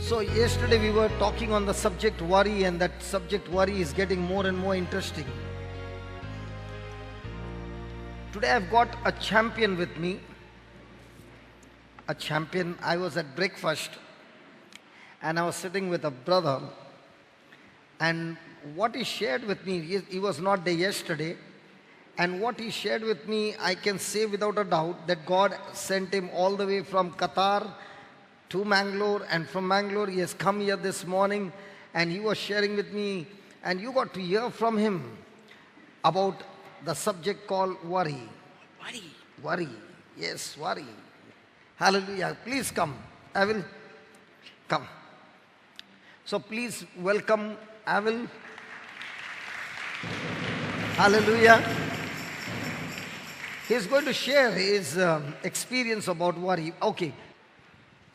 So yesterday we were talking on the subject worry, and that subject worry is getting more and more interesting. Today I've got a champion with me. A champion. I was at breakfast and I was sitting with a brother, and what he shared with me, he was not there yesterday, and what he shared with me, I can say without a doubt that God sent him all the way from Qatar to Mangalore, and from Mangalore he has come here this morning, and he was sharing with me, and you got to hear from him about the subject called worry. Worry. Yes, worry. Hallelujah. Please come. I will come. So please welcome Avil. Hallelujah. He is going to share his experience about worry. Okay.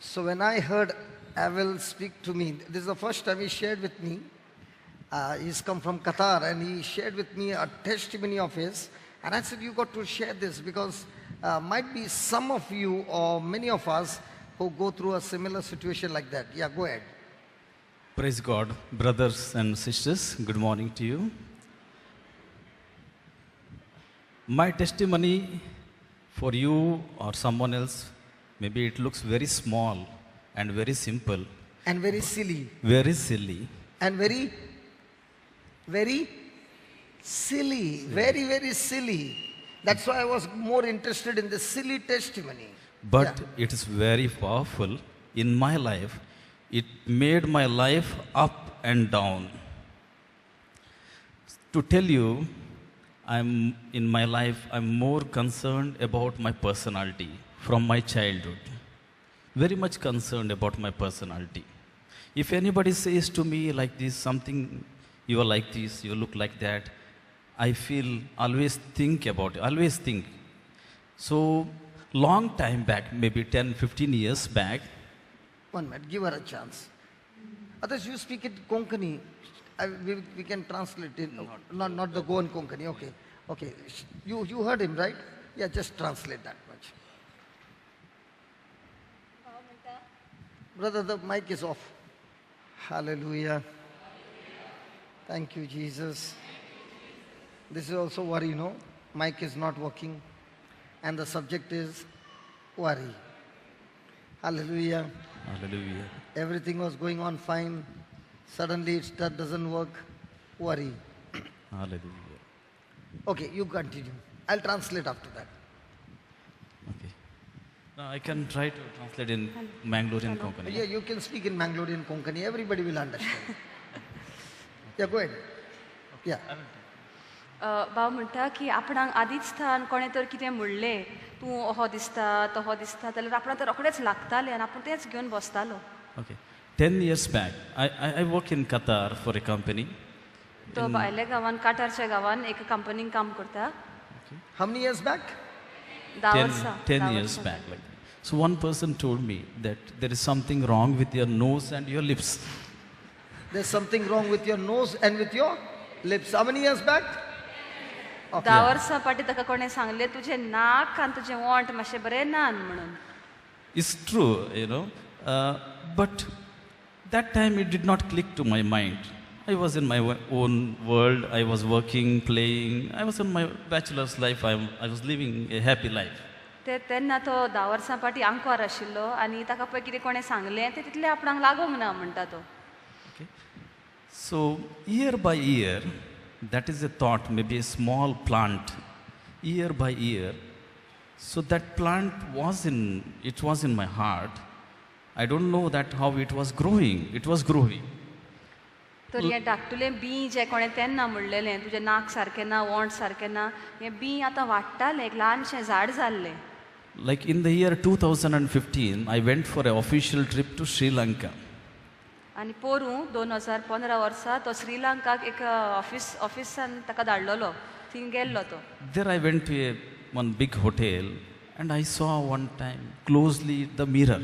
So when I heard Avil speak to me, this is the first time he shared with me. He's come from Qatar, and he shared with me a testimony of his. And I said, you got to share this because might be some of you or many of us who go through a similar situation like that. Yeah, go ahead. Praise God, brothers and sisters, good morning to you. My testimony for you or someone else, maybe it looks very small and very simple. And very silly. Very silly. And very silly. Very, very silly. That's why I was more interested in the silly testimony. But Yeah. it is very powerful in my life. It made my life up and down. To tell you, in my life, I'm more concerned about my personality from my childhood. Very much concerned about my personality. If anybody says to me like this, something, you are like this, you look like that, I feel, always think about it, always think. So, long time back, maybe 10, 15 years back. 1 minute, give her a chance. Others, you speak it Konkani. We can translate it. Not the Goan Konkani. Okay. Okay. You heard him, right? Yeah, just translate that much. Brother, the mic is off. Hallelujah. Thank you, Jesus. This is also worry, you know. Mic is not working. And the subject is worry. Hallelujah. Hallelujah. Everything was going on fine. Suddenly that doesn't work. Worry. Hallelujah. Okay, you continue. I'll translate after that. Okay. Now I can try to translate in Mangalorean Konkani. Yeah, you can speak in Mangalorean Konkani. Everybody will understand. Yeah, go ahead. Yeah. भाव म्हणटा की आपणाक आदींच स्थान कोणें तर कितें म्हणलें तूं अहो दिसता तहो दिसता जाल्यार आपणाक तर रोखडेंच लागतालें आनी आपूण तेंच घेवन बसतालो. Okay. 10 years back, I work in Qatar for a company. तो भायल्या गांवान काटारच्या गांवान एका कंपनीन काम करता. How many years back? 10 वर्सां. 10 years back. Like that. So one person told me that there is something wrong with your nose and your lips. There's something wrong with your nose and with your lips. How many years back? 10 वर्सां फाटीं ताका कोणें सांगलें तुजें नाक आनी तुजें won't मातशें बरें नान म्हणून. It's true, but that time it did not click to my mind. I was in my own world. I was working, playing. I was in my bachelor's life. I was living a happy life. तेन्ना तो 10 वर्सां फाटीं आंकवार आशिल्लो आनी ताका पळय कितें कोणें सांगलें तें तितलें आपणाक लागूंक ना म्हणटा तो. Okay. So year by year, that is a thought, maybe a small plant, year by year. So that plant was in my heart. I don't know that how it was growing. It was growing. तर हें धाकटुलें B जें कोणें तेन्ना म्हणलेलें तुजें नाक सारकें ना won't सारकें ना हें बी आतां वाडटालें एक ल्हानशें झाड जाल्लें. Like in the year 2015, I went for an official trip to Sri Lanka. आनी पोरूं 2015 वर्सा तो श्रीलंकाक एक ऑफिसान ताका धाडलोलो थंय गेल्लो तो. There I went to one big hotel and I saw one time closely the mirror.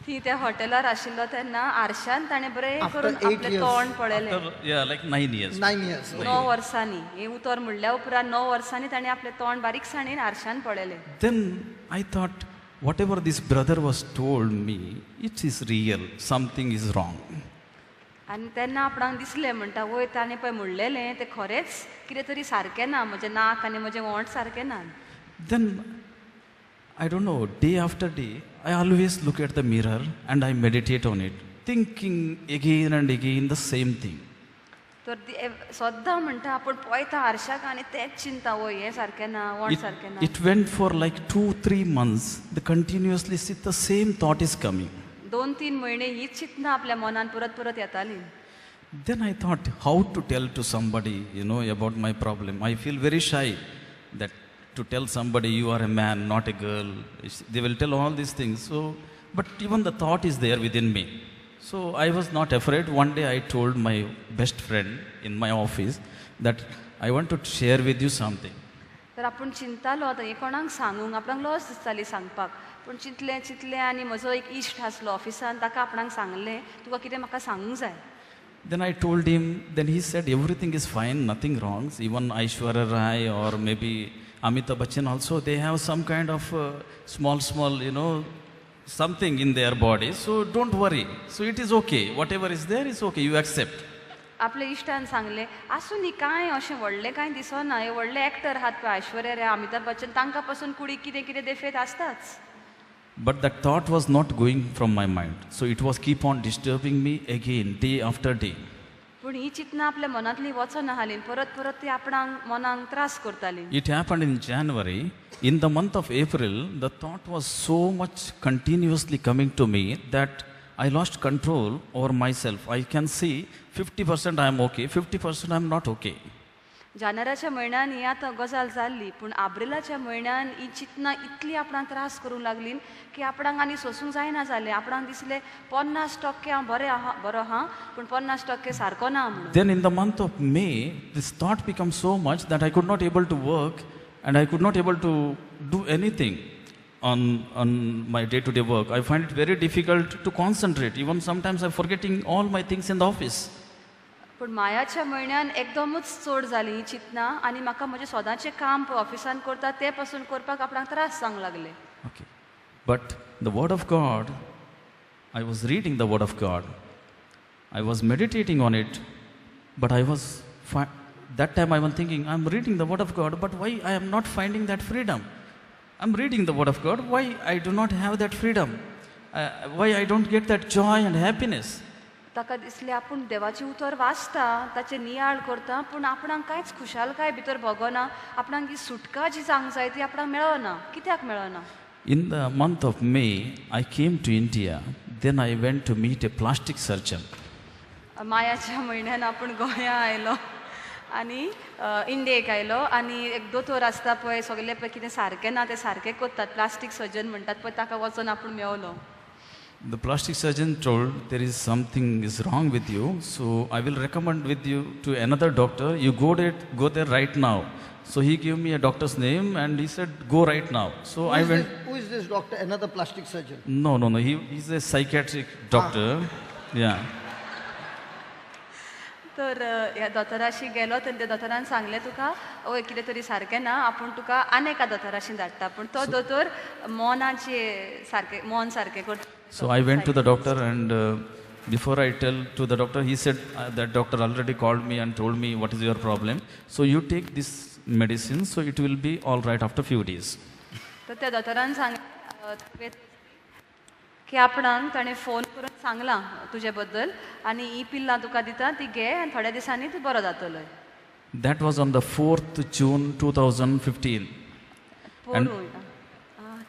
थंय त्या हॉटेलार आशिल्लो तेन्ना आरशान ताणें बरें After करून 8 आपलें years. तोंड पळयलें. After, like 9 years. 9 years. 9 वर्सांनी हें उतर म्हणल्या उपरांत 9 वर्सांनी ताणें आपलें तोंड बारीकसाणेन आरशान पळयलें. Then I thought, whatever this brother was told me, it is real, something is wrong. आनी तेन्ना आपणाक दिसलें म्हणटा वय ताणें पळय म्हणलेलें तें खरेंच कितें तरी सारकें ना, म्हजें नाक आनी म्हजें ओंठ सारकें ना. Then, I don't know, day after day, I always look at the mirror and I meditate on it, thinking again and again the same thing. तर सद्दां म्हणटा आपूण पळयता आरशाक आनी तेंच चिंता वय हें सारकें ना, ओंठ सारकें ना. It went for like 2-3 months, the continuously the same thought is coming. 2-3 म्हयने हीच चिंतना आपल्या मनान परत परत येतालीं. Then I thought, how to tell to somebody, about my problem. I feel very shy that to tell somebody you are a man, not a girl. They will tell all these things. So, but even the thought is there within me. So I was not afraid. One day I told my best friend in my office that I want to share with you something. तर आपूण चिंतालो आतां हें कोणाक सांगूंक, आपणाक लज दिसताली सांगपाक. पूण चिंतलें आनी म्हजो एक इश्ट आसलो ऑफिसान, ताका आपणाक सांगलें तुका कितें म्हाका सांगूंक जाय. Then I told him, then he said everything is fine, nothing wrong. Even Aishwarya Rai or maybe Amitabh Bachchan also, they have some kind of small, something in their body. So don't worry. So it is okay. Whatever is there is okay. You accept. आपल्या इश्टान सांगलें आसूं न्ही कांय अशें व्हडलें कांय दिसना, हे व्हडले एक्टर आहात पळय ऐश्वर्या राय, अमिताभ बच्चन, तांकां पासून कुडीक कितें कितें देफेत आसताच. But that thought was not going from my mind. So it was keep on disturbing me again, day after day. पूण ही चिंतना आपल्या मनांतली वचना हालीं, परत परत ती आपणाक मनाक त्रास करताली. It happened in January. In the month of April, the thought was so much continuously coming to me that I lost control over myself. I can see 50% I am okay, 50% I am not okay. जानेराच्या म्हयन्यान ही आतां गजाल जाल्ली, पूण एप्रिलाच्या म्हयन्यान ही चिंतना इतली आपणाक त्रास करूंक लागली की आपणाक आनी सोसूंक जायना जालें. आपणाक दिसलें 50% हांव बरो आहा, पूण 50% सारको ना म्हणून. Then in the month of May, this thought became so much that I could not able to work and I could not able to do anything on my day-to-day work. I find it very difficult to concentrate. Even sometimes I'm forgetting all my things in the office. पूण मायाच्या म्हयन्यान एकदमूच चड जाली ही चिंतना आनी म्हाका म्हजें सदांचें काम ऑफिसान करता तें पासून करपाक आपणाक त्रास जावंक लागले. Okay. But the Word of God, I was reading the Word of God. I was meditating on it, but that time I was thinking, I'm reading the Word of God, but why I am not finding that freedom? I'm reading the Word of God, why I do not have that freedom? Why I don't get that joy and happiness? ताका दिसलें आपूण देवाची उतर वाचता, ताचें नियाळ करता, पूण आपणाक कांयच खुशालकाय भितर भोगना, आपणाक ही सुटका जी जावंक जाय ती आपणाक मेळना. कित्याक मेळना? In the month of May, I came to India. Then I went to meet a plastic surgeon. मायाच्या म्हयन्यान आपूण गोंया आयलो आनी इंडियेक आयलो आनी एक दोतोर आसता पळय, सगलें पळय कितें सारकें ना तें सारकें करतात, प्लास्टीक सर्जन म्हणटात पळय, ताका वचून आपूण मेवलो. The plastic surgeon told there is something is wrong with you, so I will recommend with you to another doctor. You go there right now. So he gave me a doctor's name and he said go right now. So I went. Who is this doctor? Another plastic surgeon? No. He's a psychiatric doctor. Yeah. तर ह्या दोतोराशी गेलो तेन्ना त्या दोतोरान सांगलें तुका ओय कितें तरी सारकें ना, आपूण तुका आनी एका दोतोराशी धाडटा, पूण तो दोतोर मन सारकें करता. So I went to the doctor and before I tell to the doctor, he said that doctor already called me and told me what is your problem. So you take this medicine, so it will be all right after few days. तर त्या दोतोरान सांगलें की आपणाक ताणें phone करून सांगलां तुजे बद्दल आनी ही पिल्लां तुका दिता ती घे आनी थोड्या दिसांनी तूं बरो जातलो. That was on the 4th June 2015. And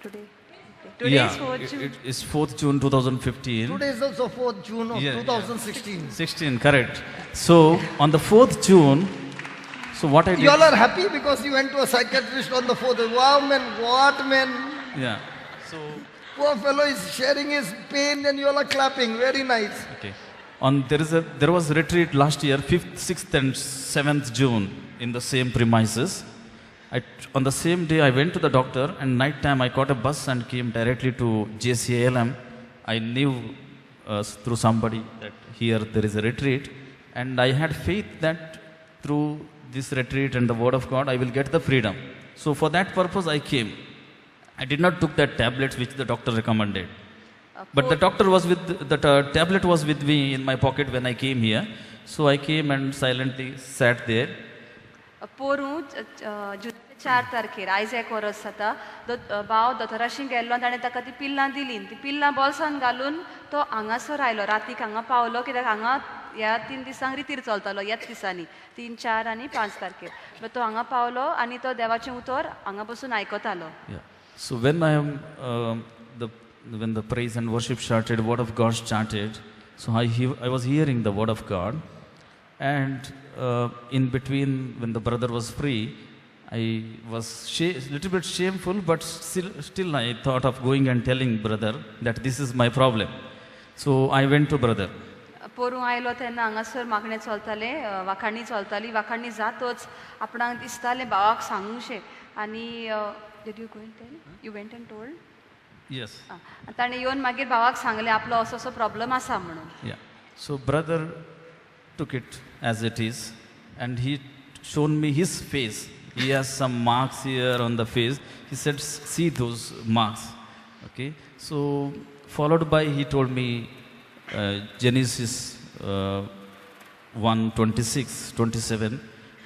today is 4th June. It is 4th June 2015. Today is also 4th June of 2016. 16, correct. So on the 4th June, so what I did. You all are happy because you went to a psychiatrist on the 4th. Wow, man, what, man? Yeah. So. Poor fellow is sharing his pain and you all are clapping. Very nice. Okay. There was a retreat last year, 5th, 6th and 7th June in the same premises. On the same day I went to the doctor and night time I caught a bus and came directly to JCALM. I knew through somebody that here there is a retreat and I had faith that through this retreat and the Word of God I will get the freedom. So for that purpose I came. I did not took that tablets which the doctor recommended. But the doctor was with, tablet was with me in my pocket when I came here. So I came and silently sat there. पोरूं जुनाचे 4 तारखेर आयज 1 verse जाता भाव दोतोराशी गेल्लो ताणें ताका ती पिल्लां दिली ती पिल्लां बॉल्सान घालून तो हांगासर आयलो रातीक हांगा पावलो कित्याक हांगा ह्या 3 दिसांक रितीर चलतालो ह्याच दिसांनी 3, 4 आनी 5 तारखेर तो हांगा पावलो आनी तो देवाचें उतर हांगा बसून आयकतालो. So when when the praise and worship started, word of God started, so I was hearing the word of God, and in between when the brother was free, I was little bit shameful, but still I thought of going and telling brother that this is my problem. So I went to brother. पोरूं आयलो तेन्ना हांगासर मागणें चलताले वाखाणी चलताली वाखाणी जातच आपणाक दिसतालें भावाक सांगूशें आनी did you go and tell? You went and told? Yes. ताणें येवन मागीर भावाक सांगलें आपलो असो असो प्रॉब्लम आसा म्हणून. Yeah. So brother took it as it is, and he shown me his face. He has some marks here on the face. He said, see those marks. Okay. So followed by he told me Genesis 1:26-27.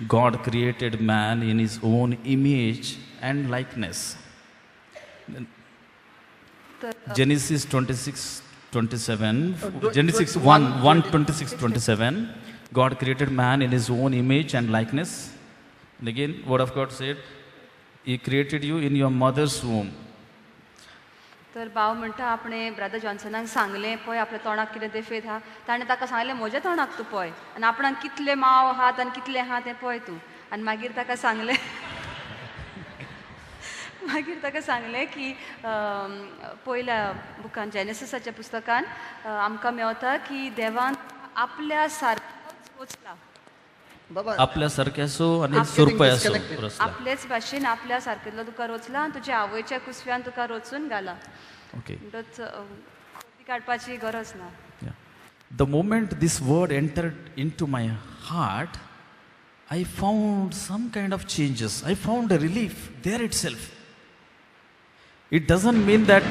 God created man in his own image and likeness. Genesis 26:27. Genesis 1:26-27. God created man in his own image and likeness. And again, word of God said, He created you in your mother's womb. तर भाव म्हणटा आपणे brother जॉन्सनाक सांगलें पळय आपल्या तोंडाक कितें देफेत आहा ताणें ताका सांगलें म्हज्या तोंडाक तूं पळय आनी आपणाक कितले माव आहात आनी कितले आहा तें पळय तूं आनी मागीर ताका सांगलें मागीर ताका सांगलें की पयल्या बुकान जेनेसिसाच्या पुस्तकान आमकां मेवता की देवान आपल्या सारकोच रचला आपल्या सारक्याचो आनी सुरपयाचो रचला आपलेच भाशेन आपल्या सारकेलो तुका रचला आनी तुज्या आवयच्या कुसव्यान तुका रचून घाला. ओके काडपाची गरज ना. The moment this word entered into my heart, I found some kind of changes. I found a relief there itself. It doesn't mean that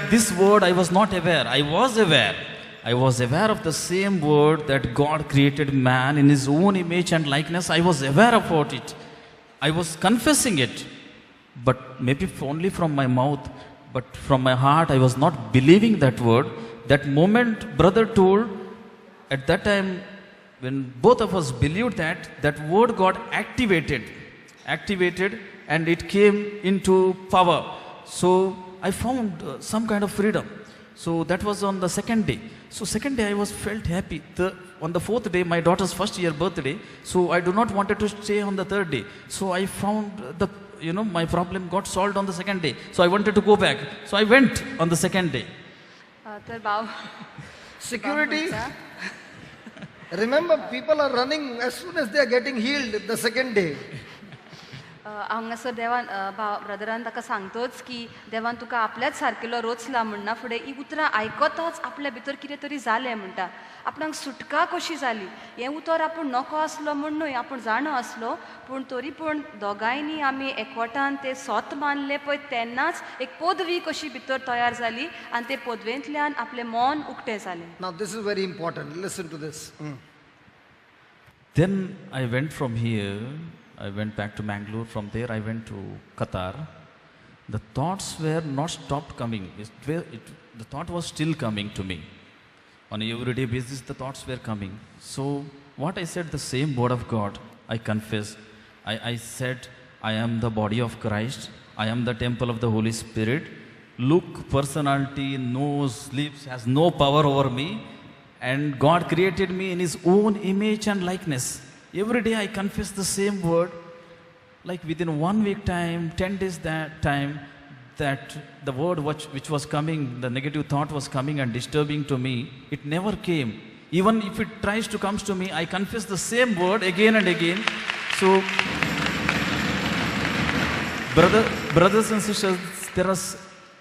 this word I was not aware. I was aware. I was aware of the same word that God created man in his own image and likeness. I was aware about it. I was confessing it. But maybe only from my mouth, but from my heart I was not believing that word. That moment brother told, at that time when both of us believed that word got activated and it came into power. So I found some kind of freedom. So that was on the second day. So second day I was felt happy. On the fourth day, my daughter's first year birthday. So I do not wanted to stay on the third day. So I found my problem got solved on the second day. So I wanted to go back. So I went on the second day. Security. Remember, people are running as soon as they are getting healed the second day. हांगासर देवान brethren ताका सांगतोच की देवान तुका आपल्याच सारकेलो रोचला म्हणना फुडें ही उतरां आयकताच आपल्या भितर कितें तरी जालें म्हणटा आपणाक सुटका कशी जाली हें उतर आपूण नको आसलो म्हण न्हय आपूण जाणो आसलो पूण तरी पूण दोगांयनी आमी एकवटान तें सोत मानलें पळय तेन्नाच एक पदवी कशी भितर तयार जाली आनी ते पदवेंतल्यान आपलें मन उक्तें जालें. Now this is very important. Listen to this. Then I went from here. I went back to Mangalore. From there, I went to Qatar. The thoughts were not stopped coming. The thought was still coming to me. On an everyday basis, the thoughts were coming. So, what I said, the same word of God, I confess. I said, I am the body of Christ. I am the temple of the Holy Spirit. Look, personality, nose, lips has no power over me. And God created me in His own image and likeness. Every day I confess the same word. Like within 1 week time, 10 days time, that the word which was coming, the negative thought was coming and disturbing to me, it never came. Even if it tries to come to me, I confess the same word again and again. So, brothers and sisters,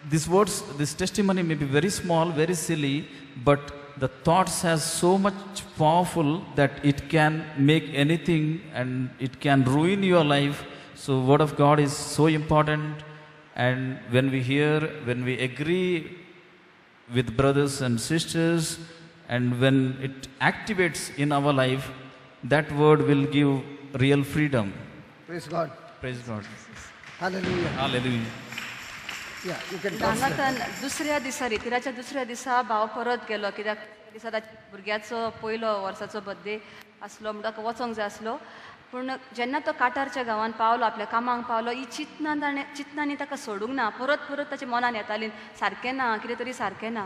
these words, this testimony may be very small, very silly, but the thoughts has so much powerful that it can make anything and it can ruin your life. So Word of God is so important, and when we hear, when we agree with brothers and sisters, and when it activates in our life, that word will give real freedom. Praise God. Praise God. Hallelujah. Hallelujah. Yeah, you can हांगा translate. दुसऱ्या दिसा रितिराच्या दुसऱ्या दिसा भाव परत गेलो कित्याक त्या दिसा ताच्या भुरग्याचो पयलो वर्साचो बर्थडे आसलो म्हणून ताका वचोंक जाय आसलो पूण जेन्ना तो काटारच्या गांवांत पावलो आपल्या कामाक पावलो ही चिंतनांनी ताका सोडूंक ना परत परत ताच्या मनान येताली सारकें ना कितें तरी सारकें ना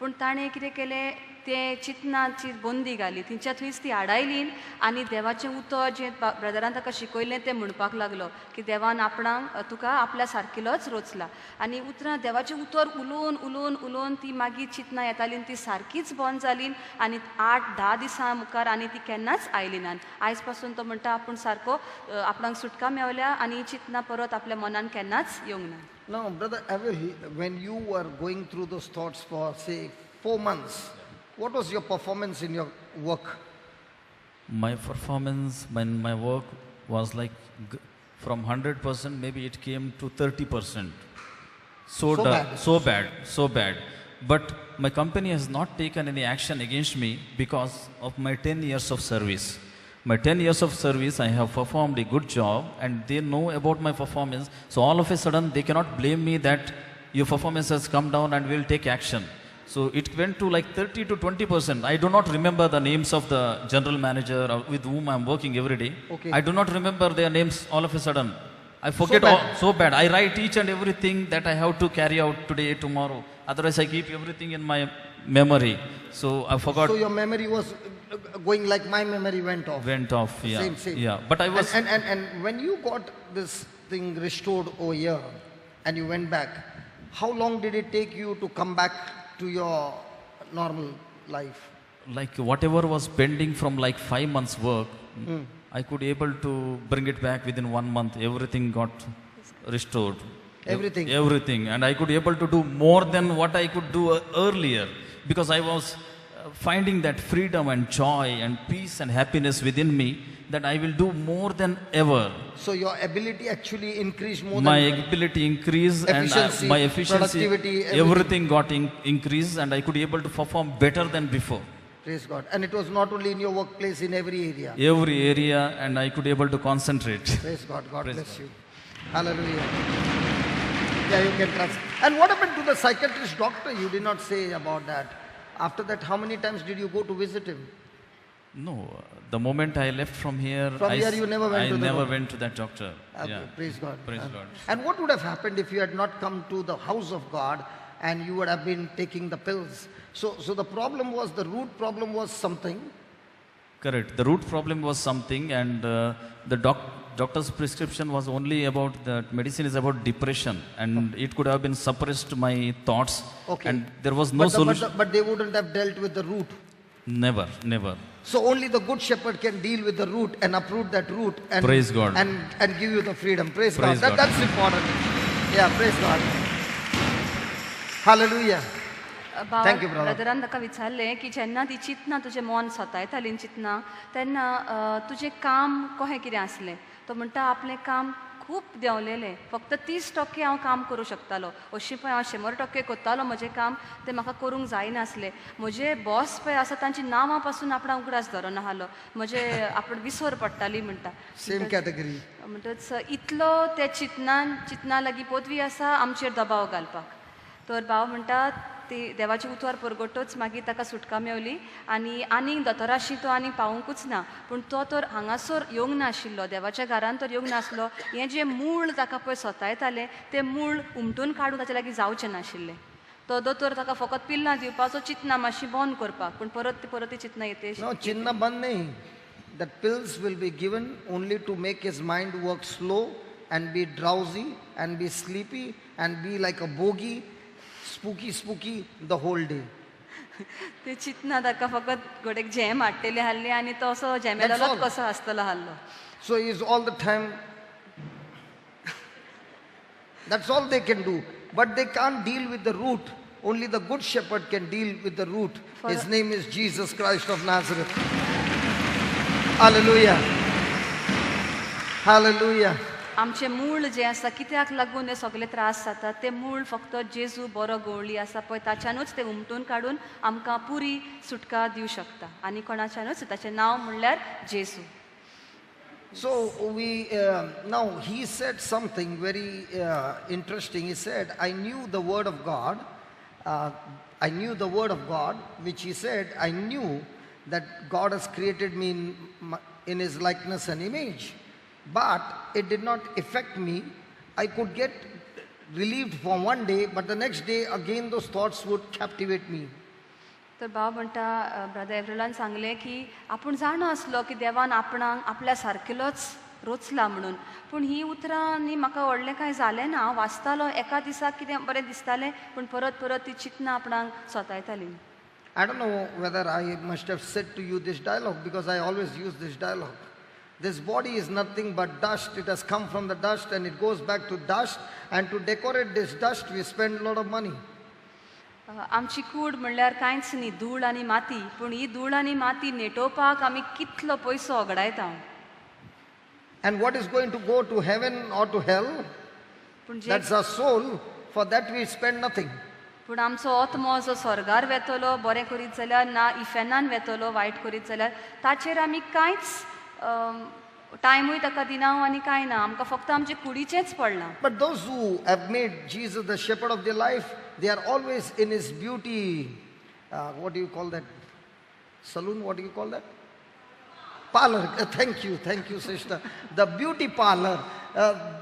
पूण ताणें कितें केलें तें चिंतनाची बंदी घाली थंयच्या थंयच ती आडायली आनी देवाचें उतर जें ब्रदरान ताका शिकयलें तें म्हणपाक लागलो की देवान आपणाक तुका आपल्या सारकिलोच रोचला आनी उतरां देवाचें उतर उलोवन उलोवन उलोवन ती मागीर चिंतनां येताली ती सारकीच बंद जाली आनी 8-10 दिसां मुखार आनी ती केन्नाच आयली ना आयज पासून तो म्हणटा आपूण सारको आपणाक सुटका मेवल्या आनी ही चिंतनां परत आपल्या मनान केन्नाच येवंक ना. Now, Brother Avery, when you were going through those thoughts for, say, 4 months, what was your performance in your work? My performance when my work was like from 100%, maybe it came to 30%. So bad. But my company has not taken any action against me because of my 10 years of service. My 10 years of service, I have performed a good job and they know about my performance. So all of a sudden, they cannot blame me that your performance has come down and we'll take action. So it went to like 30 to 20%. I do not remember the names of the general manager with whom I'm working every day. Okay. I do not remember their names all of a sudden. I forget So bad. I write each and everything that I have to carry out today, tomorrow. Otherwise, I keep everything in my memory. So I forgot. So your memory was going like my memory went off. Yeah. Same. Yeah. But I was. And when you got this thing restored over here and you went back, how long did it take you to come back to your normal life? Like whatever was pending from like 5 months work, I could able to bring it back within 1 month. Everything got restored. Everything. And I could able to do more than what I could do earlier because I was finding that freedom and joy and peace and happiness within me that I will do more than ever. So your ability actually increased more My than ability increased efficiency, and my efficiency, productivity, everything got increased and I could able to perform better than before. Praise God. And it was not only in your workplace, in every area. Every area, and I could able to concentrate. Praise God. God Praise bless God. you. Hallelujah. Yeah, you can trust. And what happened to the psychiatrist doctor? You did not say about that. After that, how many times did you go to visit him? No, the moment I left from here, You never went I to the never doctor? went to that doctor. Okay, Yeah. praise God. Praise God. And what would have happened if you had not come to the house of God and you would have been taking the pills? So the problem was, the root problem was something. Correct. The root problem was something, and the doctor's prescription was only about that medicine is about depression, and it could have been suppressed my thoughts. Okay. And there was no solution. But they wouldn't have dealt with the root. Never. So only the good shepherd can deal with the root and uproot that root and Praise God. and give you the freedom. Praise Praise God. God. That's important. Yeah, praise God. Hallelujah. Thank you, brother. Brethren ताका विचारलें की जेन्ना ती चिंतना तुजें मन सतायतालीं चिंतना तेन्ना तुजें काम कशें कितें आसलें तो म्हणटा आपलें काम खूब देंवलेलें फक्त 30% हांव काम करूं शकतालो अशीं पळय हांव 100% करतालो म्हजें काम तें म्हाका करूंक जायनासलें म्हजे बॉस पळय आसा तांची नांवां पासून आपणाक उगडास धरनाहलो म्हजे आपण विसर पडटाली म्हणटा Same category. म्हणटच इतलो ते चिंतना लागीं पदवी आसा आमचेर दबाव घालपाक तर भाव म्हणटा ती देवाची उतवार परगटूच मागीर ताका सुटका मेवली आनीक दोतोराशी तो आनीक पावूंकूच ना पूण तो तर हांगासर येवंक नाशिल्लो देवाच्या घरान तर येवंक नासलो हें जें मूळ ताका पळय सतायतालें तें मूळ उमटून काडून ताचे लागीं जावचें नाशिल्लें तो दोतोर ताका फकत पिल्लां दिवपाचो चिंतना मातशी बंद करपाक पूण परत ती चिंतना येते No, chinna band nahi. That pills will be given only to make his mind work slow and be drowsy and be sleepy and be like a bogey, spooky the whole day. ते चिंतना ताका फकत गोडेक झेम हाडटेली हाडली आनी तो असो झेमेलोच कसो आसतलो हाल्लो So he is all the time. That's all they can do. But they can't deal with the root. Only the good shepherd can deal with the root. His name is Jesus Christ of Nazareth. Hallelujah. Hallelujah. आमचे मूळ जे आसा कित्याक लागून हे सगळे त्रास जातात ते मूळ फक्त जेजू बरो गवळी आसा पळय ताच्यानूच ते उमटून काडून आमकां पुरी सुटका दिवं शकता आनी कोणाच्यानूच ताचें नांव म्हणल्यार जेजू. So now he said something very interesting. He said, I knew the word of God. I knew the word of God, which he said, I knew that God has created me in his likeness and image. But it did not affect me. I could get relieved for one day, but the next day again those thoughts would captivate me. तर भाव म्हणटा brother एव्हरलान सांगलें की आपूण जाणो आसलो की देवान आपणाक आपल्या सारकेलोच रोचला म्हणून, पूण ही उतरां न्ही म्हाका व्हडलें कांय जालें ना. हांव वाचतालो एका दिसाक कितें बरें दिसतालें पूण परत परत ती चिंतनां आपणाक सतायतालीं. I don't know whether I must have said to you this dialogue, because I always use this dialogue. This body is nothing but dust. It has come from the dust and it goes back to dust, and to decorate this dust we spend a lot of money. आमची कूड म्हणल्यार कांयच न्ही, धूळ आनी माती, पूण ही धूळ आनी माती नेटोवपाक आमी कितलो पयसो वगडायता. And what is going to go to heaven or to hell? पूण जे That's our soul. For that we spend nothing. पूण आमचो आत्मो जो स्वर्गार वेतलो बरें करीत जाल्यार ना इफेनान वेतलो वायट करीत जाल्यार ताचेर आमी कांयच टायमूय ताका दिना आनी कांय ना. आमकां फक्त आमचे कुडीचेंच पडलां. But those who have made Jesus the shepherd of their life, they are always in his beauty. What do you call that? Saloon, what do you call that? Parlor. Thank you, sister. The beauty parlor.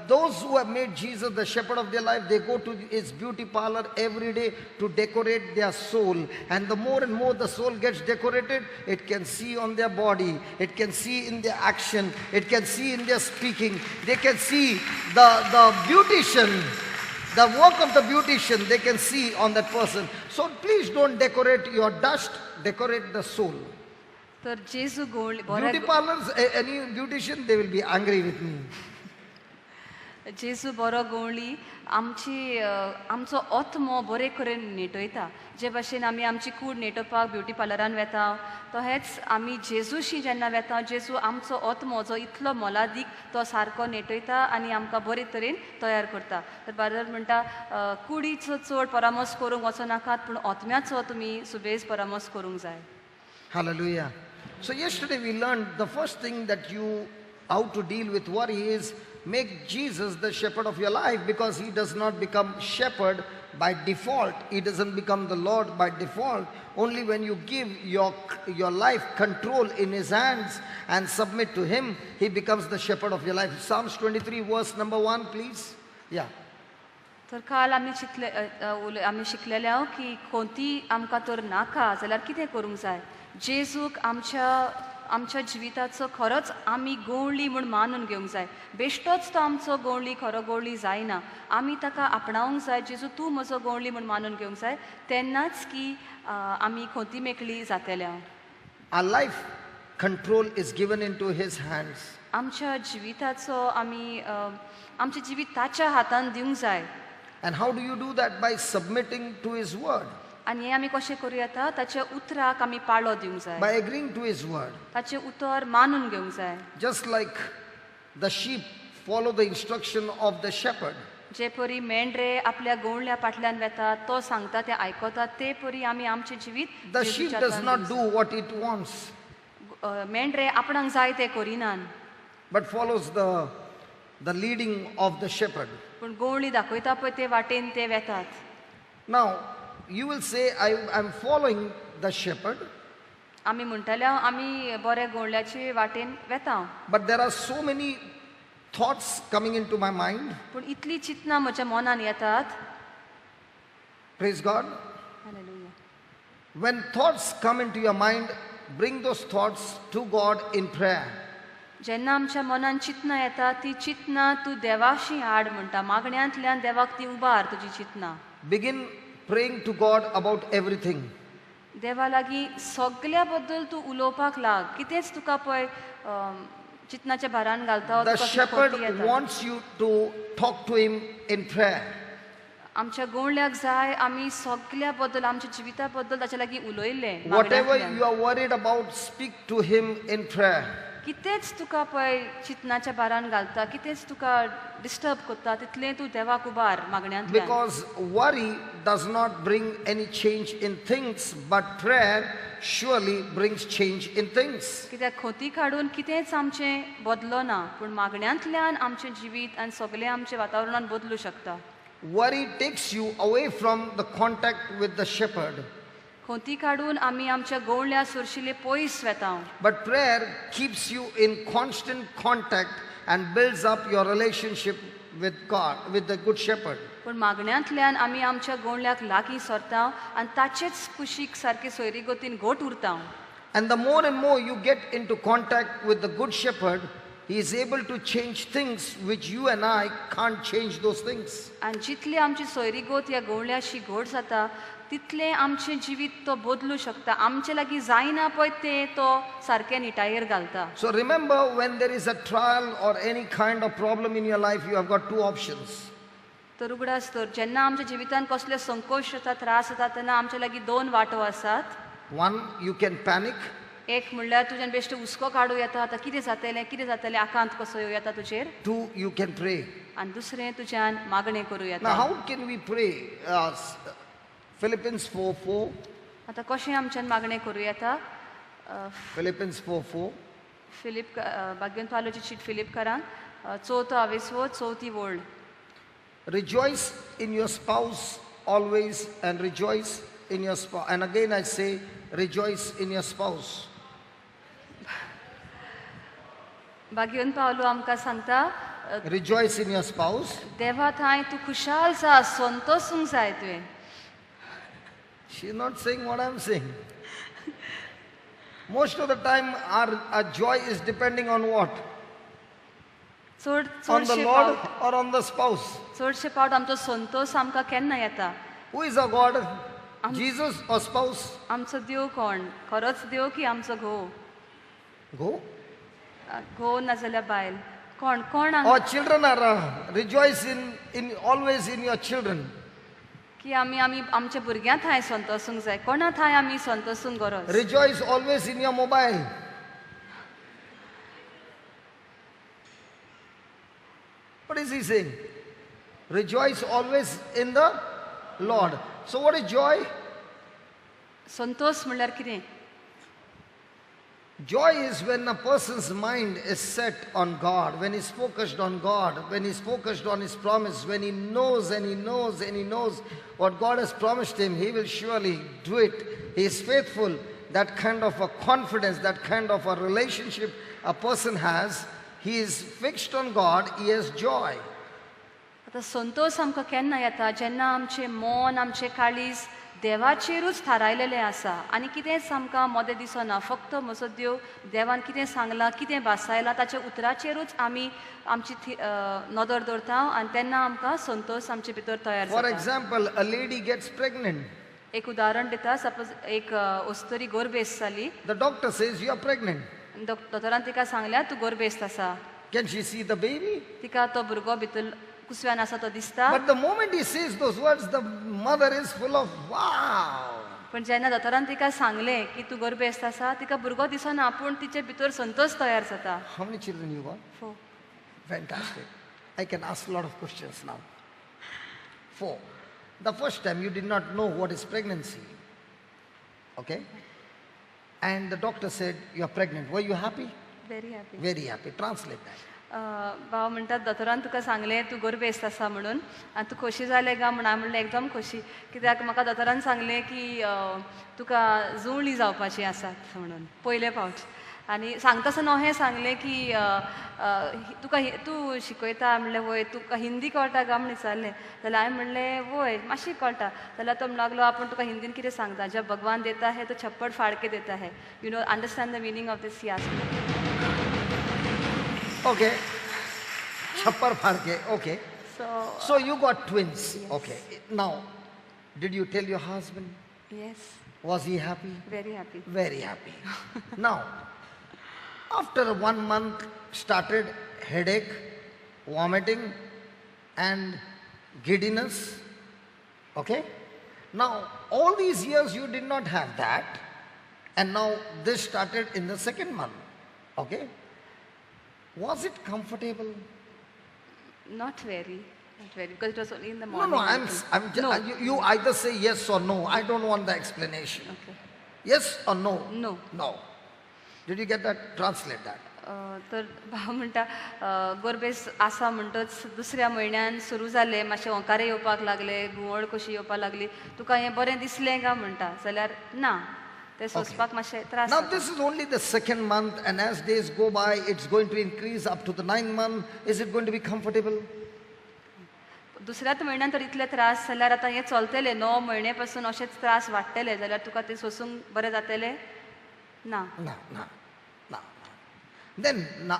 Those who have made Jesus the shepherd of their life, they go to his beauty parlor every day to decorate their soul. And the more and more the soul gets decorated, it can see on their body, it can see in their action, it can see in their speaking. They can see the beautician, the work of the beautician, they can see on that person. So please don't decorate your dust, decorate the soul. तर जेजू गवळी Beauty parlors, any beautician, they will be angry with me. जेजू बरो गवळी आमचो आत्मो बरे करून नेटयता. जे भाशेन आमी आमची कूड नेटोवपाक beauty पार्लरान वेता, तहेच आमी जेजूशी जेन्ना वेता, जेजू आमचो आत्मो जो इतलो मोलादीक तो सारको नेटयता आनी आमकां बरे तरेन तयार करता. तर बादर म्हणटा कुडीचो चड परामर्श करूंक वचो नाकात, पूण आत्म्याचो तुमी सुबेज परामर्श करूंक जाय. Hallelujah. So yesterday we learned the first thing that how to deal with worry is make Jesus the shepherd of your life, because he does not become shepherd by default. He doesn't become the Lord by default. Only when you give your life control in his hands and submit to him, he becomes the shepherd of your life. Psalms 23 verse number 1, please. Yeah. तर काल आमी शिकलेले आहो की कोणती आमकां तर नाका जाल्यार कितें करूंक जाय. जेजूक आमच्या जिविताचो खरोच आमी गवळी म्हूण मानून घेवंक जाय. बेश्टोच तो आमचो गवळी खरो गवळी जायना. आमी ताका आपणावंक जाय. जेजू तूं म्हजो गवळी म्हूण मानून घेवंक जाय. तेन्नाच की आमी खोती मेकळी जातले. Our life control is given into his hands. आमच्या जिविताचो आमचें जिवीत ताच्या हातान दिवंक जाय. And how do you do that? By submitting to his word. आनी हें आमी कशें करूं येता, ताच्या उतराक आमी पाळो दिवंक जाय. By agreeing to his word. ताचें उतर मानून घेवंक जाय. Just like the sheep follow the instruction of the shepherd. जे परी मेंढरे आपल्या गवळ्या फाटल्यान वेतात, तो सांगता ते आयकतात, ते परी आमी आमचें जिवीत The sheep does not do what it wants, मेंढरे आपणाक जाय ते करिनान, but follows the leading of the shepherd. पूण गवळी दाखयता पळय ते वाटेन ते वेतात. Now you will say, I'm following the shepherd. आमी म्हणटले आमी बरे गवळ्याचे वाटेन वेता. But there are so many thoughts coming into my mind. पूण इतली चिंतना म्हज्या मनान येतात. Praise God. Hallelujah. When thoughts come into your mind, bring those thoughts to God in prayer. जेन्ना आमच्या मनान चिंतना येता, ती चिंतना तूं देवाशी हाड म्हणटा. मागण्यांतल्यान देवाक ती उबार तुजी चिंतना. Begin praying to God about everything. देवा लागीं सगल्या बद्दल तूं उलोवपाक लाग. कितेंच तुका पळय चिंतनाच्या भारान घालता. The shepherd wants you to talk to him in prayer. आमच्या गवळ्याक जाय आमी सगल्या बद्दल आमच्या जिविता बद्दल ताच्या लागीं उलयलें. Whatever you are worried about, speak to him in prayer. कितेंच तुका पळय चिंतनाच्या बारान घालता कितेंच तुका डिस्टर्ब करता तितलें तूं देवाक उबार मागण्यांतल्यान Because worry does not bring any change in things, but prayer surely brings change in things. कित्याक खोती काडून कितेंच आमचें बदलो ना पूण मागण्यांतल्यान आमचें जिवीत आनी सगळें आमचें वातावरणान बदलूं शकता Worry takes you away from the contact with the shepherd. खोती काडून आमी आमच्या गवळ्या सुरशिले पयस वेता But prayer keeps you in constant contact and builds up your relationship with God, with the good shepherd. पूण मागण्यांतल्यान आमी आमच्या गवळ्याक लागीं सरता आनी ताचेच कुशीक सारके सोयरीगतीन घोट उरता And the more and more you get into contact with the good shepherd, he is able to change things which you and I can't change those things. आनी जितली आमची सोयरीगोत ह्या गवळ्याशी घोट जाता तितलें आमचें जिवीत तो बदलू शकता आमचे लागीं जायना पळय तें तो सारकें निटायेर घालता So remember, when there is a trial or any kind of problem in your life, you have got two options. तर उगडास तर जेन्ना आमच्या जिवितान कसले संकोश जाता त्रास जाता तेन्ना आमचे लागीं दोन वाटो आसात One, you can panic. एक म्हणल्यार तुज्यान बेश्टे हुस्को काडूं येता आतां कितें जातलें आकांत कसो येता तुजेर Two, you can pray. आनी दुसरें तुज्यान मागणें करूं Now, येता how can we pray? Philippians 4:4. आतां कशें आमच्यान मागणें करूं येता Philippians 4:4. फिलीप भाग्यवन पालोची शीट फिलीपकारांक चवथो आवेसवो चवथी वोळ Rejoice in your spouse always, and rejoice in your spouse. And again I say, rejoice in your spouse. भाग्यवन पावलो आमकां सांगता Rejoice in your spouse. देवा थंय तूं खुशाल जा संतोसूंक जाय तुवें She's not saying what I'm saying. Most of the time, our joy is depending on what? चड On the चडशे Lord पावट or on the spouse? चडशे पावट आमचो संतोष आमकां केन्ना येता Who is our God? Jesus or spouse? आमचो देव कोण खरोच देव की आमचो घोव Go. घोव नाजाल्यार बायल कोण कोण Our children are rejoice in always in your children. की आमी आमी आमच्या भुरग्यां थंय संतोसूंक जाय कोणा थंय आमी संतोसूंक गरज Rejoice always in your mobile. What is he saying? Rejoice always in the Lord. So what is joy? संतोष म्हणल्यार कितें Joy is when a person's mind is set on God, when he's focused on God, when he's focused on his promise, when he knows and he knows and he knows what God has promised him, he will surely do it. He is faithful. That kind of a confidence, that kind of a relationship a person has, he is fixed on God, he has joy. आतां संतोष आमकां केन्ना येता जेन्ना आमचें मन आमचें काळीज देवाचेरूच थारायलेलें आसा आनी कितेंच आमकां मोदें दिसना फक्त म्हजो देव देवान कितें सांगलां कितें भासायलां ताच्या उतराचेरूच आमी आमची नदर दवरता आनी तेन्ना आमकां संतोष आमचे भितर तयार For जाता example, a lady gets pregnant. एक उदाहरण दिता सपोज एक अस्तरी गोरबेस्त जाली The doctor says, you are pregnant. दोतोरान तिका सांगल्यार तूं गोरबेस्त आसा Can she see the baby? तिका तो भुरगो भितर कुसव्यान आसा तो दिसता But the moment he says those words, the mother is full of wow. पण जेन्ना दोतोरान तिका सांगलें की तूं गोरबेस्त आसा तिका भुरगो दिसना पूण तिचे भितर संतोष तयार जाता How many children you got? 4 Fantastic. I can ask a lot of questions now. 4. The first time you did not know what is pregnancy. Okay? And the doctor said, you are pregnant. Were you happy? Very happy Very happy. Translate that. भाव म्हणटात दोतोरान तुका सांगलें तूं गोरबेस्त आसा म्हणून आनी तूं खोशी जालें काय म्हण हांवें म्हणलें एकदम खोशी कित्याक म्हाका दोतोरान सांगलें की तुका जुळणी जावपाची आसात म्हणून पयले फावट आनी सांगतासतना हें सांगलें की तुका तूं शिकयता म्हणलें वय तुका हिंदी कळटा काय म्हण विचारलें जाल्यार हांवें म्हणलें वय मातशी कळटा जाल्यार तो म्हणूंक लागलो आपूण तुका हिंदीन कितें सांगता जब भगवान देता है तो छप्पड़ फाड़ के देता है you know understand the meaning of this यास Okay. Chappar Pharke. Okay. So So you got twins. Okay. Now, did you tell your husband? Yes Was he happy? Very happy Very happy. Now, after 1 month, started headache, vomiting, and giddiness. Okay? Now, all these years you did not have that. And now this started in the 2nd month. Okay? Was it comfortable? Not very, because it was only in the No, morning. no, No. you either say yes or no. I don't want the explanation. Okay. Yes or no? No. No. Did you get that? Translate that. तर भाव म्हणटा गोरबेस आसा म्हणटच दुसऱ्या म्हयन्यान सुरू जाले मातशे ओंकारे येवपाक लागले घुंवळ कशी येवपाक लागली तुका हें बरें दिसलें काय म्हणटा जाल्यार ना ते सोंसपाक मातशे त्रास Now जाता. this is only the second month, and as days go by, it's going to increase up to the 9th month. Is it going to be comfortable? दुसऱ्याच म्हयन्यान तर इतले त्रास जाल्यार आतां हें चलतलें 9 म्हयने पासून अशेच त्रास वाडटले जाल्यार तुका ते सोसूंक बरें जातलें ना. No, no, no. Then, now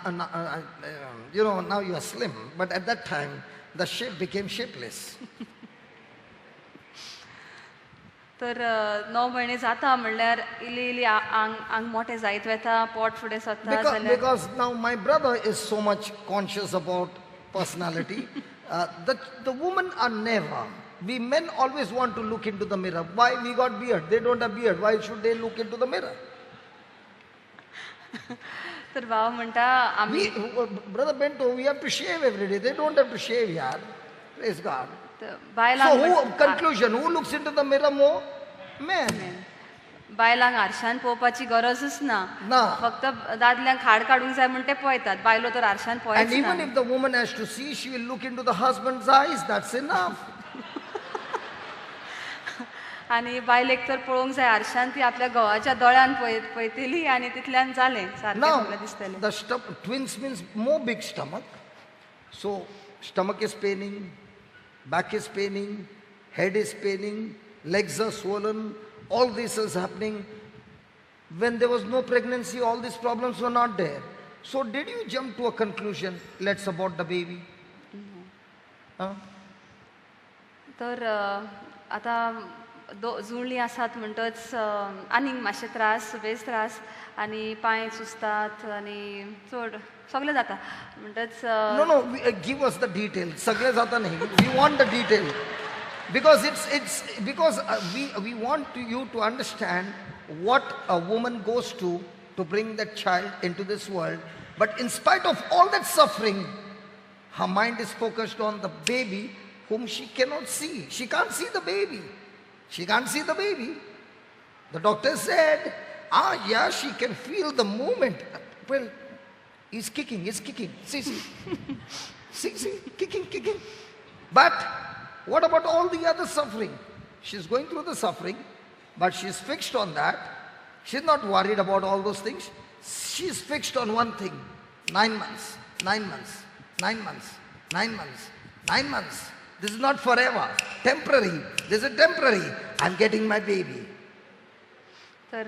you are slim, but at that time, the shape became shapeless. तर 9 म्हयने जाता म्हणल्यार इल्ली इल्ली आंग मोठें जायत वता पोट फुडें सरता जाल्यार Because now my brother is so much conscious about personality. The women are never. We men always want to look into the mirror. Why? We got beard. They don't have beard. Why should they look into the mirror? तर भाव म्हणटा आमी Brother Bento, we have to shave every day. They don't have to shave, yaar. Praise God. बायलांक Conclusion, who looks into the mirror more? Men. बायलांक आरशान पळोवपाची गरजच ना ना. फक्त दादल्यांक खाड काडूंक जाय म्हण ते पळयतात बायलो तर आरशान And पळयच even ना. if the woman has to see, she will look into the husband's eyes. That's enough. आनी बायलेक तर पळोवंक जाय आरशान ती आपल्या घोवाच्या दोळ्यान पळयतली आनी तितल्यान जालें सारकें Now, सगळें दिसतलें. the twins means more big stomach. So, stomach is paining, back is paining, head is paining, legs are swollen. All this is happening. When there was no pregnancy, all these problems were not there. So, did you jump to a conclusion, let's abort the baby? Huh? तर आतां जुळणी आसात म्हणटच आनीक मातशे त्रास base त्रास आनी पांय सुचतात आनी चड सगळें जाता म्हणटच No, give us the detail. Sagle jata nahi. We want the detail. Because we want you to understand what a woman goes to bring that child into this world. But in spite of all that suffering, her mind is focused on the baby whom she cannot see. She can't see the baby. She can't see the baby. The doctor said, yeah, she can feel the movement. Well, he's kicking. See. See, kicking. But what about all the other suffering? She's going through the suffering, but she's fixed on that. She's not worried about all those things. She's fixed on one thing. 9 months. This is not forever. Temporary. This is temporary. I'm getting my baby. तर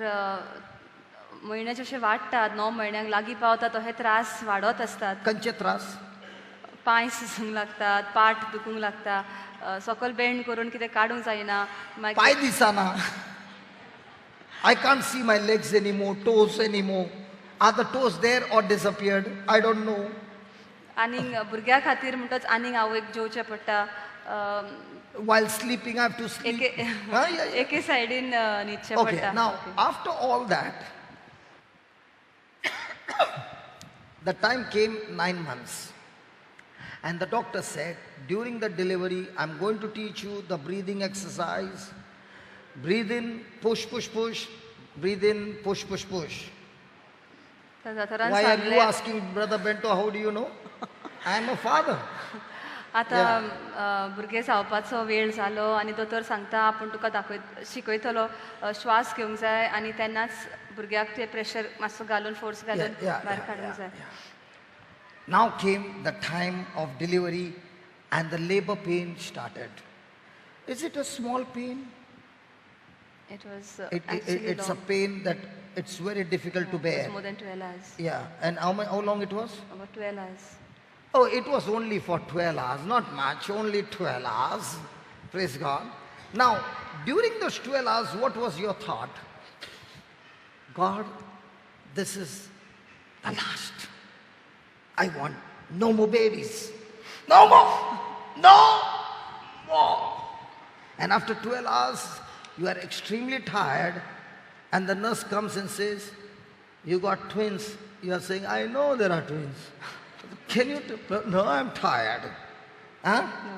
म्हयने जशे वाडटात 9 म्हयन्यांक लागीं पावता तशे त्रास वाडत असतात Kanche tras. पांय सुजूंक लागतात पाठ दुखूंक लागता सकयल बेंड करून कितें काडूंक जायना Pai disana. I can't see my legs anymore, toes anymore. Are the toes there or disappeared? I don't know. आनीक भुरग्या खातीर म्हणटच आनीक आवयक जेवचें पडटा While sleeping, I have to sleep. Yeah. एके सायडीन न्हिदचें Okay, पडटा now after all that, the time came 9 months. And the doctor said, during the delivery, I'm going to teach you the breathing exercise. Breathe in, push. Breathe in, push. तर दोतोरान Why are you सांगलें asking, Brother Bento, how do you know? I'm a father. आतां भुरगें जावपाचो वेळ जालो आनी दोतोर सांगता आपूण तुका शिकयतलो श्वास घेवंक जाय आनी तेन्नाच भुरग्याक ते प्रेशर मातसो घालून फोर्स घालून भायर काडूंक जाय. Now came the time of delivery and the labor pain started. Is it a small pain? It was It's a pain that it's very difficult to It bear. was more than 12 hours. Yeah, and how long it was? About 12 hours. Oh, it was only for 12 hours, not much, only 12 hours. Praise God. Now, during those 12 hours, what was your thought? God, this is the last. I want no more babies. No more. And after 12 hours, you are extremely tired, and the nurse comes and says, you got twins. You are saying, I know there are twins. Can you? No, I'm tired. Huh? No.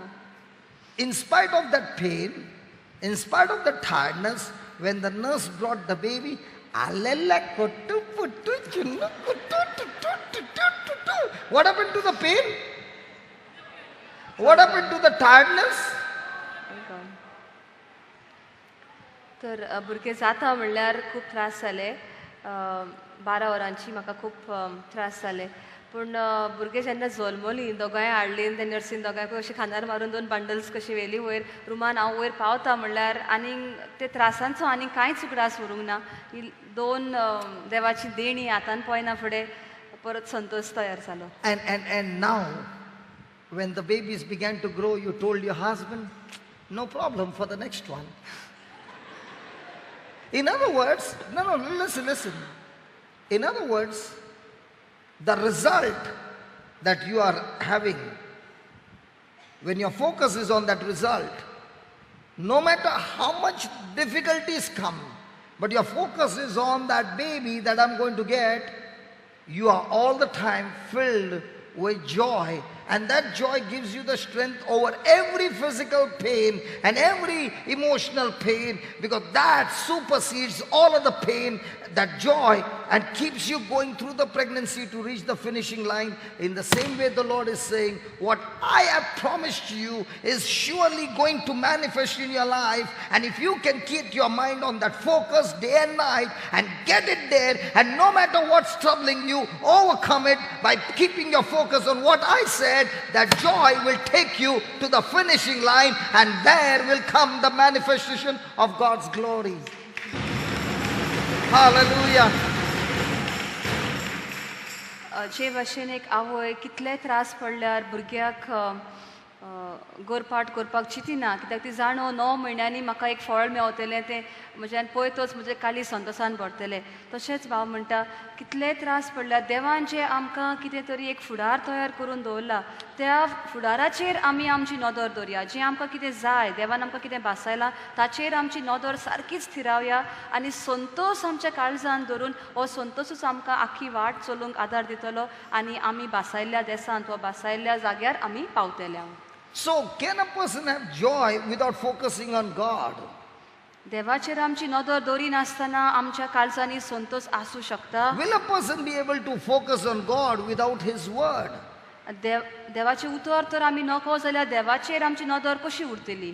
In spite of that pain, in spite of the tiredness, when the nurse brought the baby, alella kottu puttu chunnu kuttu tuttu tuttu tuttu. What happened to the pain? What happened to the tiredness? तर भुरगे जाता म्हणल्यार खूब त्रास जाले 12 वरांची म्हाका खूब त्रास जाले पूण भुरगे जेन्ना जल्मलीं दोगांय हाडलीं ते नर्सीन दोगांयकूय अशी खांदार मारून 2 बंडल्स कशी व्हेली वयर रुमान हांव वयर पावता म्हणल्यार आनीक ते त्रासांचो आनीक कांयच उगडास उरूंक ना ही 2 देवाची देणी हातान पळयना फुडें परत संतोश तयार जालो. And now, when the babies began to grow, you told your husband, no problem for the next one. In other words, no, listen. In other words, the result that you are having, when your focus is on that result, no matter how much difficulties come, but your focus is on that baby that I'm going to get, you are all the time filled with joy, and that joy gives you the strength over every physical pain and every emotional pain, because that supersedes all of the pain, that joy, and keeps you going through the pregnancy to reach the finishing line. In the same way, the Lord is saying, what I have promised you is surely going to manifest in your life, and if you can keep your mind on that focus day and night and get it there, and no matter what's troubling you, overcome it by keeping your focus on what I said, that joy will take you to the finishing line, and there will come the manifestation of God's glory. Hallelujah. जे भाशेन एक आवय कितले त्रास पडल्यार भुरग्याक गोरपाट करपाक चिंतिना कित्याक ती जाणो 9 म्हयन्यांनी म्हाका एक फळ मेवतलें तें म्हज्यान पळयतोच म्हजे काली संतोशान भरतलें. तशेंच भाव म्हणटा कितले त्रास पडल्यार देवान जे आमकां कितें तरी एक फुडार तयार करून दवरला त्या फुडाराचेर आमी आमची नदर दवरया. जें आमकां कितें जाय, देवान आमकां कितें भासयलां ताचेर आमची नदर सारकीच थिरावया आनी संतोश आमच्या काळजान धरून हो संतोशूच आमकां आख्खी वाट चलूंक आदार दितलो आनी आमी भासयल्ल्या देसांत वा भासयल्ल्या जाग्यार आमी पावतले. So, can a person have joy without focusing on God? देवाचेर आमची नदर दवरी नासतना आमच्या काळजांनी संतोष आसूं शकता? Will a person be able to focus on God without His word? देवाचे उतर तर आमी नकळो जाल्यार देवाचेर आमची नदर कशी उरतली?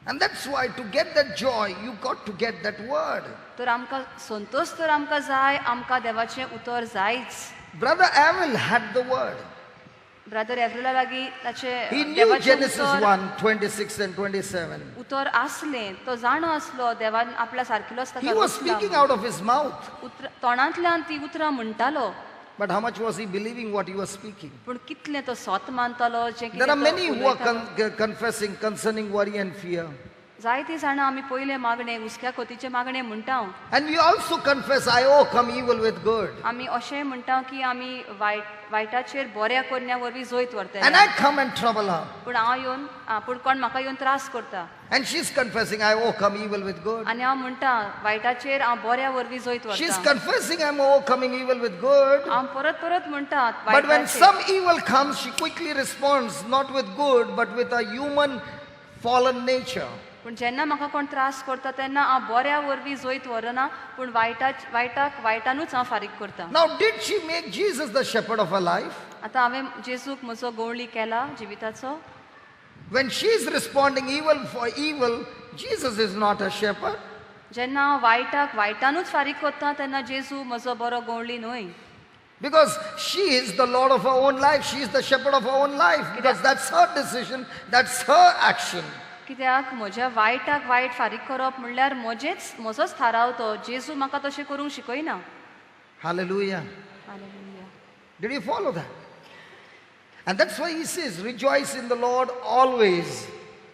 And that's why to get that joy, you got to get that word. तर आमकां संतोष तर आमकां जाय, आमकां देवाचें उतर जायच. Brother Abel had the word. Brother एव्रिला लागीं ताचे He knew देवाचें Genesis उतर 1:26 and 27. उतर आसलें, तो जाणो आसलो देवान आपल्या सारकिलोच He ताका was speaking out of his mouth. तोंडांतल्यान ती उतरां म्हणटालो. But how much was he believing what he was speaking? पूण कितलें तो स्वत मानतालो जें There are कितें many तो who are उलयतालो. confessing concerning worry and fear. जायतीं जाणां आमी पयले मागणे हुस्क्या खोतीचे मागणे म्हणटा. And we also confess, I overcome evil with good. आमी अशेंय म्हणटा की आमी वायटाचेर बऱ्या करण्या वरवीं जैत And व्हरतले. I come and trouble her. पूण हांव येवन पूण कोण म्हाका येवन त्रास करता And she's confessing, I overcome evil with good. आनी हांव म्हणटा वायटाचेर हांव बऱ्या वरवीं जैत She's व्हरता. confessing, I'm overcoming evil with good. हांव परत परत म्हणटा But when वायटाचेर. some evil comes, she quickly responds, not with good, but with a human fallen nature. पूण जेन्ना म्हाका कोण त्रास करता तेन्ना हांव बऱ्या वरवीं जैत व्हरना पूण वायटाक वायटानूच हांव फारीक करता. Now, did she make Jesus the shepherd of her life? आतां हांवें जेजूक म्हजो गवळी केला जिविताचो. When she's responding evil for evil, Jesus is not a shepherd. जेन्ना हांव वायटाक वायटानूच फारीक करता तेन्ना जेजू म्हजो बरो गवळी न्हय. Because she is the Lord of her own life. She is the shepherd of her own life. Because that's her decision, that's her action. कित्याक म्हज्या वायटाक वायट फारीक करप म्हणल्यार म्हजोच थाराव तो. जेजू म्हाका तशें करूंक शिकयना. Hallelujah. Hallelujah. Did you follow that? And that's why he says, rejoice in the Lord always.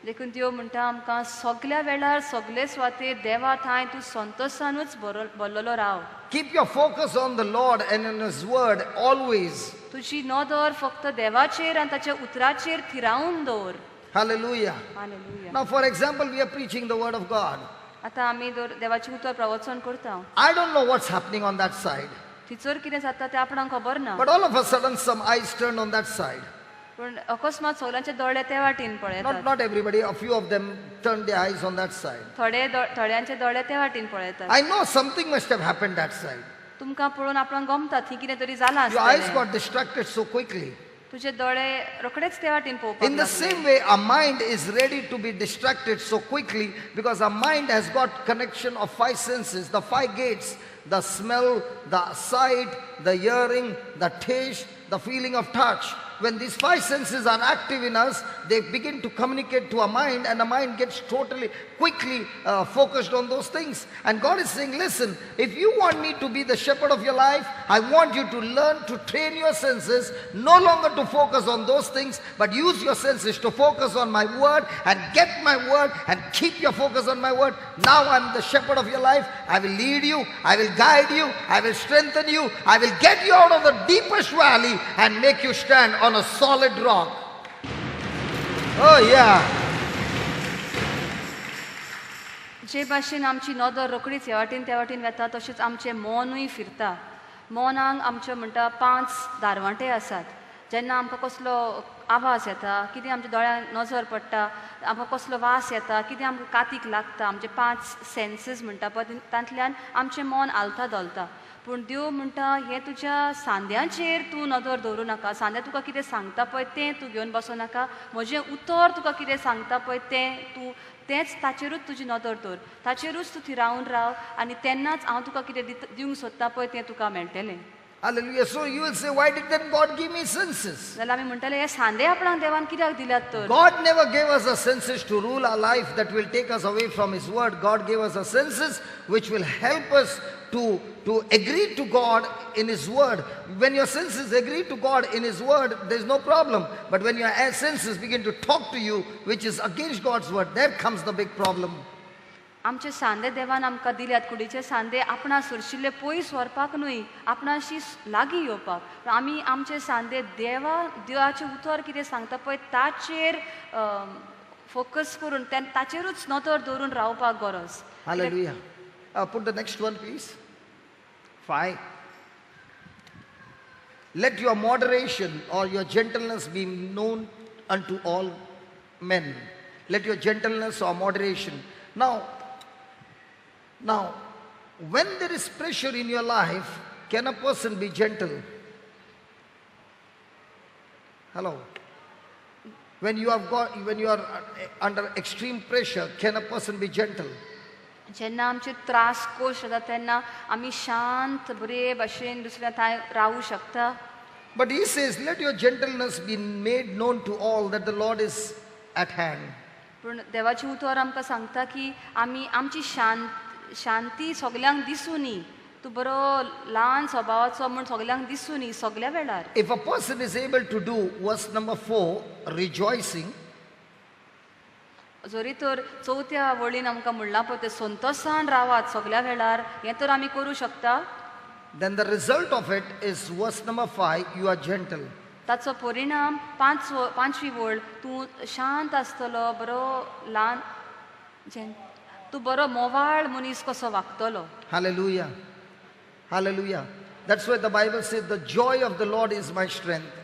देखून त्यो म्हणटा आमकां सगल्या वेळार सगले सुवातेर देवा थंय तूं संतोशानूच भरलेलो Rao. Keep your focus on the Lord and in His word always. तुजी नदर फक्त देवाचेर आनी ताच्या उतराचेर थिरावून दवर. Hallelujah. Hallelujah. Now, for example, we are preaching the word of God. आतां आमी देवाचें उतर प्रवचन करता. I don't know what's happening on that side. थंयसर कितें जाता तें आपणाक खबर ना But all of a sudden, some eyes turned on that side. पूण अकस्मात सगळ्यांचे दोळे त्या वाटेन पळयतात Not everybody, a few of them turned their eyes on that side. थोड्यांचे दोळे त्या वाटेन पळयतात I know something must have happened that side. तुमकां पळोवन आपणाक गमता थंय कितें तरी जालां Your eyes आसतलें got distracted so quickly. तुजे दोळे रोखडेच त्या वाटेन पळोवपाक In the लागले. same way, our mind is ready to be distracted so quickly because our mind has got connection of 5 senses, the 5 gates, the smell, the sight, the hearing, the taste, the feeling of touch. When these 5 senses are active in us, they begin to communicate to our mind, and the mind gets quickly focused on those things. And God is saying, listen, if you want me to be the shepherd of your life, I want you to learn to train your senses, no longer to focus on those things, but use your senses to focus on my word and get my word and keep your focus on my word. Now I'm the shepherd of your life. I will lead you, I will guide you, I will strengthen you, I will get you out of the deepest valley and make you stand on a solid rock. Oh yeah. जे भाशेन आमची नदर रोखडीच ह्या वाटेन त्या वाटेन वता तशेंच आमचें मनूय फिरता मनाक आमचे म्हणटा 5 दारवांटे आसात जेन्ना आमकां कसलो आवाज येता कितें आमच्या दोळ्यांक नजर पडटा आमकां कसलो वास येता कितें आमकां कातीक लागता आमचे 5 सेन्सीस म्हणटा पळय तांतल्यान आमचें मन आलता दोलता पूण देव म्हणटा हें तुज्या सांद्यांचेर तूं नदर दवरूं नाका सांद्या तुका कितें सांगता पळय तें तूं घेवन बसों नाका म्हजें उतर तुका कितें सांगता पळय तेंच ताचेरूच तुजी नदर दवर ताचेरूच तूं थंय रावन राव आनी तेन्नाच हांव तुका कितें दिवंक सोदता पळय तें तुका मेळटलें. Hallelujah. So you will say, why did then God give me senses? जाल्यार आमी म्हणटले हे सांदे आपणाक देवान कित्याक दिल्यात तर God never gave us the senses to rule our life that will take us away from His word. God gave us the senses which will help us to agree to God in His word. When your senses agree to God in His word, there is no problem. But when your senses begin to talk to you, which is against God's word, there comes the big problem. आमचे सांदे देवान आमकां दिल्यात कुडीचे सांदे आपणा सरशिल्ले पयस व्हरपाक न्हय आपणाशी लागीं येवपाक आमी आमचे सांदे देवाचें उतर कितें सांगता पळय ताचेर फोकस करून ताचेरूच नदर दवरून रावपाक गरज. Hallelujah. Put the next one, please. 5. Let your moderation or your gentleness be known unto all men. Let your gentleness or moderation. Now, when there is pressure in your life, can a person be gentle? Hello? When you are under extreme pressure, can a person be gentle? जेन्ना आमचे त्रास कोश जाता तेन्ना आमी शांत बरे भाशेन दुसऱ्या थंय रावूं शकता. But he says, let your gentleness be made known to all that the Lord is at hand. पूण देवाची उतर आमकां सांगता की आमी आमची शांती सगल्यांक दिसूनी तूं बरो ल्हान स्वभावाचो म्हूण सगल्यांक दिसूनी सगल्या वेळार. If a person is able to do verse number 4, rejoicing, जरी तर 4थ्या वळीन आमकां म्हणलां पळय ते संतोशान रावात सगल्या वेळार हें तर आमी करूं शकता. then the result of it is verse number 5, you are gentle. ताचो परिणाम 5वी वळ तूं शांत आसतलो बरो ल्हान तूं बरो मोवाळ मनीस कसो वागतलो. Hallelujah. Hallelujah. That's why the Bible says, the joy of the Lord is my strength.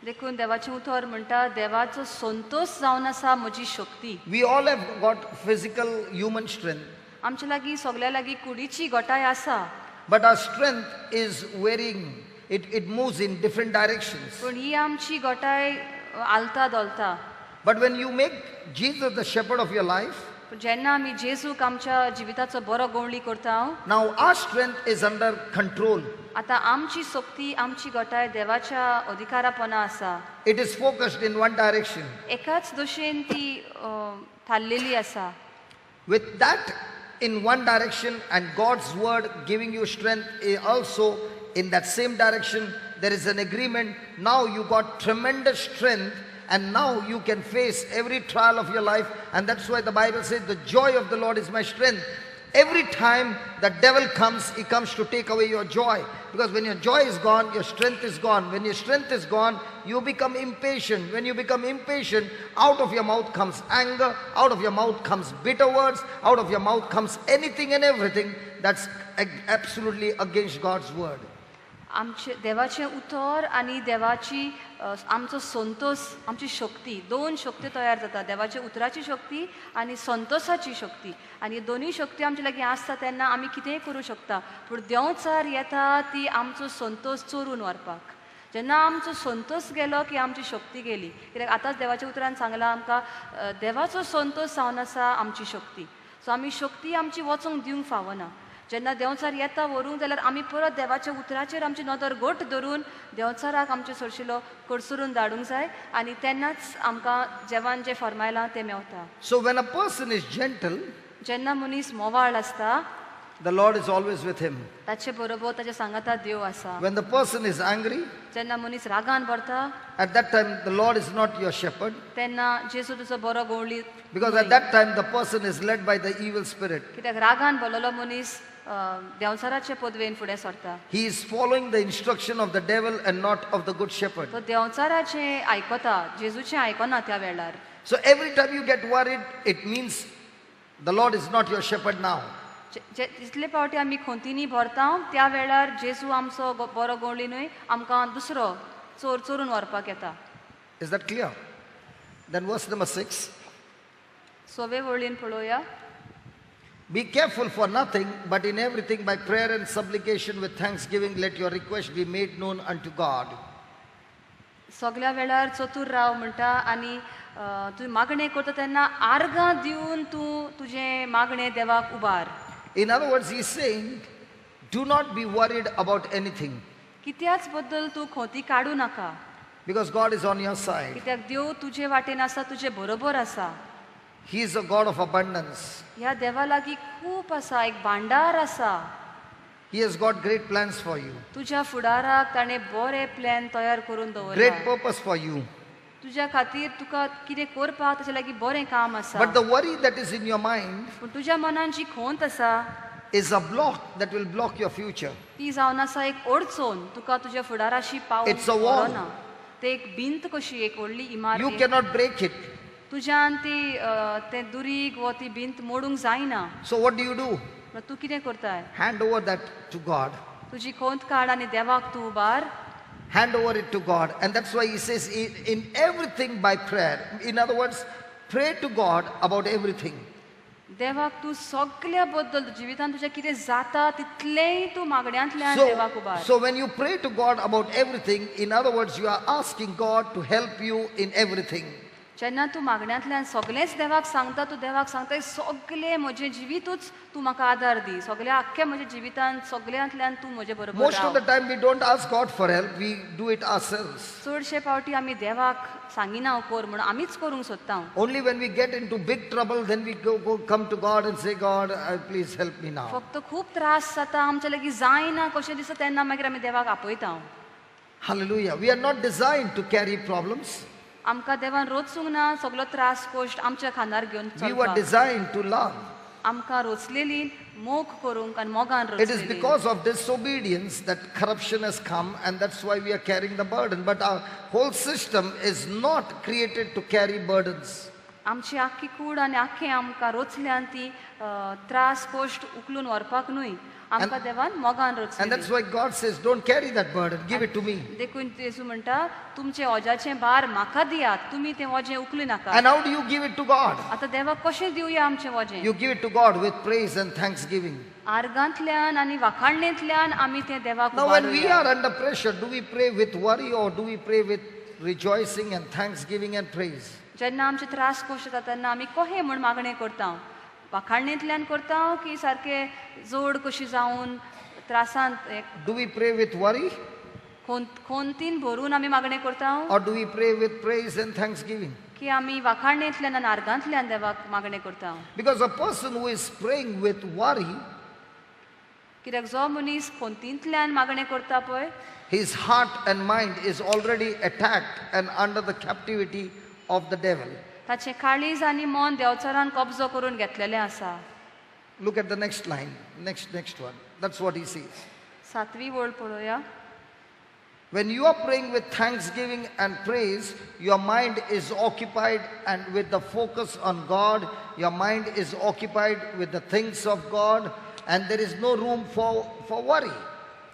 देखून देवाचें उतर म्हणटा देवाचो संतोष जावन आसा म्हजी शक्ती. We all have got physical human strength. आमचे लागीं सगल्या लागीं कुडीची गोठाय आसा. But our strength is varying. It moves in different directions. पूण ही आमची गोठाय आलता दोलता. But when you make Jesus the shepherd of your life, जेन्ना आमी जेजूक आमच्या जिविताचो बरो गवळी करता now our strength is under control. आतां आमची शक्ती आमची गोठाय देवाच्या अधिकारापणा आसा. It is focused in one direction. एकाच दिशेन ती थाल्लेली आसा. With that in one direction and God's word giving you strength also in that same direction, there is an agreement. Now you got tremendous strength and now you can face every trial of your life. And that's why the Bible says, the joy of the Lord is my strength. Every time the devil comes, he comes to take away your joy. Because when your joy is gone, your strength is gone. When your strength is gone, you become impatient. When you become impatient, out of your mouth comes anger, out of your mouth comes bitter words, out of your mouth comes anything and everything that's absolutely against God's word. आमचे देवाचें उतर आनी देवाची आमचो संतोष आमची शक्ती दोन शक्ती तयार जाता देवाच्या उतराची शक्ती आनी संतोषाची शक्ती आनी दोनूय शक्ती आमचे लागीं आसता तेन्ना आमी कितेंय करूं शकता पूण देंवचार येता ती आमचो संतोष चोरून व्हरपाक जेन्ना आमचो संतोष गेलो की आमची शक्ती गेली कित्याक आतांच देवाच्या उतरान सांगलां आमकां देवाचो संतोष जावन आसा आमची शक्ती सो आमी शक्ती आमची वचूंक दिवंक फावना जेन्ना देंवचार येता व्हरूंक जाल्यार आमी परत देवाच्या उतराचेर आमची नदर घट धरून देंवचाराक आमचे सरशिलो कडसरून धाडूंक जाय आनी तेन्नाच आमकां जेवण जें फरमायलां तें Mewat So when a person is gentle, जेन्ना मनीस मोवाळ आसता the Lord is always with him. ताचे बरोबर ताच्या सांगाता देव आसा When the person is angry, जेन्ना मनीस रागान भरता at that time the Lord is not your shepherd, तेन्ना जेजू तुजो बरो गवळी because at that time the person is led by the evil spirit. कित्याक रागान भरलेलो मनीस देंवचाराचे पदवेन फुडें सरता He is following the instruction of the devil and not of the good shepherd. तो देंवचाराचें आयकता जेजूचें आयकना त्या वेळार So every time you get worried, it means the Lord is not your shepherd now. जितले फावटी आमी खोंतीनी भरता त्या वेळार जेजू आमचो बरो गवळी न्हय आमकां दुसरो चोरून व्हरपाक येता Is that clear? Then verse number 6. सोवे वळीन पळोवया Be careful for nothing, but in everything by prayer and supplication with thanksgiving let your request be made known unto God. सगळ्या वेळार चतूर राव म्हणटा आनी तूं मागणें करता तेन्ना आर्गां दिवन तूं तुजें मागणें देवाक उबार In other words, he's saying, do not be worried about anything, कित्याच बद्दल तूं खोंती काडूं नाका because God is on your side. कित्याक देव तुजे वाटेन आसा तुजे बरोबर आसा He is a God of abundance. ह्या देवा लागीं खूब आसा एक भांडार आसा He has got great plans for you, तुज्या फुडाराक ताणें बरे प्लॅन तयार करून great दवरला purpose for you. तुज्या खातीर तुका कितें करपाक ताचे लागीं बरें काम आसा But the worry that is in your mind पूण तुज्या मनान जी खोंत आसा is a block that will block your future. ती जावन आसा एक अडचण तुका तुज्या फुडाराशी पावोवंक It's a wall. व्हरना. ते एक भिंत कशी एक व्हडली You इमारत cannot break it. तुज्यान ती तें दुरीग वो ती भिंत मोडूंक जायना So what do? म्हण तूं कितें करताय Hand over that to God. तुजी खोंत काड आनी देवाक तूं उबार Hand over it to God. And that's why he says in everything by prayer. In other words, pray to God about everything. देवाक तूं सगळ्या बद्दल जिवितान तुज्या कितें जाता तितलेंय तूं मागण्यांतल्यान देवाक उबार So when you pray to God about everything, in other words, you are asking God to help you in everything. जेन्ना तूं मागण्यांतल्यान सगळेंच देवाक सांगता तूं देवाक सांगता सगळें म्हजें जिवीतूच तूं म्हाका आदार दी सगळ्या आख्ख्या म्हज्या जिवितान सगळ्यांतल्यान तूं म्हजे बरोबर Most of the Rao time we don't ask God for help, we do it ourselves. चडशे फावटी आमी देवाक सांगिना कर म्हण आमीच करूंक सोदता Only when we get into big trouble, then we come to God and say, God, please help me now. फक्त खूब त्रास जाता आमचे लागीं जायना कशें दिसता तेन्ना मागीर आमी देवाक आपयता Hallelujah. We are not designed to carry problems. आमकां देवान रोचूंक ना सगळो त्रास कोश्ट आमच्या खांदार घेवन We were चलपाक designed to love. आमकां रोचलेली मोग करूंक आनी मोगान It is रोचलेली because of disobedience that corruption has come, and that's why we are carrying the burden. But our whole system is not created to carry burdens. आमची आख्खी कूड आनी आख्खें आमकां रोचल्यान ती त्रास कोश्ट उखलून व्हरपाक न्हय आमकां देवान मोगान And that's रोचलेली why God says, don't carry that burden, give it to me. देखून जेजू म्हणटा तुमचे ओजाचें भार म्हाका दियात तुमी तें वजें उखली नाका And how do you give it to God? आतां देवाक कशें दिवया आमचें वजें You give it to God with praise and thanksgiving. आर्गांतल्यान आनी वाखाणणेंतल्यान आमी तें देवाक Now, when we उबारुया. are under pressure, do we pray with worry or do we pray with rejoicing and thanksgiving and praise? जेन्ना आमचे त्रास कोश्ट जाता तेन्ना आमी कहें म्हूण मागणें करता वाखाणणेंतल्यान करता की सारकें जोड कशी जावन त्रासांत एक Do we pray with worry खोंतीन भरून आमी मागणें करता or do we pray with praise and thanksgiving? की आमी वाखाणणेंतल्यान आनी आर्गांतल्यान देवाक मागणें करता Because a person who is praying with worry, कित्याक जो मनीस खोंतींतल्यान मागणें करता पळय his heart and mind is already attacked and under the captivity of the devil. ताचें काळीज आनी मन देंवचारान कब्जो करून घेतलेलें आसा Look at the next line, next one. That's what he says. 7वी वळ पळोवया When you are praying with thanksgiving and praise, your mind is occupied and with the focus on God. Your mind is occupied with the things of God, and there is no room for worry.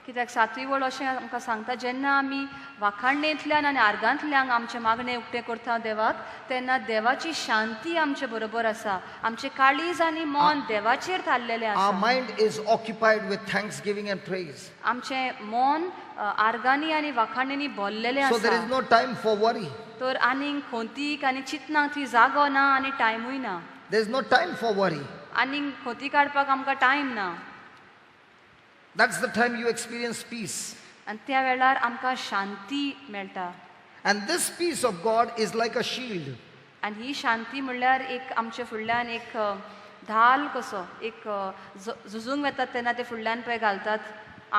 कित्याक सातवी वळ अशें आमकां सांगता जेन्ना आमी वाखाणणेंतल्यान आनी आर्गांतल्यान आमचे मागणें उक्तें करता देवाक तेन्ना देवाची शांती आमचे बरोबर आसा आमचे काळीज आनी मन देवाचेर थारलेलें Our आसा mind is occupied with thanksgiving and praise. आमचें मन आर्गांनी आनी वाखाणणेंनी भरलेलें So there आसा is no time for worry. तर आनीक खोंतीक आनी चिंतनाक थंय जागो ना आनी टायमूय ना There is no time for worry. आनीक खोंती काडपाक आमकां टायम ना That's the time you experience peace. आनी त्या वेळार आमकां शांती मेळटा And this peace of God is like a shield. आनी ही शांती म्हणल्यार एक आमचे फुडल्यान एक धाल कसो एक झुजूंक येतात तेन्ना ते फुडल्यान पळय घालतात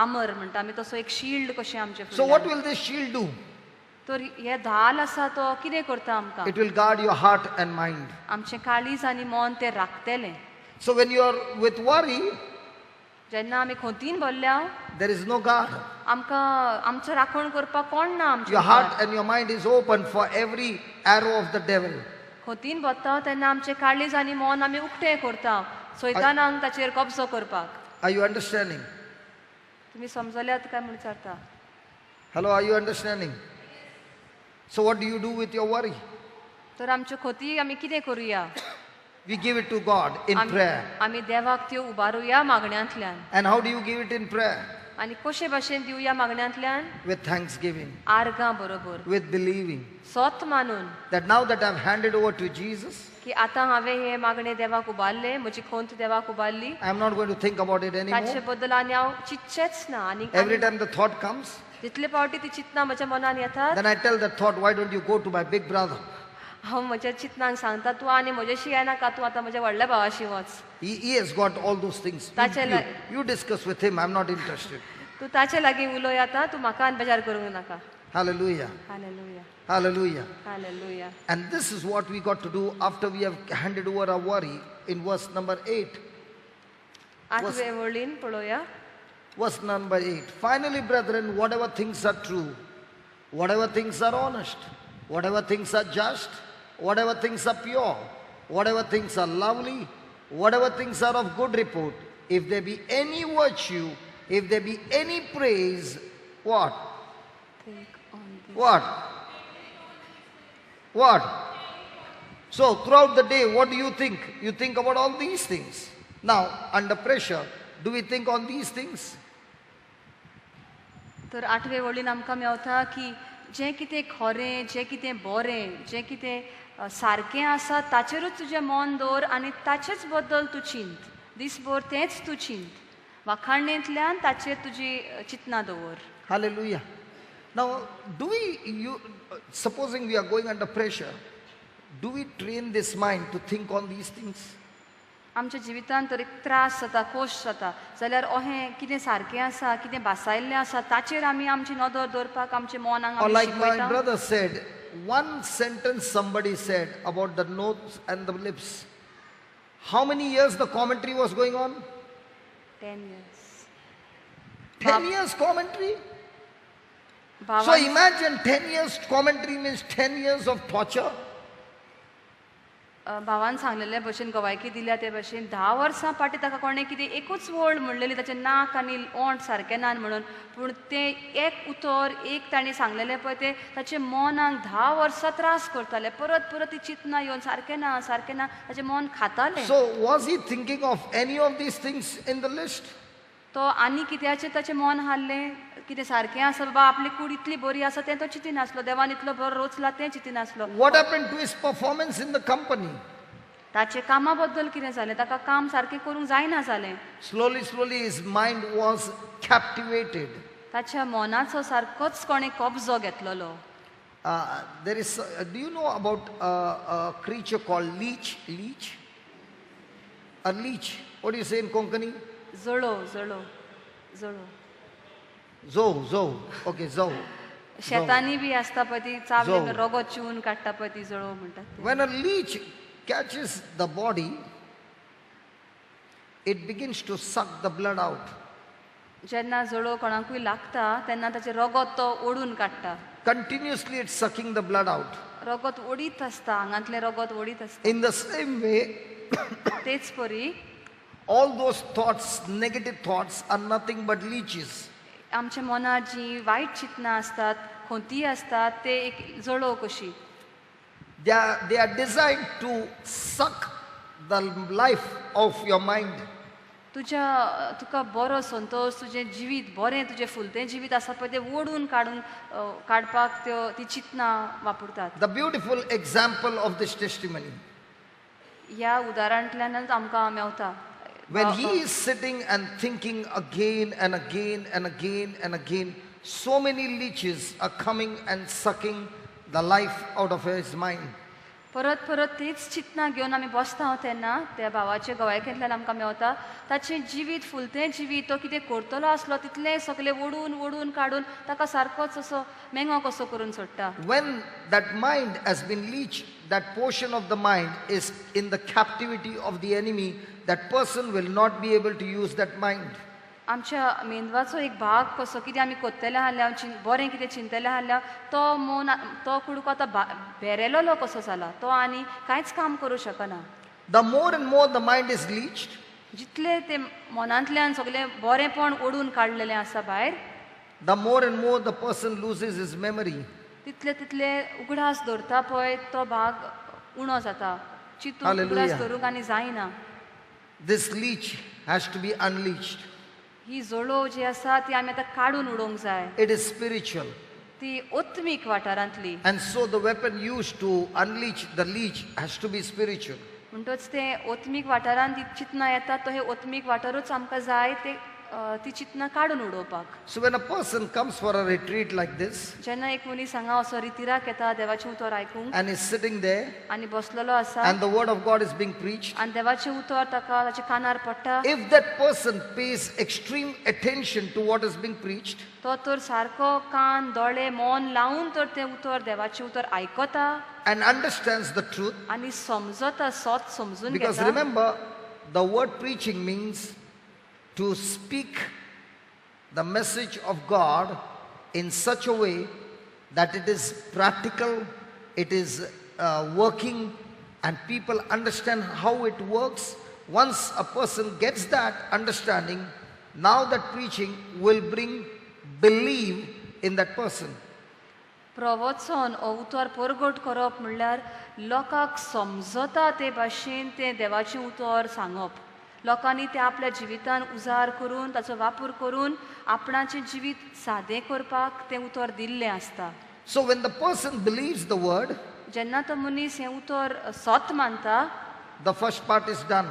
आमर म्हणटा आमी तसो एक शिल्ड कशें आमचे So what फुडल्यान will this shield do? तर हे धाल आसा तो कितें करता आमकां It will guard your heart and mind. आमचें काळीज आनी मन तें राखतलें So when you are with worry, जेन्ना आमी खोंतीन भरल्या there is no guard. आमकां आमचो राखण करपाक कोण ना आमचे Your heart and your mind is open for every arrow of the devil. खोंतीन बसता तेन्ना आमचें काळीज आनी मन आमी उक्तें करता सैतानाक ताचेर कब्जो करपाक Are you understanding? तुमी समजल्यात काय म्हूण विचारता Hello, are you understanding? So what do you do with your worry? तर आमच्यो खोती आमी कितें करुया We give it to God in prayer. आमी देवाक त्यो उबारुया मागण्यांतल्यान And how do you give it in prayer? आनी कशे भाशेन दिवया मागण्यांतल्यान With thanksgiving, आर्गां बरोबर with believing सोत मानून that now that I've handed over to Jesus, की आतां हांवें हे मागणे देवाक उबारले म्हजी खोंत देवाक उबारली I'm not going to think about it ताचे anymore. बद्दल आनी हांव चिंतचेंच ना आनी Every time the thought comes, जितले फावटी ती चिंतना म्हज्या मनान येतात then I tell that thought, why don't you go to my big brother? हांव म्हज्या चिंतनाक सांगता तूं आनी म्हज्याशी येनाका तूं आतां म्हज्या व्हडल्या भावाशी वच He has got all those things. You discuss with him. I'm not interested. तूं ताचे लागीं उलोय आतां तूं म्हाका आनी बेजार करूंक नाका Hallelujah. Hallelujah Hallelujah. Hallelujah And this is what we got to do after we have handed over our worry in verse number 8. आठवे वळीन पळोवया Verse number 8. Finally, brethren, whatever things are true, whatever things are honest, whatever things are just, whatever things are pure, whatever things are lovely, whatever things are of good report, if there be any virtue, if there be any praise, what? What? What? So, throughout the day, what do you think? You think about all these things. Now, under pressure, do we think on these things? तर आठवे वळीन आमकां मेवता की जें कितें खरें जें कितें बरें जें कितें सारकें आसा ताचेरूच तुजें मन दवर आनी ताचेच बद्दल तूं चिंत दिसभर तेंच तूं चिंत वाखाणणेंतल्यान ताचेर तुजी चिंतना दवर Hallelujah. Now, supposing we are going under pressure, do we train this mind to think on these things? आमच्या जिवितांत तर एक त्रास जाता कोश जाता जाल्यार अहें कितें सारकें आसा कितें भासायल्लें आसा ताचेर आमी आमची नदर दवरपाक आमच्या मनाक Or आमी like my शिकयता brother said, one sentence somebody said about the nose and the lips. How many years the commentary was going on? 10 years 10 years commentary? So भावान imagine 10 years commentary means 10 years of torture. भावान सांगलेले भशेन गवायकी दिल्या ते भशेन 10 वर्सां पाटी ताका कोणें कितें एकूच वळ म्हणलेली ताचें नाक आनी ओंठ सारकें ना म्हणून पूण तें एक उतर एक ताणें सांगलेलें पळय तें ताचें मनाक 10 वर्सां त्रास करतालें परत परत ती चिंतना येवन सारकें ना ताचें मन खातालें So was he thinking of any of these things in the list? तो आनी कित्याचें ताचें मन हाल्लें कितें सारकें आसा बाबा आपली कूड इतली बरी आसा तें तो चिंतिनासलो देवान इतलो बरो रोचला तें चिंतिनासलो What happened to his performance in the company? ताचे कामा बद्दल कितें जालें ताका काम सारकें करूंक जायना जालें Slowly his mind was captivated. ताच्या मनाचो सारकोच कोणें कब्जो घेतलोलो There is, do you know about a creature called leech? Leech? A leech. What do you say in Konkani? जळो जळो जळो Zo. Okay, zo. शेतांनी बी आसता पळय ती चावली जळो. रगो चिवून काडटा पळय ती जळो म्हणटात ते. When a leech catches the body, it begins to suck the blood out. जेन्ना जळो कोणाकूय लागता तेन्ना ताचे रगत तो ओडून काडटा Continuously it's sucking the blood out. रगत ओडीत आसता आंगांतलें रगत ओडीत आसता In the same way, तेच परी all those thoughts, negative thoughts, are nothing but leeches. आमच्या मनात जी वायट चिंतनां असतात खोंती असतात ते एक जळो कशी They are designed to suck the life of your mind. तुका बरो संतोष तुजें जिवीत बरें तुजें फुलतें जिवीत आसा पळय तें ओडून काडपाक ती चिंतनां वापरतात. The beautiful example of this testimony. ह्या उदाहरणांतल्यानच आमकां Mewat. When he is sitting and thinking again and again and again and again, so many leeches are coming and sucking the life out of his mind. परत परत तीच चिंतनां घेवन आमी बसता तेन्ना त्या भावाचे गवायकेंतल्यान आमकां मेवता ताचें जिवीत फुलतें जिवीत तो कितें करतलो आसलो तितलें सगळें ओडून ओडून काडून ताका सारकोच असो मेंगो कसो करून सोडटा. When that mind has been leached, that portion of the mind is in the captivity of the enemy, that person will not be able to use that mind. आमच्या मेंदवाचो एक भाग कसो कितें आमी कोत्तेले आहल्या बरें कितें चिंतलेलें आहल्या तो मन तो कुडको आतां भेरेलो कसो जाला तो आनी कांयच काम करूं शकना. The more and more the mind is leached, जितले ते मनांतल्यान सगळें बरेंपण ओडून काडलेलें आसा भायर the more and more the person loses his memory. तितले तितले उगडास धरता पळय तो भाग उणो जाता. चिंतून Hallelujah. उगडास धरूंक आनी जायना. This leech has to be unleashed. ही जळो जी आसा ती आमी आतां काडून उडोवंक जाय. It is spiritual. ती ओत्मीक वाठारांतली. And so the weapon used to unleash the leech has to be spiritual. म्हणटच ते ओत्मीक वाठारांत जी चिंतनां येतात तो हे ओत्मीक वाठारूच आमकां जाय ते ती चिंतनां काडून उडोवपाक. So when a person comes for a retreat like this जेन्ना एक मनीस हांगा असो रितिराक येता देवाचें उतर आयकूंक and is sitting there आनी बसलेलो आसा and the word of God is being preached, आनी देवाचें उतर ताका ताच्या कानार पडटा if that person pays extreme attention to what is being preached, तो तर सारको कान दोळे मन लावून तर तें उतर देवाचें उतर आयकता and understands the truth, आनी समजता सत समजून because घेता. remember, the word preaching means to speak the message of God in such a way that it is practical, it is working, and people understand how it works. Once a person gets that understanding, now that preaching will bring belief in that person. प्रवचन ओ उतर परगट करप म्हणल्यार लोकांक समजता ते भाशेन तें देवाचें उतर सांगप. लोकांनी ते आपल्या जिवितान उजार करून ताचो वापर करून आपणाचें जिवीत सादें करपाक तें उतर दिल्लें आसता. So when the person believes the word, जेन्ना तो मनीस हें उतर सत मानता the first part is done.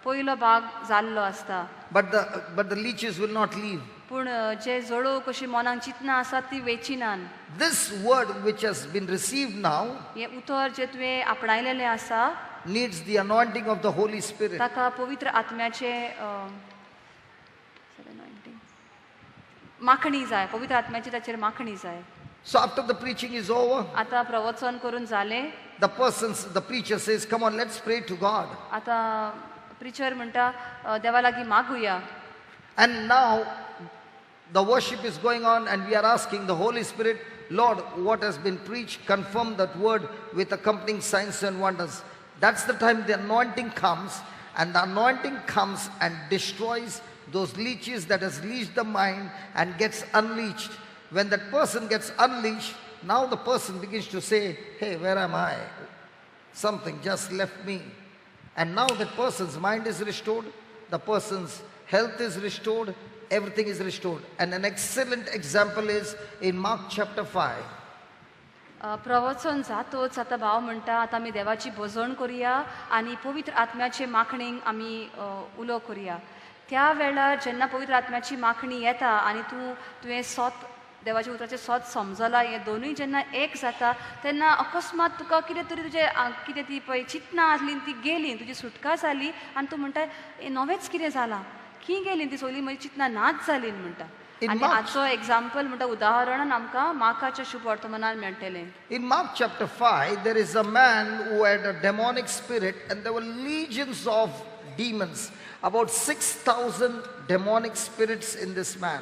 पयलो भाग जाल्लो आसता. But the leeches will not leave. पूण जे जळो कशी मनाक चिंतनां आसात ती वेचिनान. This word which has been received now हें उतर जें तुवें आपणायलेलें आसा needs the anointing of the Holy Spirit. ताका पवित्र आत्म्याचे माखणी जाय. पवित्र आत्म्याची ताचेर माखणी जाय. So after the preaching is over, आतां प्रवचन करून जालें. the preacher says, come on, let's pray to God. आतां प्रिचर म्हणटा देवा लागीं मागुया. And now the worship is going on and we are asking the Holy Spirit, Lord, what has been preached, confirm that word with accompanying signs and wonders. That's the time the anointing comes, and the anointing comes and destroys those leeches that has leached the mind and gets unleashed. When that person gets unleashed, now the person begins to say, hey, where am I? Something just left me. And now that person's mind is restored, the person's health is restored, everything is restored. And an excellent example is in Mark chapter 5. प्रवचन जातोच आतां भाव म्हणटा आतां आमी देवाची भजण करुया आनी पवित्र आत्म्याचे माखणेक आमी उलो करुया. त्या वेळार जेन्ना पवित्र आत्म्याची माखणी येता आनी तुवें सत देवाच्या उतराचें सत समजलां हें दोनूय जेन्ना एक जाता तेन्ना अकस्मात तुका कितें तरी तुजें कितें ती पळय चिंतनां आसलीं ती गेलीं, तुजी सुटका जाली आनी तूं म्हणटा नवेंच कितें जालां, खंय गेलीं ती सगळीं म्हजी चिंतनां नाच जालीं म्हणटा. आनी हाचो एग्जाम्पल म्हणटा उदाहरण आमकां मार्काच्या शुभ वर्तमानांत मेळटलें. In Mark chapter 5, there is a man who had a demonic spirit, and there were legions of demons, about 6,000 demonic spirits in this man.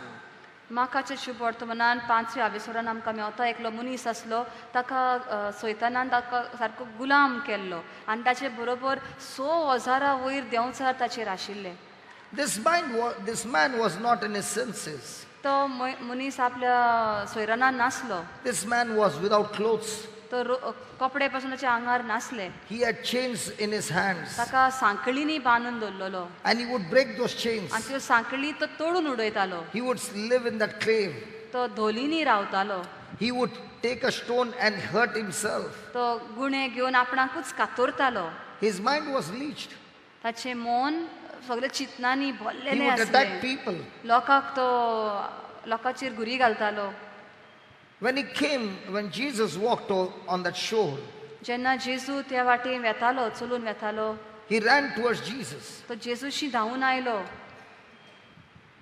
मार्काच्या शुभ वर्तमानांत 5व्या आवेसोरान आमकां मेवता एकलो मनीस आसलो ताका सैतानान ताका सारको गुलाम केल्लो आनी ताचे बरोबर 100,000 वयर देंवचार ताचेर आशिल्ले. This man was not in his senses. तो मनीस आपल्या सोयरानान नासलो. This man was without clothes. तो कपडे पासून त्याच्या आंगार नासले. He had chains in his hands. ताका सांकळींनी बांदून दवरलेलो And he would break those chains. आनी त्यो सांकळी तो तोडून उडयतालो. He would live in that cave. तो धोलींनी रावतालो. He would take a stone and hurt himself. तो गुणे घेवन आपणाकूच कातोरतालो. His mind was leeched. ताचे मन सगळे चिंतनांनी He भरलेले would attack आसले. people. लोकांचेर गुरी घालतालो. When Jesus walked on that shore, जेन्ना जेजू त्या वाटेन वेतालो, चलून वेतालो, he ran towards Jesus. तो जेजूशी धांवून आयलो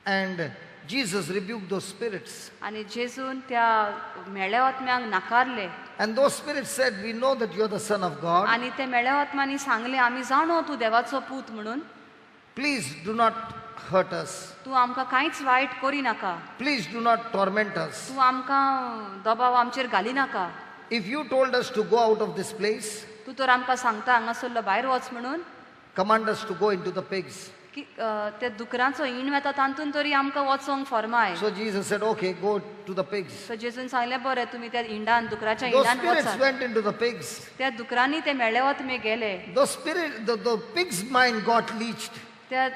And Jesus rebuked those spirits. आनी जेजून त्या मेळ्या आत्म्यांक नाकारले. And those spirits said, "We know that you're the Son of God. आनी ते मेळ्या आत्म्यांनी सांगले, आमी जाणो तूं देवाचो पूत म्हणून. Please do not hurt us. तूं आमकां कांयच वायट करी नाका. Please do not torment us. तूं आमकां दबाव आमचेर घाली नाका. If you told us to go out of this place, तूं तर आमकां सांगता हांगासरलो भायर वच म्हणून. command us to go into the pigs." ते दुकरांचो ईण वेता तातून तरी आमकां वचोंक फरमाय. So Jesus said, "Okay, go to the pigs." सो जेजून सांगलें, बरें तुमी त्या इंडान दुकराच्या Those इंडान spirits वचात. went into the pigs. त्या दुकरांनी ते मेळ्ळे वतमे गेले. The pig's mind got leeched. त्या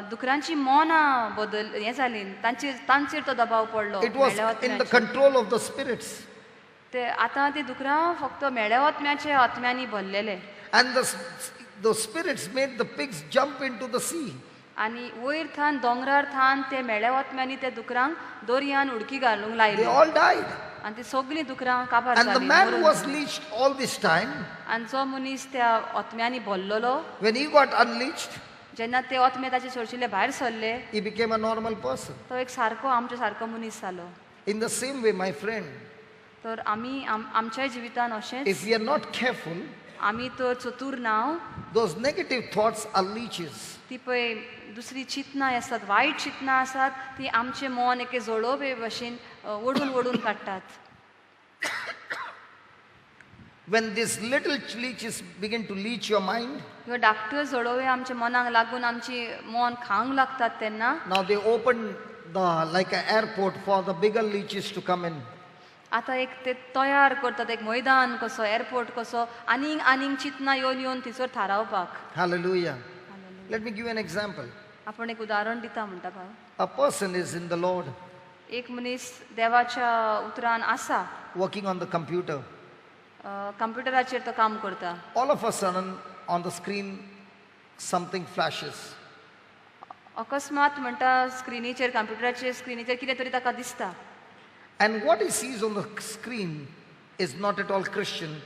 दुकरांची मनां हें जाली, तांचेर तो दबाव पडलो. It was मेळ्या in the वतम्याचेर. control of the spirits. ते आतां ती दुकरां फक्त मेळ्या वतम्याचे आत्म्यांनी भरलेले. And the spirits made the pigs jump into the sea. आनी वयर थान दोंगरार थान ते मेळ्या वतम्यांनी त्या दुकरांक दर्यान उडकी घालूंक They लायली. all died. आनी ती सगळीं दुकरां काबार And the जालीं, man मरून was जालीं. leeched all this time. आनी जो मनीस त्या आत्म्यांनी भरलेलो, When he got unleashed, जेन्ना ते आत्मे ताचे सोडशिल्ले भायर सरले, he became a normal person. तो एक सारको आमच्या सारको मनीस जालो. In the same way, my friend, तर आमी आमच्या जिवितान अशेंच if we are not careful, आमी तर चतूर नाव, those negative thoughts are leeches. ती पळय दुसरी चिंतनां आसात, वायट चिंतनां आसात, ती आमचे मन एके जोडोबे भशेन ओडून ओडून काडटात. When these little leeches begin to leech your mind, ह्यो धाकट्यो जोडोवे आमच्या मनाक लागून आमची मन खावंक लागतात तेन्ना now they open like an airport for the bigger leeches to come in. आतां एक ते तयार करतात, एक मैदान कसो, एअरपोर्ट कसो, आनीक आनीक चिंतनां येवन येवन थंयसर थारावपाक. Hallelujah. Let me give you an example. आपण एक उदाहरण दिता म्हणटा भाव. A person is in the Lord, एक मनीस देवाच्या उतरान आसा, working on the computer. कंप्युटराचेर तो काम करता. All of a sudden, on the screen, something flashes. अकस्मात म्हणटा स्क्रिनीचेर, कंप्युटराचेर स्क्रिनीचेर कितें तरी ताका दिसता. And what he sees on the screen is not at all Christian.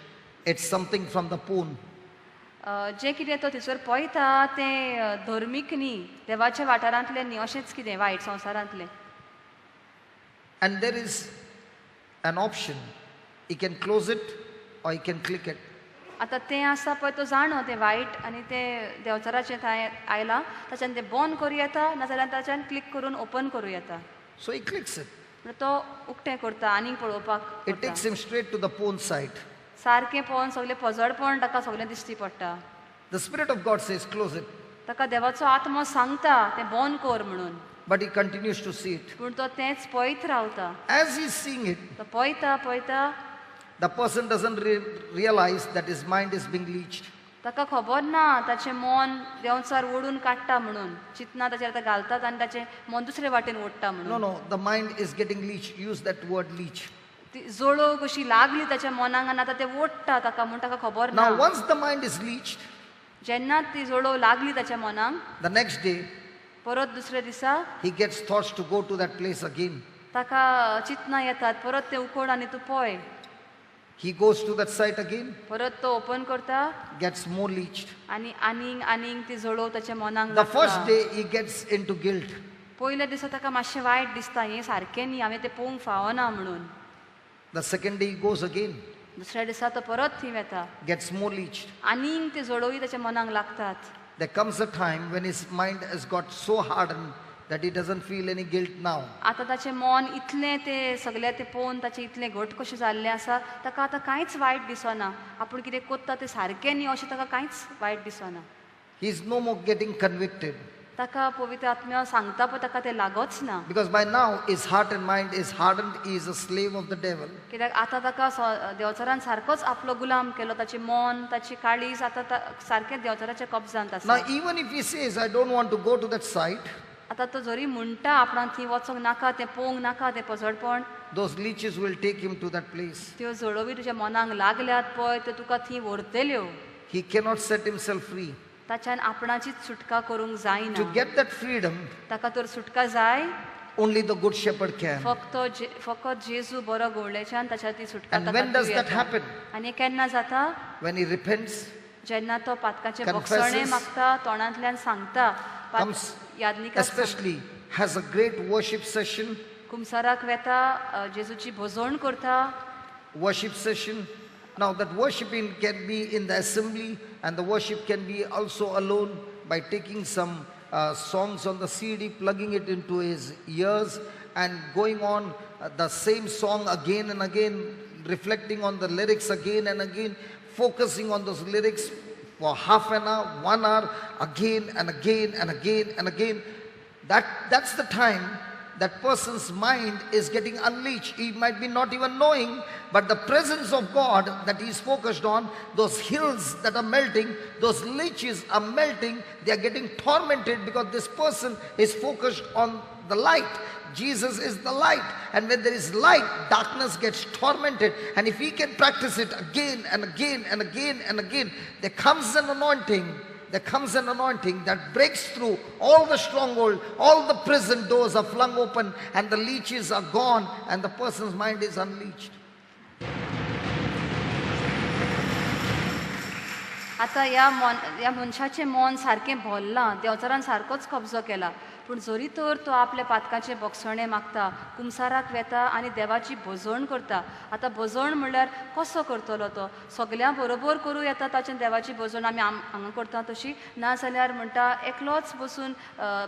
It's something from the phone. जे कितें तो थंयसर पळयता तें धर्मीक न्ही, देवाच्या वाठारांतलें न्ही, अशेंच कितें वायट संवसारांतलें. And there is an option. He can close it or he can click it. आतां तें आसा पळय तो जाणो तें वायट आनी तें देवचाराचें थंय आयलां, ताच्यान तें बंद करूं येता, नाजाल्यार ताच्यान क्लिक करून ओपन करूं येता. So he clicks it. म्हणल्यार तो उक्तें करता आनीक पळोवपाक It takes करता. him straight to the phone site. सारकें पळोवन सगलें पजळपण ताका सगलें दिश्टी पडटा. The Spirit of God says, close it. ताका देवाचो आत्मो सांगता तें बंद कर म्हणून, But he continues to see it. पूण तो तेंच पळयत रावता. As he's seeing it, तो पळयता पळयता the person doesn't realize that his mind is being leeched. ताका खबर ना ताचें मन देंवचार ओडून काडटा म्हणून, चिंतना ताचेर आतां घालतात आनी ताचें मन दुसरे वाटेन ओडटा No, म्हणून. no, the mind is getting leeched. Use that word leech. ती जोडो कशी लागली ताच्या मनाक आनी आतां तें ओडटा ताका म्हूण ताका खबर ना. Now, once the mind is leeched, जेन्ना ती जोडो लागली ताच्या मनाक, the next day, परत दुसऱ्या दिसा he gets thoughts to go to that place again. ताका चिंतनां येतात, परत तें उकोड आनी तूं पळय. He goes to that site again, परत तो ओपन करता gets more leeched. आनी आनीक आनीक ती जोडो ताच्या मनाक The first लागता. day, he gets into guilt. पयल्या दिसा ताका मातशें वायट दिसता, हें सारकें न्ही, हांवें तें पळोवंक फावना म्हणून. The second day, he goes again, दुसऱ्या दिसा तो परत थंय वेता, gets more leeched. आनीक ते जोडोय ताच्या मनाक लागतात. There comes a time when his mind has got so hardened that he doesn't feel any guilt now. आतां ताचें मन इतलें तें सगलें तें पळोवन ताचें इतलें घट कशें जाल्लें आसा, ताका आतां कांयच वायट दिसना. आपूण कितें कोत्ता तें सारकें न्ही अशें ताका कांयच वायट दिसना. He is no more getting convicted. ताका पवित्र आत्म्या सांगता पळय ताका तें लागोच ना. Because by now his heart and mind is hardened, he is a slave of the devil. कित्याक आतां ताका देवचारान सारकोच आपलो गुलाम केलो. ताचें मन, ताची काळीज आतां सारकें देवचाराच्या कब्जांत आसा. Now even if he says, I don't want to go to that site, आतां तो जरी म्हणटा आपणाक थंय वचोंक नाका, तें पळोवंक नाका, तें पसडपण, those leeches will take him to that place. त्यो जळोवी तुज्या मनाक लागल्यात पळय, त्यो तुका थंय व्हरतल्यो. He cannot set himself free. ताच्यान आपणाचीच सुटका करूंक To जायना. get that freedom, ताका तर सुटका जाय, only the good shepherd can. फकत जेजू बरो गवळेच्यान ताच्या ती सुटका And ताका when does that येता. happen? आनी केन्ना जाता? When he repents, जेन्ना तो पातकाचे Confesses. बक्षणे मागता, तोंडांतल्यान सांगता, comes, यादनिकाक especially has a great worship session. कुमसाराक वेता, जेजूची भोजवण करता. Worship session. Now that worshiping can be in the assembly, and the worship can be also alone by taking some songs on the CD, plugging it into his ears and going on the same song again and again, reflecting on the lyrics again and again, focusing on those lyrics for half an hour, 1 hour, again and again and again and again. That's the time that person's mind is getting unleashed. He might be not even knowing, but the presence of God that he is focused on, those hills that are melting, those leeches are melting, they are getting tormented because this person is focused on the light. Jesus is the light, and when there is light, darkness gets tormented. And if he can practice it again and again and again and again, there comes an anointing. There comes an anointing that breaks through all the stronghold, all the prison doors are flung open, and the leeches are gone, and the person's mind is unleashed. आतां ह्या मनशाचें मन सारकें भरलां, देवचारान सारकोच कब्जो केला. पूण जरी तर तो आपल्या पातकाचे बक्षणे मागता, कुमसाराक वेता आनी देवाची भोजवण करता. आतां भोजवण म्हणल्यार कसो करतलो तो? सगल्या बरोबर करूं येता ताचे देवाची भोजवण आमी हांगा करता तशी, ना जाल्यार म्हणटा एकलोच बसून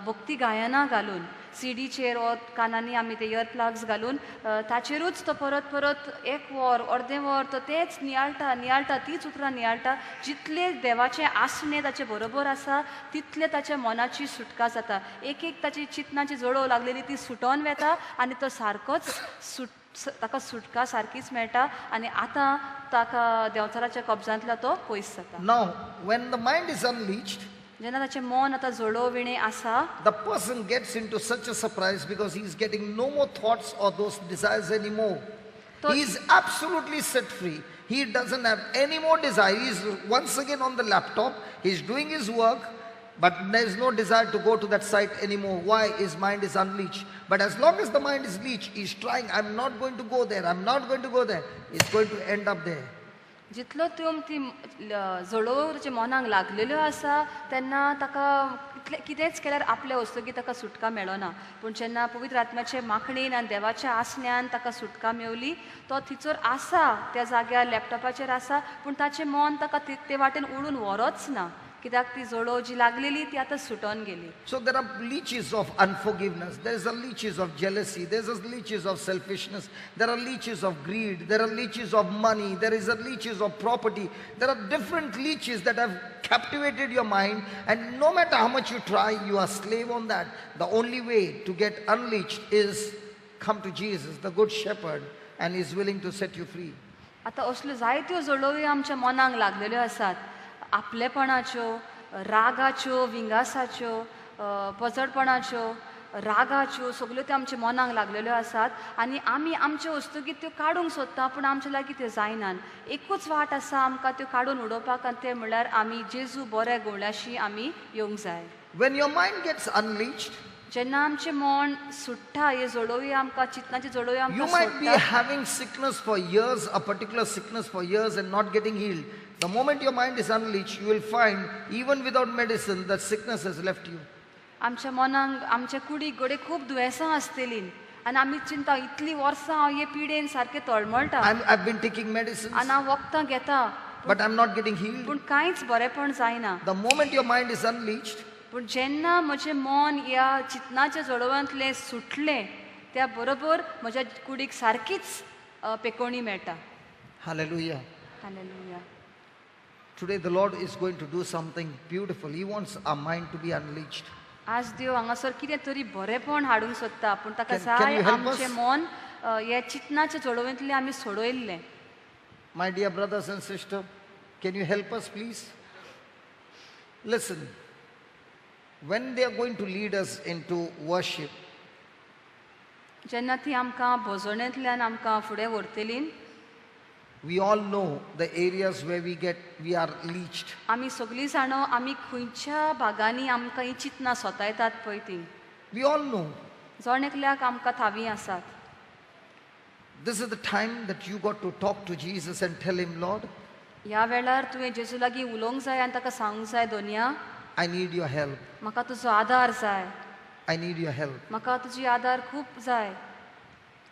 भक्ती गायनां घालून, सीडीचेर वा कानांनी आमी ते इयर प्लग्स घालून ताचेरूच तो परत परत 1 वर, अर्दें वर तो तेच नियाळटा, तीच उतरां नियाळटा. जितले देवाचे आसणे ताचे बरोबर आसा तितले ताच्या मनाची सुटका जाता. एक ताची चिंतनाची जळोव लागलेली ती सुटोन वेता आनी तो सारकोच ताका सुटका सारकीच मेळटा आनी आतां ताका देवचाराच्या कब्जांतलो तो पयस जाता. Now, when the mind is unleashed, जेन्ना ताचें मन आतां जळोविणें आसा, the person gets into such a surprise because he is getting no more thoughts or those desires anymore. He is absolutely set free. He doesn't have any more desire. He is once again on the laptop. He is doing his work, but there is no desire to go to that site anymore. Why? His mind is unleashed. But as long as the mind is leashed, he is trying, I'm not going to go there, I'm not going to go there. He's going to end up there. जितलो तुम ती जळोव ताच्या मनाक लागलेल्यो आसा तेन्ना ताका कितेंच केल्यार आपल्या वस्तुकी ताका सुटका मेळना. पूण जेन्ना पवित्र आत्म्याचे माखणीन आनी देवाच्या आसण्यान ताका सुटका मेवली, तो थिचोर आसा, त्या जाग्यार लॅपटॉपाचेर आसा, पूण ताचें मन ताका ते वाटेन उडून व्हरोच ना. कित्याक ती जळोव जी लागलेली ती आतां सुटोन गेली. So there are leeches of unforgiveness. There is a leeches of jealousy. There is a leeches of selfishness. There are leeches of greed. There are leeches of money. There is a leeches of property. There are different leeches that have captivated your mind, and no matter how much you try, you are slave on that. The only way to get unleashed is come to Jesus, the good shepherd, and he is willing to set you free. आतां असल्यो जायत्यो जळोवी आमच्या मनाक लागलेल्यो आसात. आपलेपणाच्यो, रागाच्यो, विंगासाच्यो, पचडपणाच्यो, रागाच्यो, सगल्यो त्यो आमच्या मनाक लागलेल्यो आसात आनी आमी आमच्यो वस्तुकीत त्यो काडूंक सोदता, पूण आमचे लागीं त्यो जायनात. एकूच वाट आसा आमकां त्यो काडून उडोवपाक, आनी तें म्हणल्यार आमी जेजू बऱ्या गवळ्याशी आमी येवंक जाय. When your mind gets unleashed, जेन्ना आमचें मन सुट्टा, हे जळोवी आमकां, चिंतनाची जळोवी you आमकां might be सोडटा. having sickness for years, a particular sickness for years, and not getting healed. The moment your mind is unleashed, you will find, even without medicine, that sickness has left you. आमच्या मनाक, आमच्या कुडीक घडये खूब दुयेंसां आसतलीं आनी आमी चिंता इतलीं वर्सां हांव हे पिडेन सारकें तळमळटा I've been taking medicines, आनी हांव वखदां घेता, but I'm not getting healed. पूण कांयच बरेंपण जायना. The moment your mind is unleashed, पूण जेन्ना म्हजें मन ह्या चिंतनाच्या जळोव्यांतलें सुटलें, त्या बरोबर म्हज्या कुडीक सारकीच पेकोवणी मेळटा. hallelujah. Hallelujah. Today the Lord is going to do something beautiful. He wants our mind to be unleashed. आज देव हांगासर कितें तरी बरेपण हाडूंक सोदता पूण ताका Can जाय you help आमचें us? मन हे चिंतनाचे चळवळींतलें आमी सोडयल्लें. My dear brothers and sisters, can you help us, please? Listen, when they are going to lead us into worship, जेन्ना ती आमकां भोजवणेंतल्यान आमकां फुडें व्हरतलीं, we all know the areas where we are leached. आमी सगळीं जाणो आमी खंयच्या भागांनी आमकां ही चिंतनां सोतायतात पळय तीं. We all know. जण एकल्याक आमकां थावी आसात. This is the time that you got to talk to Jesus and tell him, Lord, ह्या वेळार तुवें जेजू लागीं उलोवंक जाय आनी ताका सांगूंक जाय, दोनया I need your help. म्हाका तुजो आदार जाय, I need your help. म्हाका तुजी आदार खूब जाय.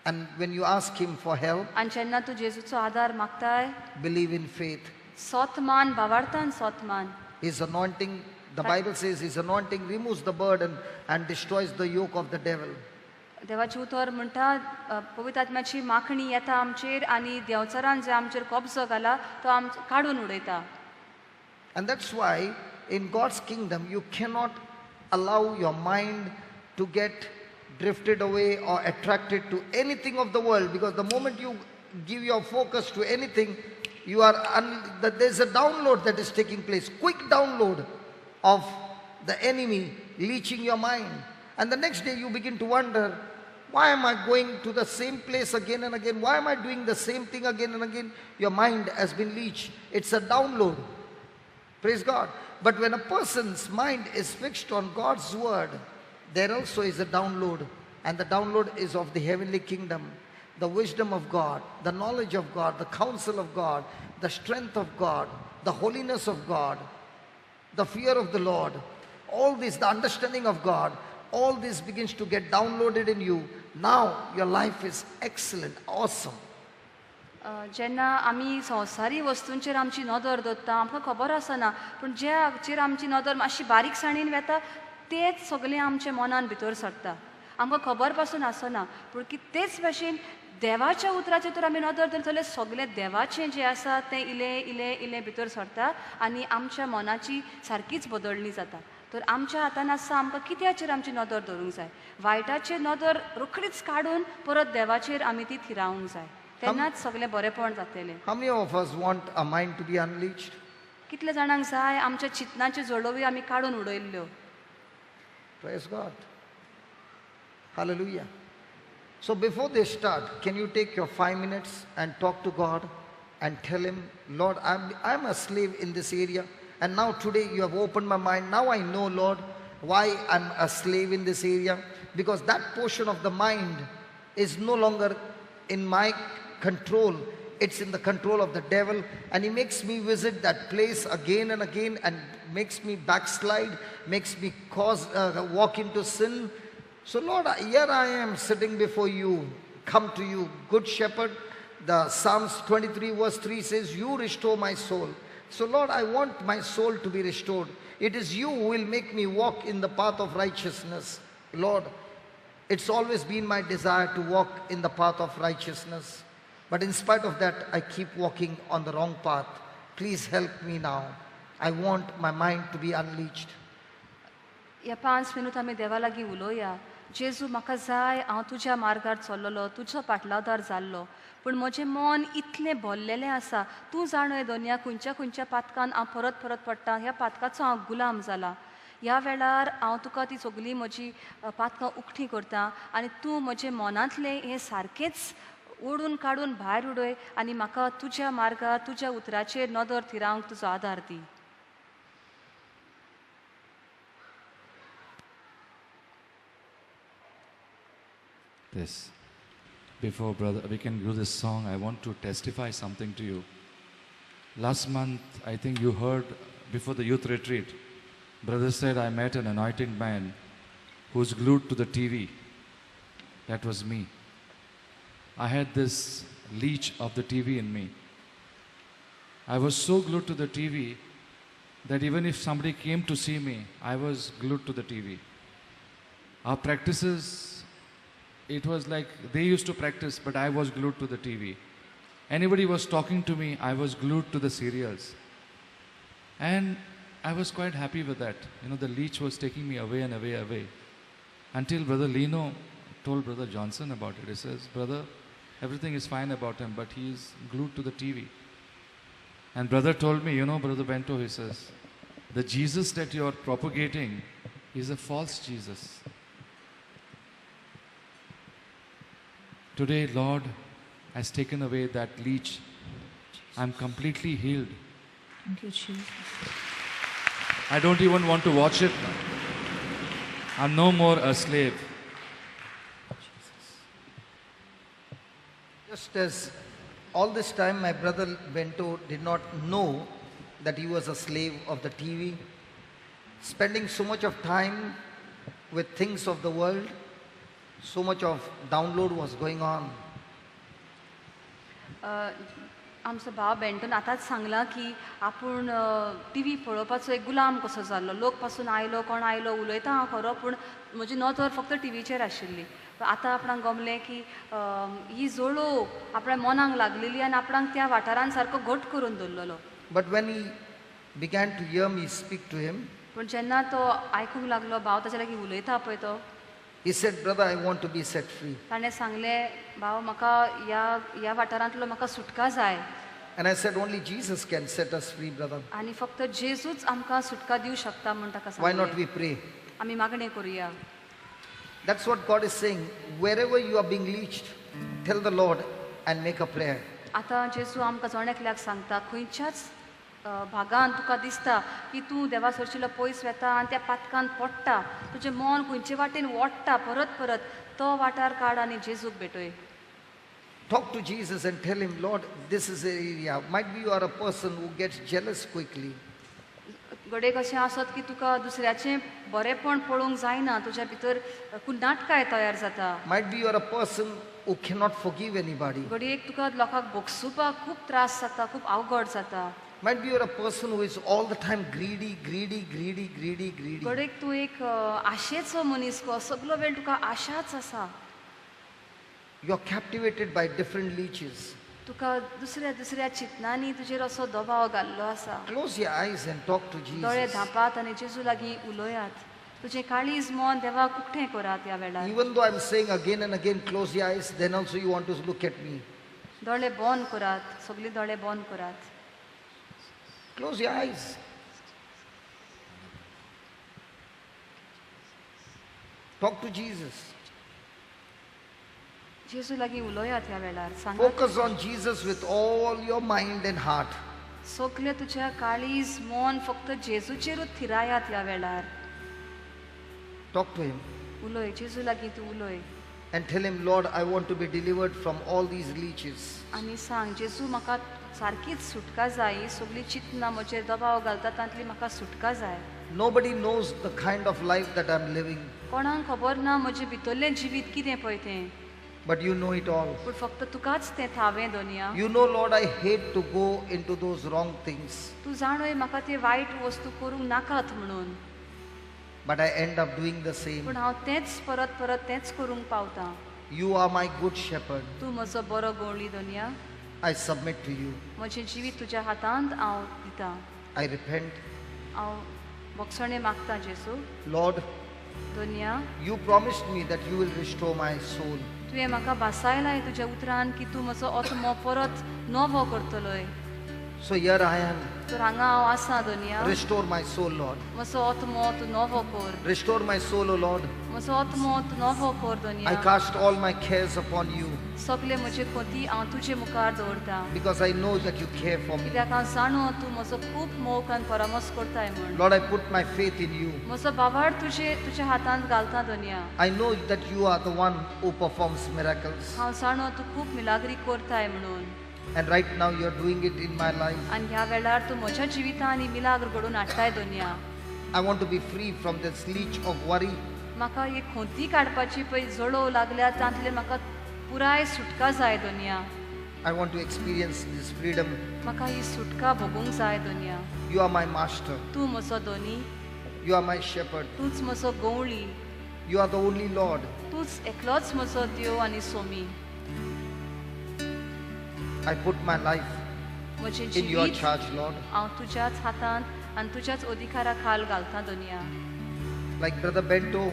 And when you ask him for help, आनी जेन्ना तूं जेजूचो आदार मागताय, believe in faith. सोतमान भावार्थान सोतमान. His anointing, the Bible says his anointing removes the burden and destroys the yoke of the devil. देवाची उतर म्हणटा पवित्र आत्म्याची माखणी येता आमचेर आनी देंवचारान जे आमचेर कब्जो घाला तो काडून उडयता. And that's why in God's kingdom you cannot allow your mind to get drifted away or attracted to anything of the world, because the moment you give your focus to anything, you are there's a download that is taking place, quick download of the enemy leeching your mind. And the next day you begin to wonder, why am I going to the same place again and again? Why am I doing the same thing again and again? Your mind has been leached. It's a download. Praise God. But when a person's mind is fixed on God's word, there also is a download. And the download is of the heavenly kingdom, the wisdom of God, the knowledge of God, the counsel of God, the strength of God, the holiness of God, the fear of the Lord. All this, the understanding of God, all this begins to get downloaded in you. Now your life is excellent, awesome. जेन्ना आमी संवसारी वस्तूंचेर आमची नदर दवरता आमकां खबर आसना, पूण जे हाचेर आमची नदर मातशी बारीकसाणीन वेता तेच सगळें आमच्या मनान भितर सरता. आमकां खबर पासून आसना, पूण की तेच भाशेन देवाच्या उतराचेर तर आमी नदर दवरतले जाल्यार सगळें देवाचें जें आसा तें इलें इलें इलें भितर सरता आनी आमच्या मनाची सारकीच बदलणी जाता. तर आमच्या हातान आसा आमकां कित्याचेर आमची नदर दवरूंक जाय. वायटाचेर नदर रोखडीच काडून परत देवाचेर आमी ती थिरावंक जाय, तेन्नाच सगळें बरेपण जातलें. How many of us want our mind to be unleashed? कितले जाणांक जाय आमच्या चिंतनाच्यो जळोवी आमी काडून उडयल्ल्यो. Praise God. Hallelujah. So before they start, can you take your 5 minutes and talk to God and tell him, Lord, I'm a slave in this area. And now today you have opened my mind. Now I know, Lord, why I'm a slave in this area. Because that portion of the mind is no longer in my control. It's in the control of the devil. And he makes me visit that place again and again and makes me backslide, makes me walk into sin. So Lord, here I am sitting before you, come to you, good shepherd. The Psalms 23 verse 3 says, you restore my soul. So Lord, I want my soul to be restored. It is you who will make me walk in the path of righteousness. Lord, it's always been my desire to walk in the path of righteousness. But in spite of that, I keep walking on the wrong path. Please help me now. I want my mind to be unleashed. ह्या 5 minute आमी देवा लागीं उलोवया. जेजू म्हाका जाय हांव तुज्या मार्गार चल्लोलो, तुजो पाटलावदार जाल्लो, पूण म्हजें मन इतलें भरलेलें आसा. तूं जाणय दोनया खंयच्या खंयच्या पातकान हांव परत परत पडटा, ह्या पातकाचो हांव गुलाम जाला. ह्या वेळार हांव तुका ती सगळीं म्हजी पातकां उक्तीं करतां आनी तूं म्हजें मनांतलें हें सारकेंच ओडून काडून भायर उडय आनी म्हाका तुज्या मार्गार तुज्या उतराचेर नदर थिरावंक तुजो आदार दी. This. Before brother, we can do this song, I want to testify something to you. Last month, I think you heard before the youth retreat, brother said, I met an anointed man who's glued to the TV. That was me. I had this leech of the TV in me. I was so glued to the TV that even if somebody came to see me, I was glued to the TV. Our practices, it was like they used to practice, but I was glued to the TV. Anybody was talking to me, I was glued to the serials. And I was quite happy with that. You know, the leech was taking me away and away, away. Until Brother Lino told Brother Johnson about it. He says, brother, everything is fine about him, but he is glued to the TV. And brother told me, you know, Brother Bento, he says, the Jesus that you are propagating is a false Jesus. Today, Lord has taken away that leech. I'm completely healed. Thank you, Jesus. I don't even want to watch it now. I'm no more a slave. Just as all this time my brother Bento did not know that he was a slave of the TV, spending so much of time with things of the world, so much of download was going on. आमचो भाव Benton आतांच सांगला की आपूण T V पळोवपाचो एक गुलाम कसो जाल्लो. लोक पासून आयलो, कोण आयलो, उलयता हांव खरो, पूण म्हजी नजर फक्त टी व्हीचेर आशिल्ली. आतां आपणाक गमलें की ही जोळो आपल्या मनाक लागलेली आनी आपणाक त्या वाठारान सारको घट करून दवरलेलो. But when he began to hear me speak to him, पूण जेन्ना तो आयकूंक लागलो, भाव ताचे लागीं उलयता पळय तो, he said, brother, I want to be set free. ताणें सांगलें, भाव म्हाका ह्या वाठारांतलो म्हाका सुटका जाय. And I said, only Jesus can set us free, brother. आनी फक्त जेजूच आमकां सुटका दिवं शकता म्हूण ताका Why not सांगलें. we pray? आमी मागणें करुया. That's what God is saying. Wherever you are being leached, tell the Lord and make a prayer. आतां जेजू आमकां जोणेकल्याक सांगता, खंयच्याच भागान तुका दिसता की तूं देवा सरचिलो पयस वेता आनी त्या पातकान पडटा, तुजें मन खंयचे वाटेन ओडटा परत परत, तो वाठार काड आनी जेजूक भेटय. Talk to Jesus and tell him, Lord, this is the area. Might be you are a person who gets jealous quickly. घडये कशें आसत की तुका दुसऱ्याचें बरेंपण पळोवंक जायना, तुज्या भितर नाटकाय तयार जाता. Might be you are a person who cannot forgive anybody. घडयेक तुका लोकांक भोगसुपाक खूब त्रास जाता, खूब अवघड जाता. Might be you are a person who is all the time greedy. घडयेक तूं एक आशेचो मनीस को, सगलो वेळ तुका आशाच आसा. You are captivated by different leeches. तुका दुसऱ्या दुसऱ्या चिंतनांनी तुजेर असो दबाव घाल्लो आसा. Close your eyes and talk to दोळे Jesus. धांपात आनी जेजू लागीं उलोयात. तुजें काळीज मन देवाक उक्तें करात ह्या वेळार. Even though I'm saying again and again, close your eyes, then also you want to look at me. दोळे बंद करात, सगळीं दोळे बंद करात. Close your eyes. Talk to Jesus. जेजू लागीं उलोयात ह्या वेळार. सांगात Focus on Jesus with all your mind and heart. सगळें तुज्या काळीज मन फक्त जेजूचेरूच थिरायात ह्या वेळार. Talk to him उलोय, जेजू लागीं तूं उलोय and tell him, Lord, I want to be delivered from all these leeches. आनी सांग, जेजू म्हाका सारकीच सुटका जाय. ही सगळीं चिंतनां म्हजेर दबाव घालता तांतली म्हाका सुटका जाय. Nobody knows the kind of life that I'm living, कोणाक खबर ना म्हजें भितरलें जिवीत कितें पळय तें, but you know it all. पूण फक्त तुकाच तें थावें दोनया. You know, Lord, I hate to go into those wrong things, तूं जाणय म्हाका ते वायट वस्तू करूंक नाकात म्हणून, but I end up doing the same. पूण हांव तेंच परत परत तेंच करूंक पावतां. You are my good shepherd. तूं म्हजो बरो गवळी दोनया. I submit to you. म्हजें जिवीत तुज्या हातांत हांव दितां. I repent. हांव बक्षणे मागतां जेजू. Lord, दोनया, you promised me that you will restore my soul. तुवें म्हाका भासायलाय तुज्या उतरान की तूं म्हजो आत्मो परत नवो करतलोय. So here I am. तर हांगा हांव आसां दोनया. Restore my soul, Lord. म्हजो आत्मो तूं नवो कर. Restore my soul, O Lord. म्हजो आत्मो तूं नवो कर I दोनया. cast all my cares upon you सगळे म्हजे खोती हांव तुजे मुखार दवरतां. because I know that you care for me. कित्याक हांव जाणो तूं म्हजो खूब मोग आनी परामर्श करताय म्हूण. Lord, I put my faith in you. म्हजो बाबाड तुज्या हातांत घालतां दोनया. I know that you are the one who performs miracles. हांव जाणो तूं खूब मिलाग्री करताय म्हणून. And right now you're doing it in my life. आनी ह्या वेळार तूं म्हज्या जिवितान ही मिलाग्र घडोवन हाडटाय दोनया. I want to be free from this leech of worry. म्हाका ही खोंती काडपाची पळय जळो लागल्या तांतले म्हाका पुराय सुटका जाय दोनया. I want to experience this freedom. म्हाका ही सुटका भोगूंक जाय दोनया. You are my master. तूं म्हजो दोनी, You are my shepherd. तूंच म्हजो गवळी, You are the only Lord. तूंच एकलोच म्हजो देव आनी Somi. I put my life म्हजें in your जिवीत charge, Lord. हांव तुज्याच हातांत आनी तुज्याच अधिकारा खाल घालता दुनिया. Like Brother Bento,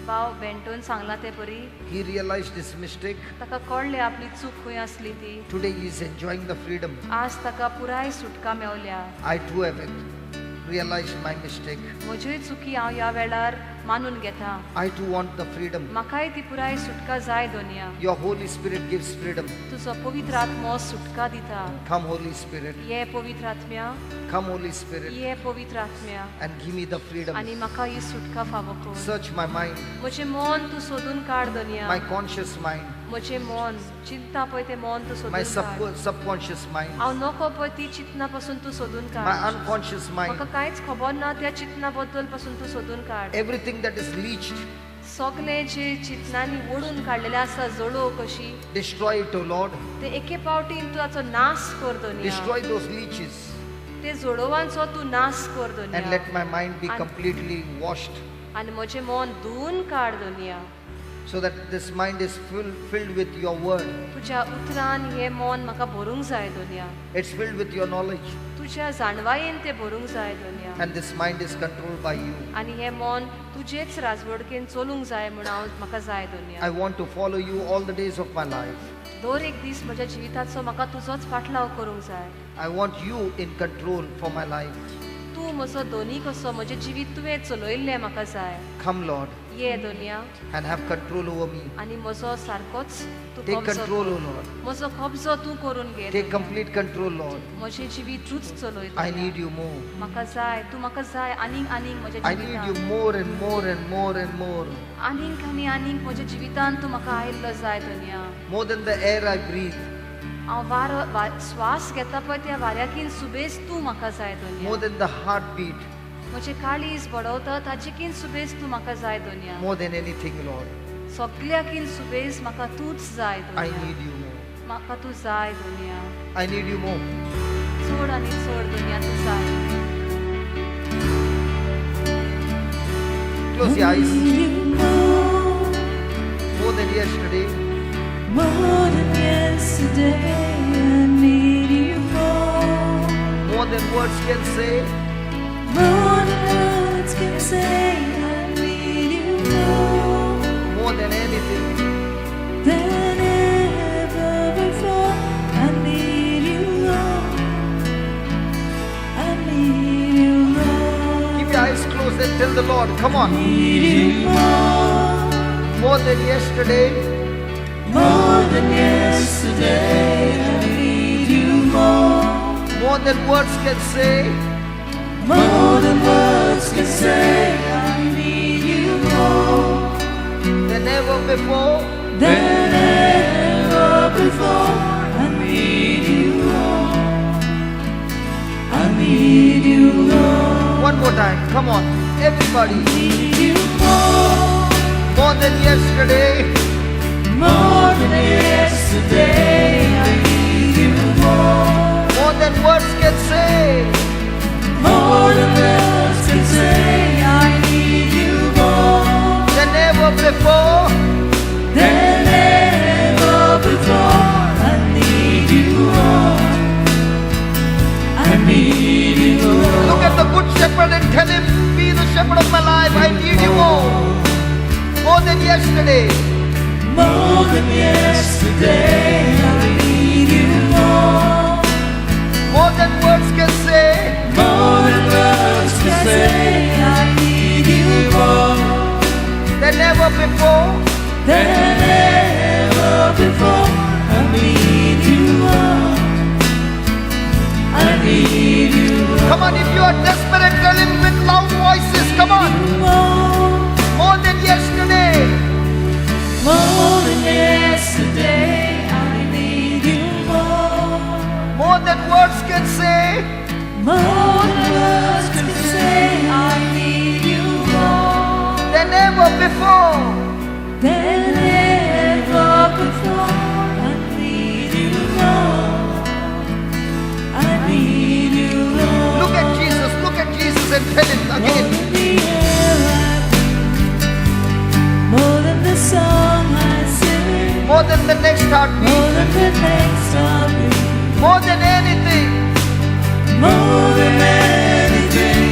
भाव बेंटोन सांगला ते परी he realized his mistake. ताका कळले आपली चूक खंय असली ती. Today he is enjoying the freedom. आज ताका पुराय सुटका मेवल्या. I too have realized my mistake. म्हज्योय चुकी हांव ह्या वेळार मानून घेता. I too want the freedom. म्हाकाय ती पुराय सुटका जाय दुनिया. Your Holy Spirit gives freedom. तुजो पवित्र आत्मो सुटका दिता. Come, Holy Spirit. ये पवित्र आत्म्या, Come, Holy Spirit, ये पवित्र आत्म्या, and give me the freedom. आनी म्हाका ही सुटका फावो कर. Search my mind, म्हजें मन तूं सोदून काड दुनिया. my conscious mind, म्हजें मन चिंता पळय तें मन तूं my सोदून काड. subconscious mind, हांव नको पळय ती चिंतना पासून तूं सोदून my काड. unconscious म्हाका mind, कांयच खबर ना त्या चिंतना बद्दल पासून तूं सोदून काड. everything that is leached, सगळे जे चिंतनांनी ओडून काडलेले आसा जळो कशी destroy it, O Lord. ते एके पावटीन तूं ताचो नाश कर दुनिया. Destroy those leeches ते जोडोवांचो तूं नाश कर and दुनिया. let my mind be completely washed आनी म्हजें मन धुवन काड दुनिया. so that this mind is filled with your word. तुज्या उतरान हे मन म्हाका भरूंक जाय दुनिया. It's filled with your knowledge, तुज्या जाणवायेन ते भरूंक जाय दुनिया. and this mind is controlled by you. आनी हे मन तुजेच राजवडकेन चलूंक जाय म्हूण हांव म्हाका जाय I दुनिया. want to follow you all the days of my life. दर एक दीस म्हज्या जिविताचो म्हाका तुजोच फाटलाव करूंक जाय. I want you in control for my life. तूं म्हजो दोनी कसो म्हजें जिवीत तुवें चलयल्लें म्हाका जाय. Come, Lord, ये दुनिया and have control over me. आनी म्हजो सारकोच तूं Take कब्जो control, O कर. Lord. म्हजो कब्जो तूं करून घे. Take complete control, Lord. म्हजें जिवीत तूंच चलय. I need you more. म्हाका जाय तूं म्हाका जाय आनीक आनीक म्हज्या I need you जिवितांत. more and more and more and more. आनीक आनी आनीक म्हज्या जिवितांत तूं म्हाका आयिल्लो जाय दुनिया. More than the air I breathe, हांव स्वास घेता पळय त्या वाऱ्याकीन सुबेज तूं म्हाका जाय more दुनिया. than the heartbeat, म्हजें काळीज बडवता ताजेकीन सुबेज तूं म्हाका जाय दुनिया. more than anything, Lord. सगळ्याकीन सुबेज म्हाका तूंच जाय I दुनिया. need you more. म्हाका तूं जाय दुनिया. I need you more. चड आनी चड दुनिया तूं जाय. Close your eyes. More than yesterday, More than yesterday, I need you more. more than words can say, More than words can say, I need you more than anything. than ever before. I need you, Lord. I need you, Lord. Keep your eyes closed and tell the Lord, come on. Need you more. More than yesterday, More than yesterday, I need you more. more than words can say, More than words can say, I need you more than ever before. than ever before. I need you more. I need you more. One more time, come on, everybody. Need you more. More than yesterday, More than yesterday, I need you more. more than words can say, More than words can say, I need you more than ever before. than ever before. I need you more. I need you more. Look at the good shepherd and tell him, be the shepherd of my life. I need you more. More than yesterday, More than yesterday, I need you more. more than words can say, More than words can say, I need you more than ever before. than ever before. I need you more. I need you Come on, if you are desperate, tell him with loud voices. Come on. more. More than yesterday, More than yesterday, I need you more. more than words can say, More than words can say, I need you more than ever before. than ever before. I need you more. I need you more. Look at Jesus and tell him More again. than the air I breathe, more than the song I sing, More than the next heartbeat, more than the next heartbeat, more than anything. more than anything.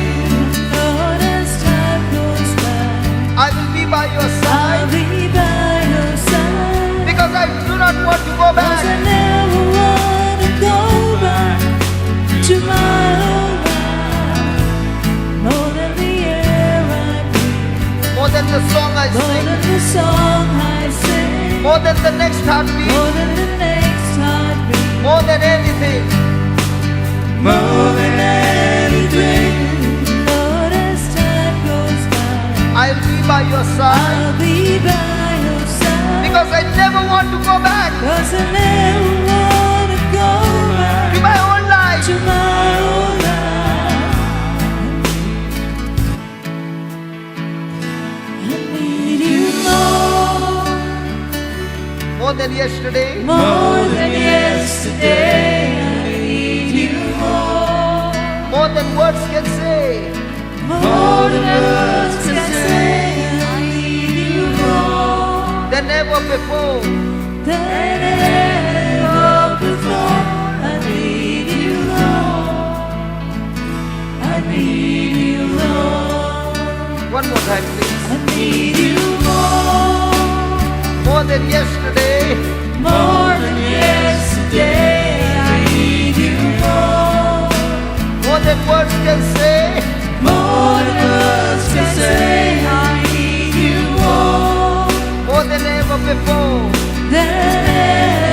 more than the next heartbeat, more than the next heartbeat, more than anything. more than anything. Lord, as time goes by, I'll be by your side I'll be by your side. because I never want to go back 'Cause I never wanna go back to my own life. to my old life. I need you More than yesterday, more than yesterday. I need you more than words can say. more than words can say. I need you more Than ever before. than ever before. I need you I need you One more time, please. I need you More than yesterday, more than yesterday. I need you more than words can say. more than words can say. I need you More than ever before. than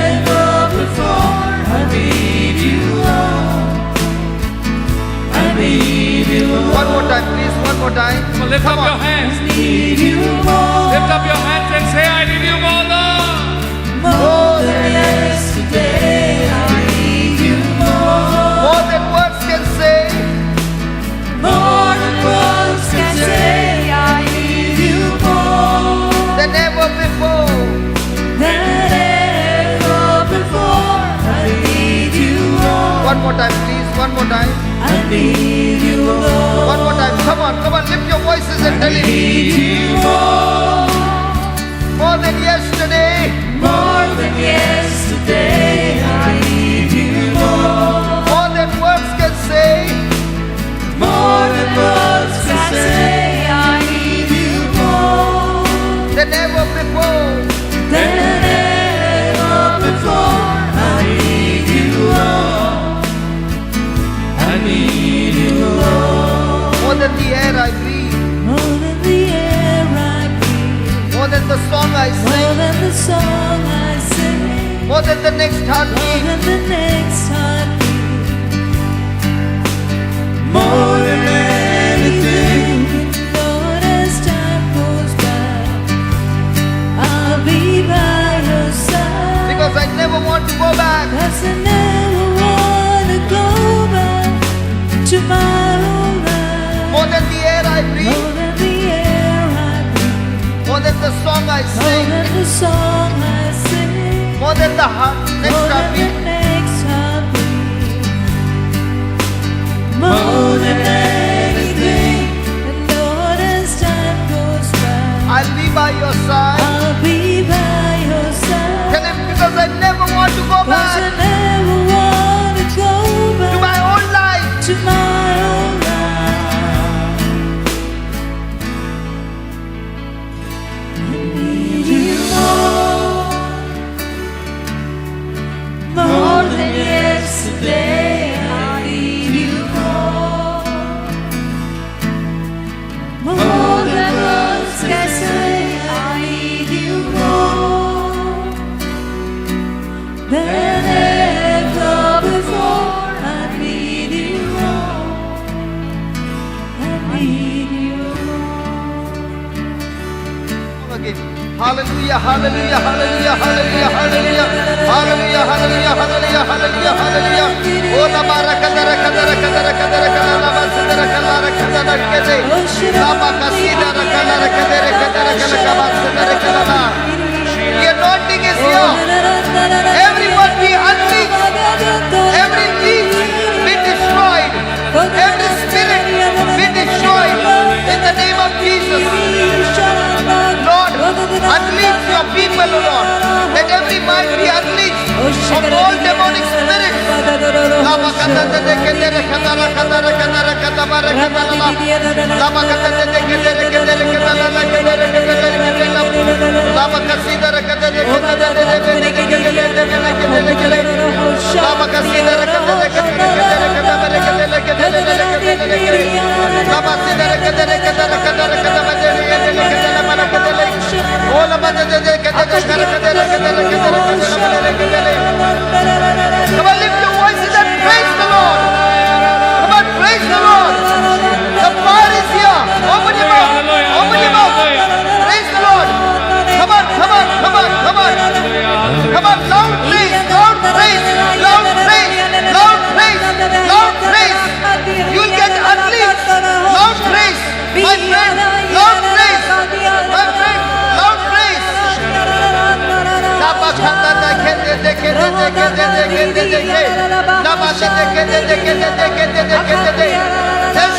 ever before. I need you I need you One more time, please. One more time. So lift Come up your on. hands. need you more. Lift up your hands and say, I need you more, Lord. More than yesterday, I need you More than words can say. more than words can say. I need you Than ever before. than ever before. I need you One more time, please. One more time. I need you One more time. Come on. Lift your voices and tell him. need you More than yesterday, more than yesterday. I need you more than words can say. more than words can say. I need you Than ever before. than ever before. I need you I need you More than the air I breathe. more than the air I breathe, More than the song I more sing. than the song I sing, More than the next more heartbeat. than the next heartbeat, more than anything. Lord, as time goes by, I'll be by your side. Because I never want to go back 'Cause I never wanna go back to my old life. more than the air I breathe. More than the air I breathe, More than the song I more sing. than the song I sing, More than the next more than heartbeat. the next heartbeat, more than anything. And Lord, as time goes by, I'll be by your side. I'll be by your side. Tell him because I never want to go 'Cause I back never wanna go to back my own life. to my own life. I need you more than yesterday. I need you more than words can say. I need you than ever before. I need you I need you Again. Hallelujah, hallelujah, hallelujah, hallelujah, hallelujah, hallelujah, hallelujah, hallelujah, hallelujah, hallelujah. Oh, la barakadara kadara kadara kadara kadara la basidara kadara kadara kede. La bakasida kadara kadara kadara kadara basidara kadara. The anointing is here. Everyone be unleashed. Every leech be destroyed. Every spirit be destroyed in the name of Jesus. Lord, unleash your people, O Lord. Let every mind be unleashed from all demonic spirits. Oh,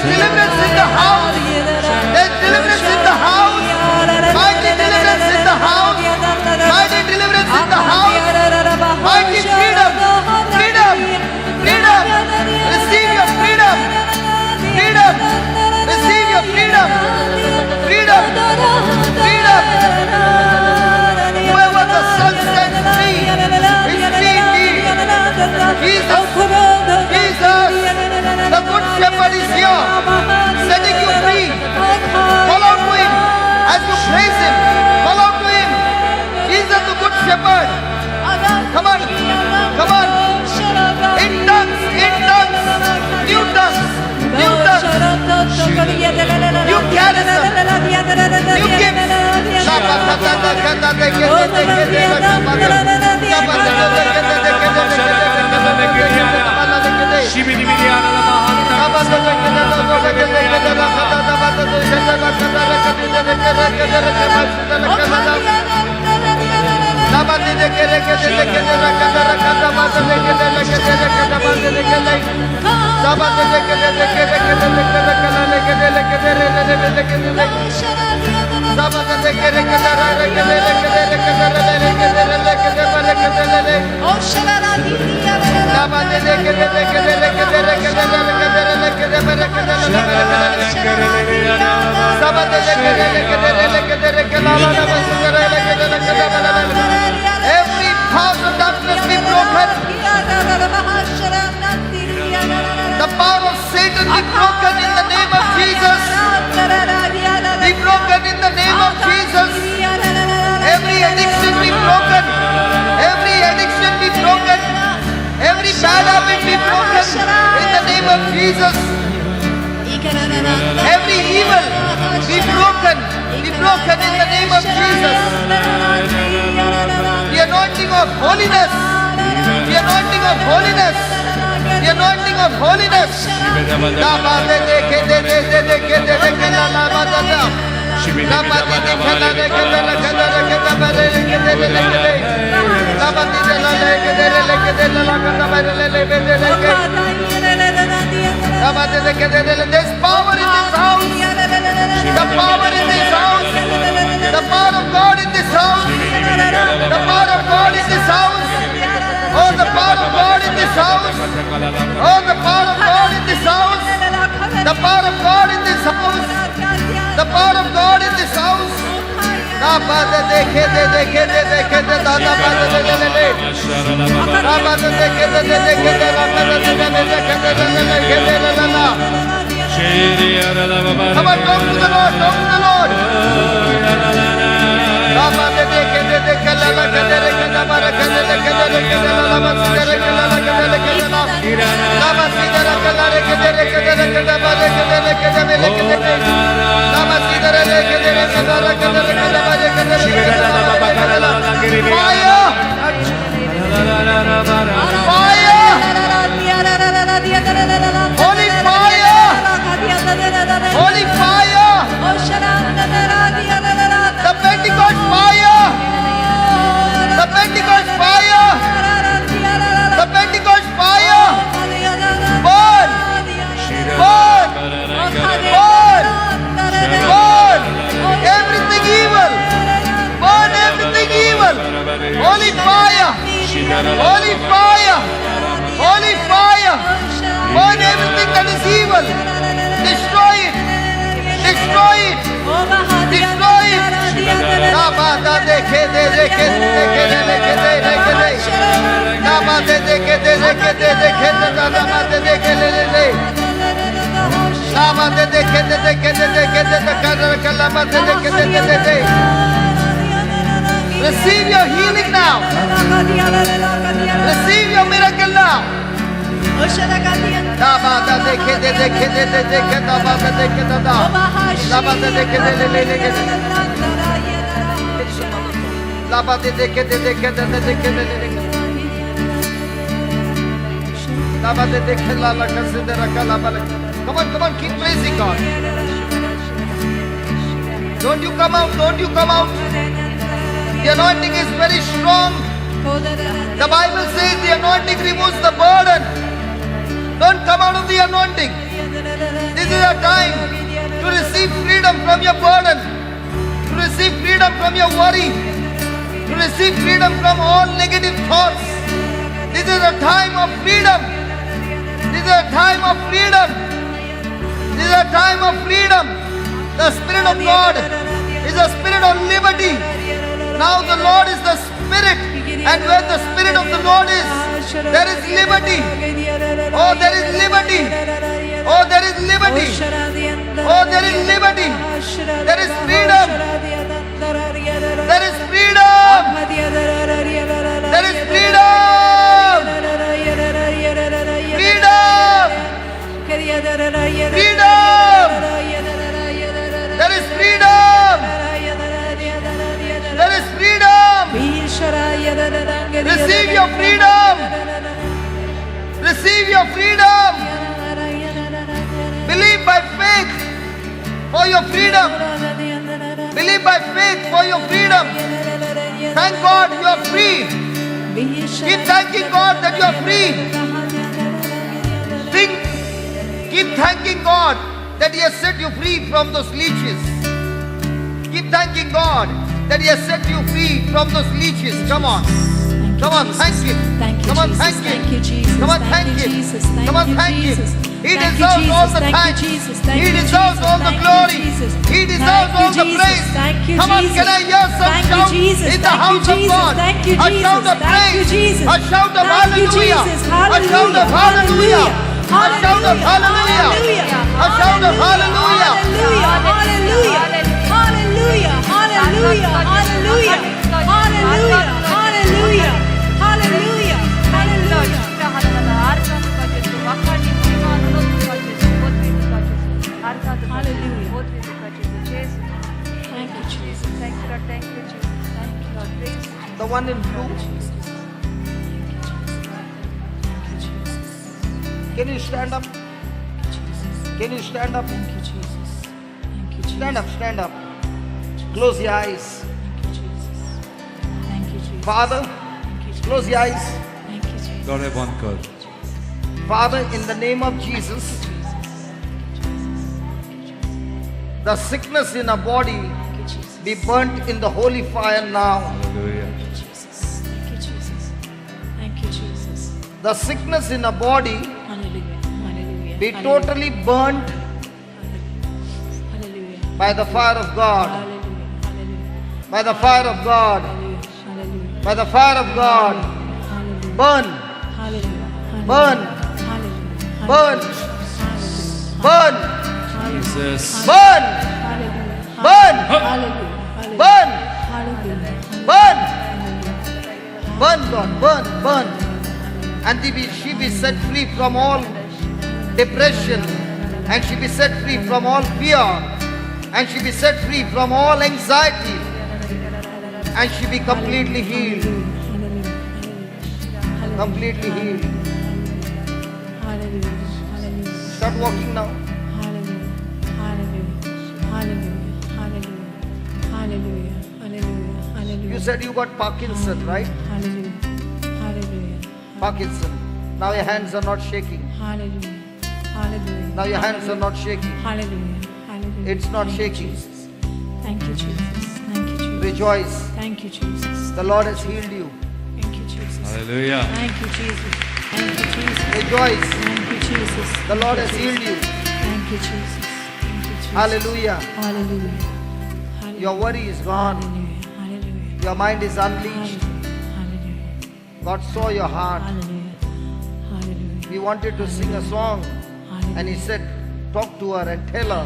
deliverance in the house. There's deliverance in the house. Mighty deliverance in the house. Mighty deliverance in the house. Mighty freedom. Freedom. Freedom. Receive your freedom. Freedom. Receive your freedom. Freedom. Freedom. Whoever the Son sets free is free indeed. Jesus. Jesus. The Good Shepherd is here, setting you free. Call out to Him as you praise Him. Call out to Him. Jesus, the Good Shepherd. Come on, come on. In tongues, new tongues, new tongues, new charism, new Every power of darkness be broken. The power of Satan be broken in the name of Jesus. Be broken in the name of Jesus. Every addiction be broken. Every addiction be broken. Every bad habit be broken in the name of Jesus. Every evil be broken. Be broken in the name of Jesus. The anointing of holiness. The anointing of holiness. The anointing of holiness. There's power in this house. The power in this house. The power of God in this house. The power of God in this house. Oh, the power of God in this house. Oh, the power of God in this house. The power of God in this house. The power of God in this house. Come on, talk to the Lord, talk to the Lord. Holy fire! Holy fire! The Pentecost fire! The Pentecost fire! The Pentecost fire! Burn! Burn! Burn! Burn! Everything evil! Burn everything evil! Holy fire! Holy fire! Holy fire! Burn everything that is evil! Destroy it! Destroy it! Destroy it! Receive your healing now. Receive your miracle now. Come on, keep praising God. Don't you come out, don't you come out. The anointing is very strong. The Bible says the anointing removes the burden. Don't come out of the anointing. This is a time to receive freedom from your burden, to receive freedom from your worry, to receive freedom from all negative thoughts. This is a time of freedom. This is a time of freedom. This is a time of freedom. The Spirit of God is a spirit of liberty. Now the Lord is the Spirit, and where the Spirit of the Lord is, there is liberty. Oh, there is liberty. Oh, there is liberty. Oh, there is liberty. There is freedom. There is freedom. There is freedom. Freedom. Freedom. There is freedom. There is freedom. Receive your freedom. Receive your freedom. Believe by faith for your freedom. Believe by faith for your freedom. Thank God you are free. Keep thanking God that you are free. Keep thanking God that He has set you free from those leeches. Keep thanking God that He has set you free from those leeches. Come on. Come on, thank Him. Come on, thank Him. Come on, thank Him. Come on, thank Him. He deserves all the thanks. He deserves all the glory. He deserves all the praise. Come on, can I hear some shout in the house of God? A shout of praise. A shout of hallelujah. A shout of hallelujah. A shout of hallelujah. A shout of hallelujah. The one in blue. Can you stand up? Can you stand up? Stand up, stand up. Close your eyes. Father, close your eyes. God have one God. Father, in the name of Jesus, the sickness in our body be burnt in the holy fire now. Hallelujah. The sickness in our body be totally burnt by the fire of God. By the fire of God. By the fire of God. Burn. Burn. Burn. Burn. Jesus. Burn. Burn. Burn. Burn. Burn, God. Burn. Burn. And she be set free from all depression. And she be set free from all fear. And she be set free from all anxiety. And she be completely healed. Completely healed. Start walking now. You said you got Parkinson, right? Parkinson. Now your hands are not shaking. Now your hands are not shaking. It's not shaking. Thank you, Jesus. Thank you, Jesus. Rejoice. Thank you, Jesus. The Lord has healed you. Thank you, Jesus. Hallelujah. Thank you, Jesus. Thank you, Jesus. Rejoice. Thank you, Jesus. The Lord has healed you. Thank you, Jesus. Thank you, Jesus. Hallelujah. Hallelujah. Hallelujah. Your worry is gone. Hallelujah. Hallelujah. Your mind is unleashed. Hallelujah. God saw your heart. Hallelujah. Hallelujah. We wanted to sing a song. And He said, talk to her and tell her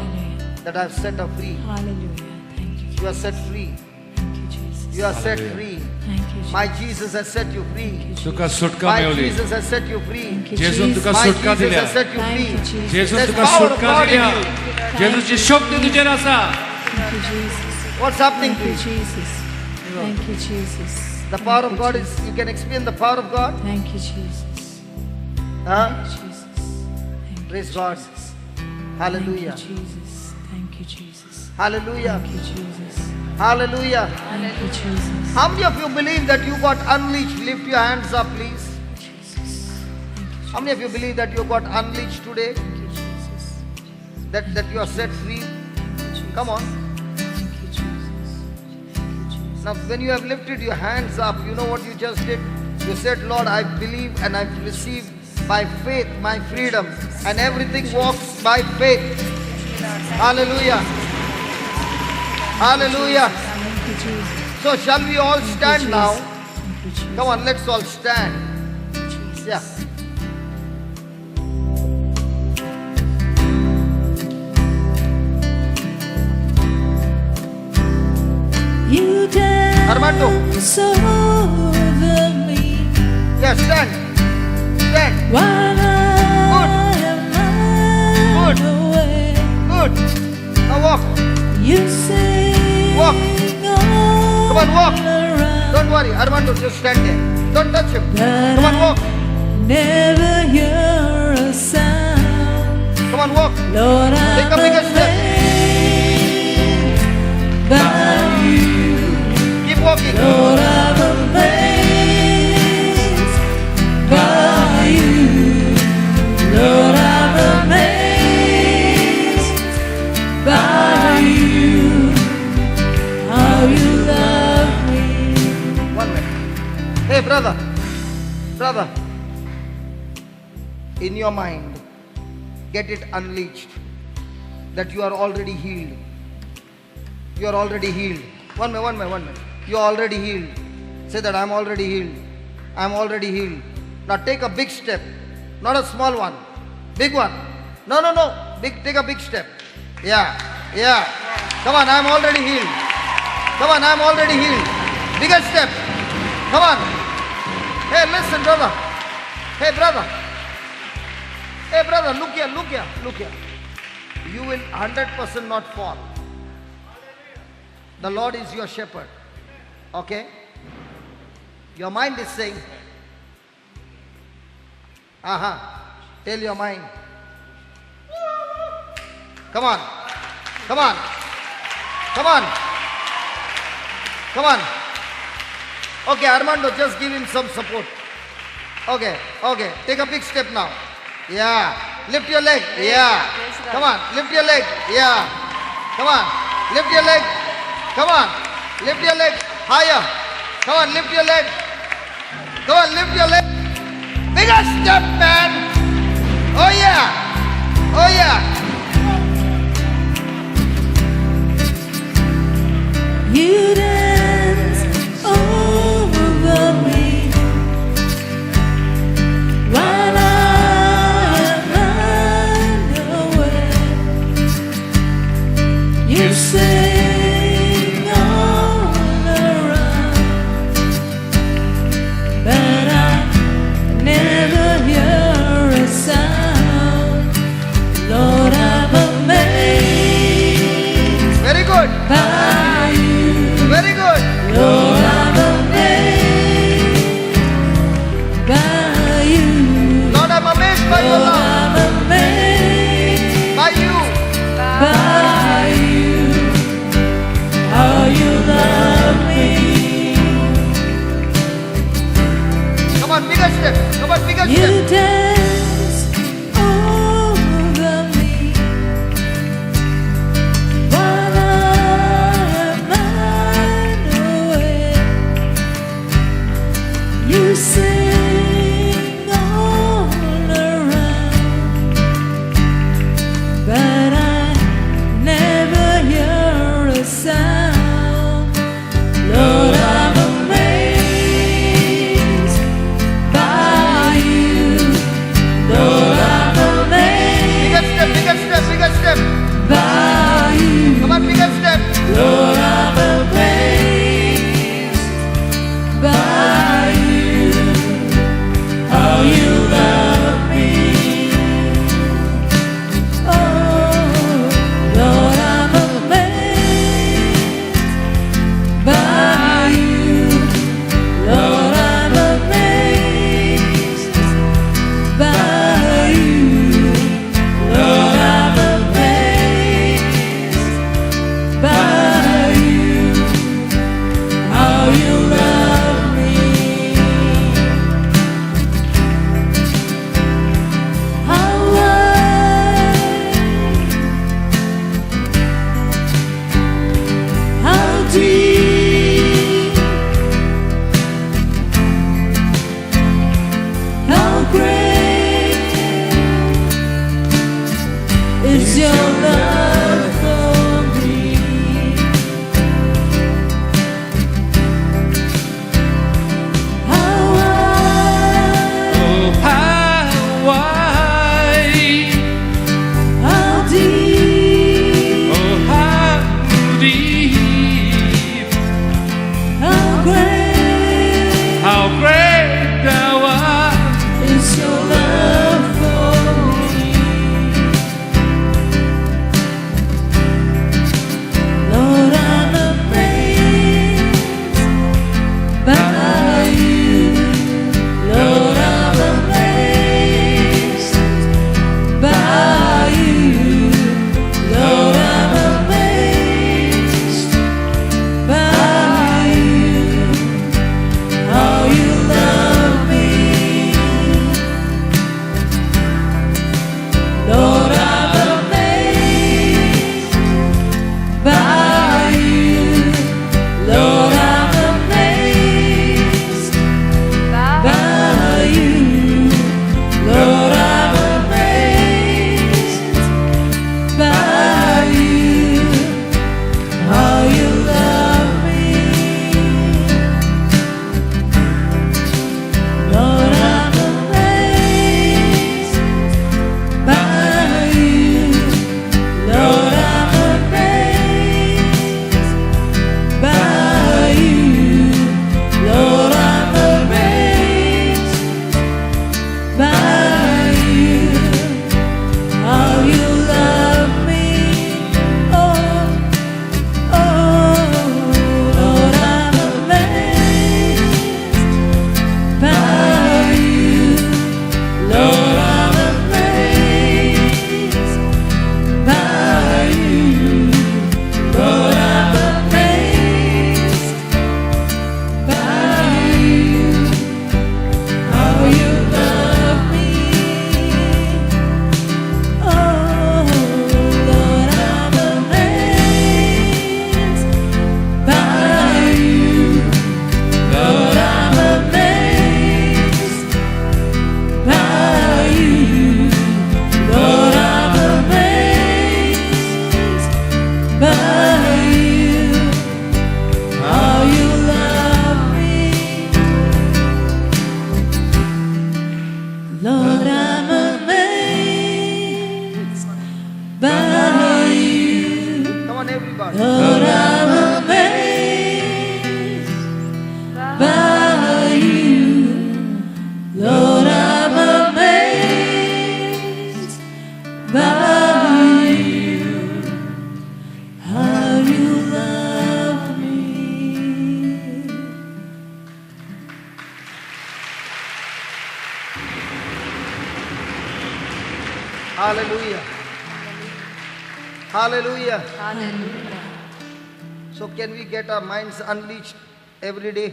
that I've set her free. Hallelujah. Thank you. You are set free. Thank you, Jesus. You are set Hallelujah. free. Thank you, Jesus. My Jesus has set you free. तुका सुटका My मिळवली. Jesus has set you free. Thank you, जेजून Jesus. तुका My सुटका Jesus दिल्या. has set you Thank you, free. Jesus. जेजून There's तुका power of सुटका God in दिल्या. you. जेजूची शक्ती तुझेर आसा. Thank you, Jesus. What's happening Thank to you, you? Jesus. Thank you, Jesus. The power of God is, you can experience the power of God. Thank you, Jesus. Huh? Jesus. Thank you, Praise God. Jesus. Hallelujah. Thank you, Jesus. Thank you, Jesus. Hallelujah. Thank you, Jesus. Hallelujah. Thank you, Jesus. How many of you believe that you got unleashed? Lift your hands up, please. Jesus. How many of you believe that you got unleashed today? Thank you, Jesus. That you are set free? Come on. Thank you, Jesus. Thank you, Jesus. Now, when you have lifted your hands up, you know what you just did? You said, Lord, I believe and I've received by faith my freedom, and everything walks by faith. Hallelujah. Hallelujah. Thank you, Jesus. So, shall we all stand now? Thank you, Jesus. Come on, let's all stand. Yeah. You dance Armando. over me Yeah, stand. Stand. while I am Good. away. Good. Now walk. You sing Walk. all Come on, walk. around, Don't worry. Armando, just stand there. Don't touch him. but Come on, walk. never hear a sound. Come on, walk. Lord, Take a I'm bigger step. amazed by you. Keep walking. Lord, I'm amazed by you. Lord, I'm amazed by you. How you love me. 1 minute. Hey, brother. Brother. In your mind, get it unleashed that you are already healed. You are already healed. 1 minute, 1 minute, 1 minute. You are already healed. Say that I'm already healed. I'm already healed. Now take a big step. Not a small one. Big one. No, no, no. Take a big step. Yeah. Yeah. Come on, I'm already healed. Come on, I'm already healed. Bigger step. Come on. Hey, listen, brother. Hey, brother. Hey, brother, look here, look here, look here. You will 100% not fall. The Lord is your shepherd. Okay? Your mind is saying, tell your mind. Come on. Come on. Come on. Come on. Okay, Armando, just give him some support. Okay, okay. Take a big step now. Yeah. Lift your leg. Yeah. Come on. Lift your leg. Yeah. Come on. Lift your leg. Come on. Lift your leg higher. Come on. Lift your leg. Come on. Lift your leg. Bigger step, man. Oh, yeah. Oh, yeah. You dance over me while I'm away. You sing all around, but I never hear a sound. Lord, I'm amazed Very good. by you. Very good. Lord, I'm amazed by you. Lord, I'm amazed by your Lord, love. I'm amazed By you. by you. How you love me. Come on, bigger step. Come on, bigger You step. dance over me while I'm away. You sing all around, but I never hear a sound. Lord, I'm amazed by you. Hallelujah. Hallelujah. Hallelujah. So can we get our minds unleashed every day?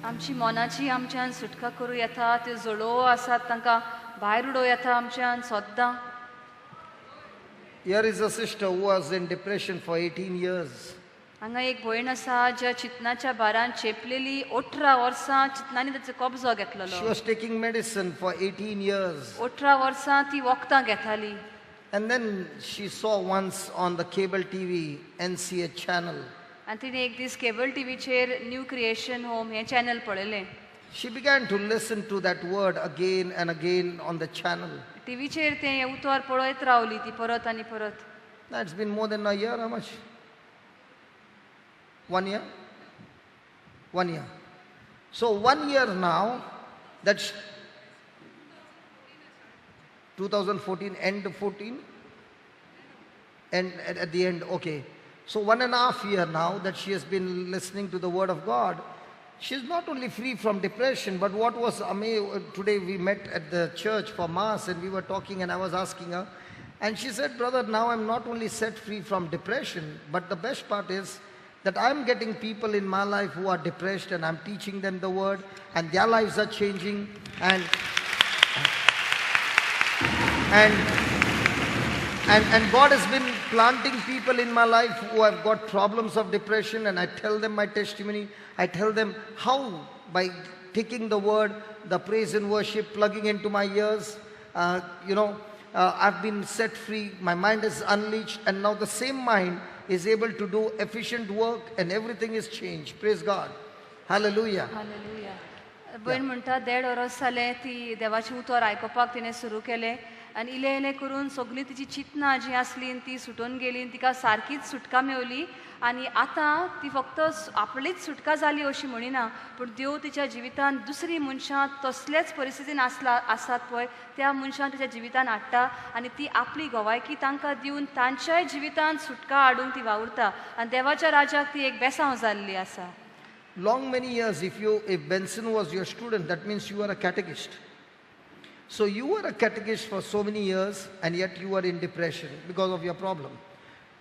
आमची मनाची आमच्यान सुटका करूं येता, त्यो जळो आसात तांकां भायर उडोवं येता आमच्यान सद्दां. Here is a sister who was in depression for 18 years. हांगा एक भयण आसा ज्या चिंतनाच्या भारान चेपलेली 18 वर्सां चिंतनांनी ताचो कब्जो She घेतलेलो. was taking medicine for 18 years. 18 वर्सां ती वखदां घेताली. And then she saw once on the cable TV, NCH channel. आनी तिणें एक दीस केबल टीव्हीचेर न्यू क्रिएशन होम हें चॅनल पळयलें. She began to listen to that word again and again on the channel. टीव्हीचेर तें उतोर पळयत रावली ती परत आनी परत. That's been more than a year. How much? 1 year? 1 year. So 1 year now, that's 2014, end of 14? And at the end, okay. So 1.5 year now that she has been listening to the word of God. She's not only free from depression, but what was amazing, today we met at the church for Mass and we were talking and I was asking her, and she said, brother, now I'm not only set free from depression, but the best part is that I'm getting people in my life who are depressed and I'm teaching them the word and their lives are changing and God has been planting people in my life who have got problems of depression, and I tell them my testimony. I tell them how, by taking the word, the praise and worship, plugging into my ears, I've been set free, my mind is unleashed, and now the same mind is able to do efficient work and everything is changed. Praise God. Hallelujah. Hallelujah. भयण म्हणटा 1.5 verse जालें ती देवाची उतर आयकुपाक तिणें सुरू केलें आनी इलें इलें करून सगळी तिची चिंतनां जी आसली ती सुटून गेली, तिका सारकीच सुटका मेवली आनी आतां ती फक्त आपलीच सुटका जाली अशी म्हणिना, पूण देव तिच्या जिवितांत दुसरी मनशां तसलेच परिस्थितीन आसात पळय त्या मनशां तिच्या जिवितांत हाडटा आनी ती आपली गोवायकी तांकां दिवन तांच्याय जिवितांत सुटका हाडूंक ती वावुरता आनी देवाच्या राज्याक ती एक बेसांव जाल्ली आसा. Long many years, if Benson was your student, that means you were a catechist. So you were a catechist for so many years and yet you were in depression because of your problem.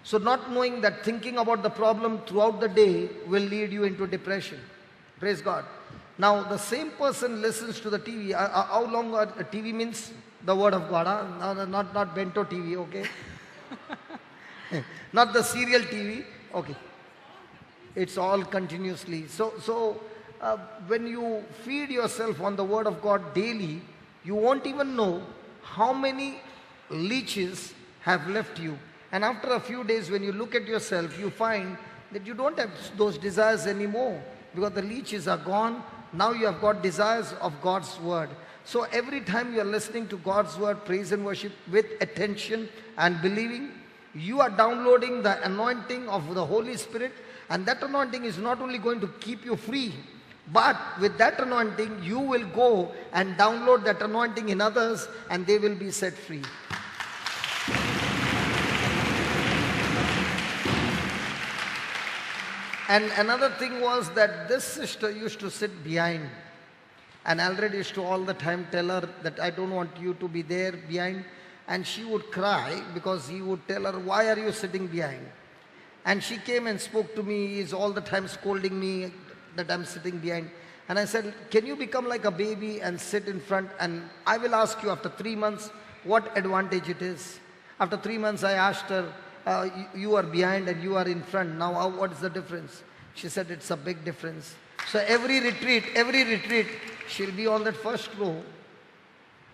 So not knowing that thinking about the problem throughout the day will lead you into depression. Praise God. Now the same person listens to the TV. How long a TV means? The word of God. Huh? Not Bento TV, okay? Not the serial TV. Okay. It's all continuously. So when you feed yourself on the word of God daily, you won't even know how many leeches have left you. And after a few days, when you look at yourself, you find that you don't have those desires anymore because the leeches are gone. Now you have got desires of God's word. So every time you are listening to God's word, praise and worship with attention and believing, you are downloading the anointing of the Holy Spirit. And that anointing is not only going to keep you free, but with that anointing, you will go and download that anointing in others and they will be set free. And another thing was that this sister used to sit behind. And Alfred used to all the time tell her that I don't want you to be there behind. And she would cry because he would tell her, why are you sitting behind? And she came and spoke to me. He's all the time scolding me that I'm sitting behind. And I said, can you become like a baby and sit in front? And I will ask you after 3 months what advantage it is. After 3 months, I asked her, you are behind and you are in front. Now, what is the difference? She said, it's a big difference. So every retreat, she'll be on that first row,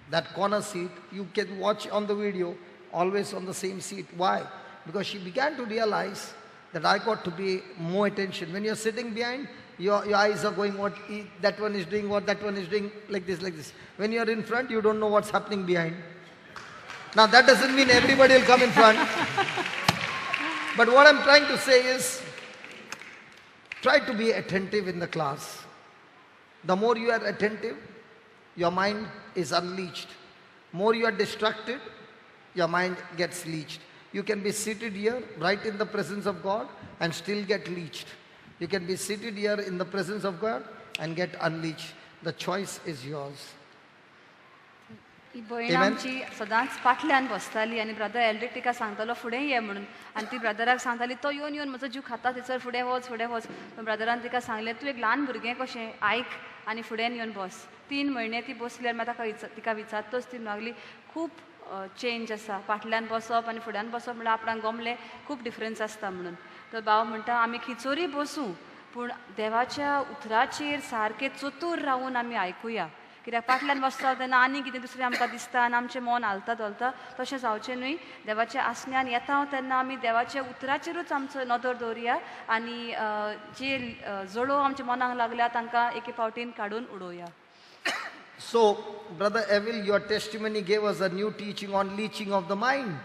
that corner seat. You can watch on the video, always on the same seat. Why? Because she began to realize that I got to pay more attention. When you're sitting behind, your eyes are going, what that one is doing, what that one is doing, like this, like this. When you're in front, you don't know what's happening behind. Now that doesn't mean everybody will come in front. But what I'm trying to say is, try to be attentive in the class. The more you are attentive, your mind is unleashed. More you are distracted, your mind gets leached. You can be seated here, right in the presence of God, and still get leached. You can be seated here in the presence of God and get unleashed. The choice is yours. ही भयण Amen. आमची सदांच फाटल्यान बसताली आनी brother Eldric तिका सांगतालो फुडें ये म्हणून आनी ती ब्रदराक सांगताली तो येवन येवन म्हजो जीव खाता थंयसर फुडें वच पण ब्रदरान तिका सांगलें तूं एक ल्हान भुरगें कशें आयक आनी फुडें येवन बस 3 म्हयने ती बसल्यार मागीर तिका विचारतच ती लागली खूब चेंज आसा फाटल्यान बसप आनी फुड्यान बसप म्हणल्यार आपणाक गमलें खूब डिफरन्स आसता म्हणून तर भाव म्हणटा आमी खिचोरी बसूं पूण देवाच्या उतराचेर सारके चतूर रावून आमी आयकुया कित्याक फाटल्यान बसता तेन्ना आनी कितें दुसरें आमकां दिसता आनी आमचें मन हालता धोलता तशें जावचें न्हय देवाच्या आसण्यान येता तेन्ना आमी देवाच्या उतराचेरूच आमचो नदर दवरया आनी जे जळो आमच्या मनाक लागल्या तांकां एके फावटीन काडून उडोवया. So, Brother Evil, your testimony gave us a new teaching on leeching of the mind.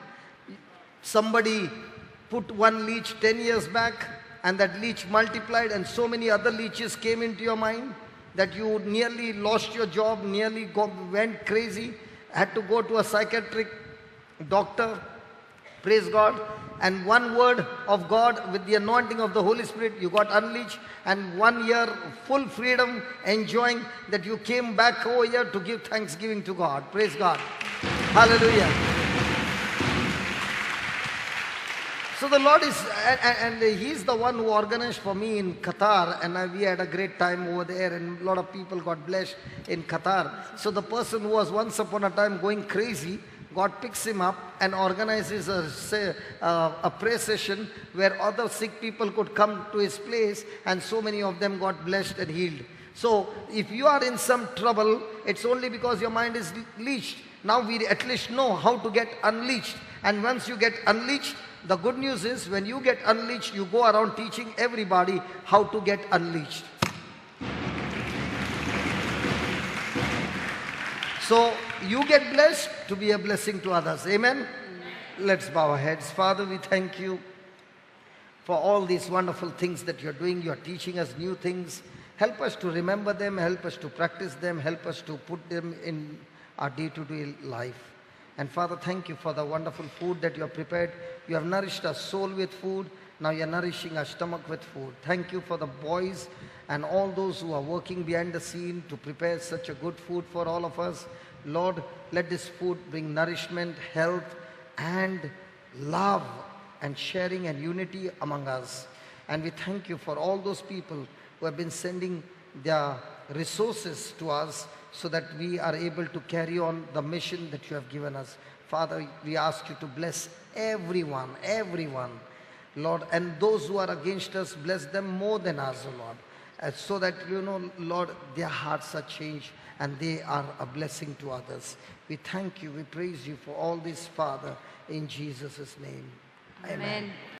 Somebody put one leech 10 years back and that leech multiplied and so many other leeches came into your mind that you nearly lost your job, nearly went crazy, had to go to a psychiatric doctor. Praise God. And one word of God with the anointing of the Holy Spirit, you got unleashed, and 1 year full freedom, enjoying that you came back over here to give thanksgiving to God. Praise God. Hallelujah. So the Lord is, and He's the one who organized for me in Qatar, and we had a great time over there, and a lot of people got blessed in Qatar. So the person who was once upon a time going crazy, God picks him up and organizes a prayer session where other sick people could come to his place, and so many of them got blessed and healed. So if you are in some trouble, it's only because your mind is leached. Now we at least know how to get unleashed. And once you get unleashed, the good news is when you get unleashed, you go around teaching everybody how to get unleashed. So you get blessed to be a blessing to others. Amen? Let's bow our heads. Father, we thank you for all these wonderful things that you're doing. You're teaching us new things. Help us to remember them. Help us to practice them. Help us to put them in our day-to-day life. And Father, thank you for the wonderful food that you have prepared. You have nourished our soul with food. Now you're nourishing our stomach with food. Thank you for the boys and all those who are working behind the scene to prepare such a good food for all of us. Lord, let this food bring nourishment, health, and love, and sharing and unity among us. And we thank you for all those people who have been sending their resources to us so that we are able to carry on the mission that you have given us. Father, we ask you to bless everyone, Lord, and those who are against us, bless them more than us, O Lord. So that, Lord, their hearts are changed and they are a blessing to others. We thank you, we praise you for all this, Father, in Jesus' name. Amen.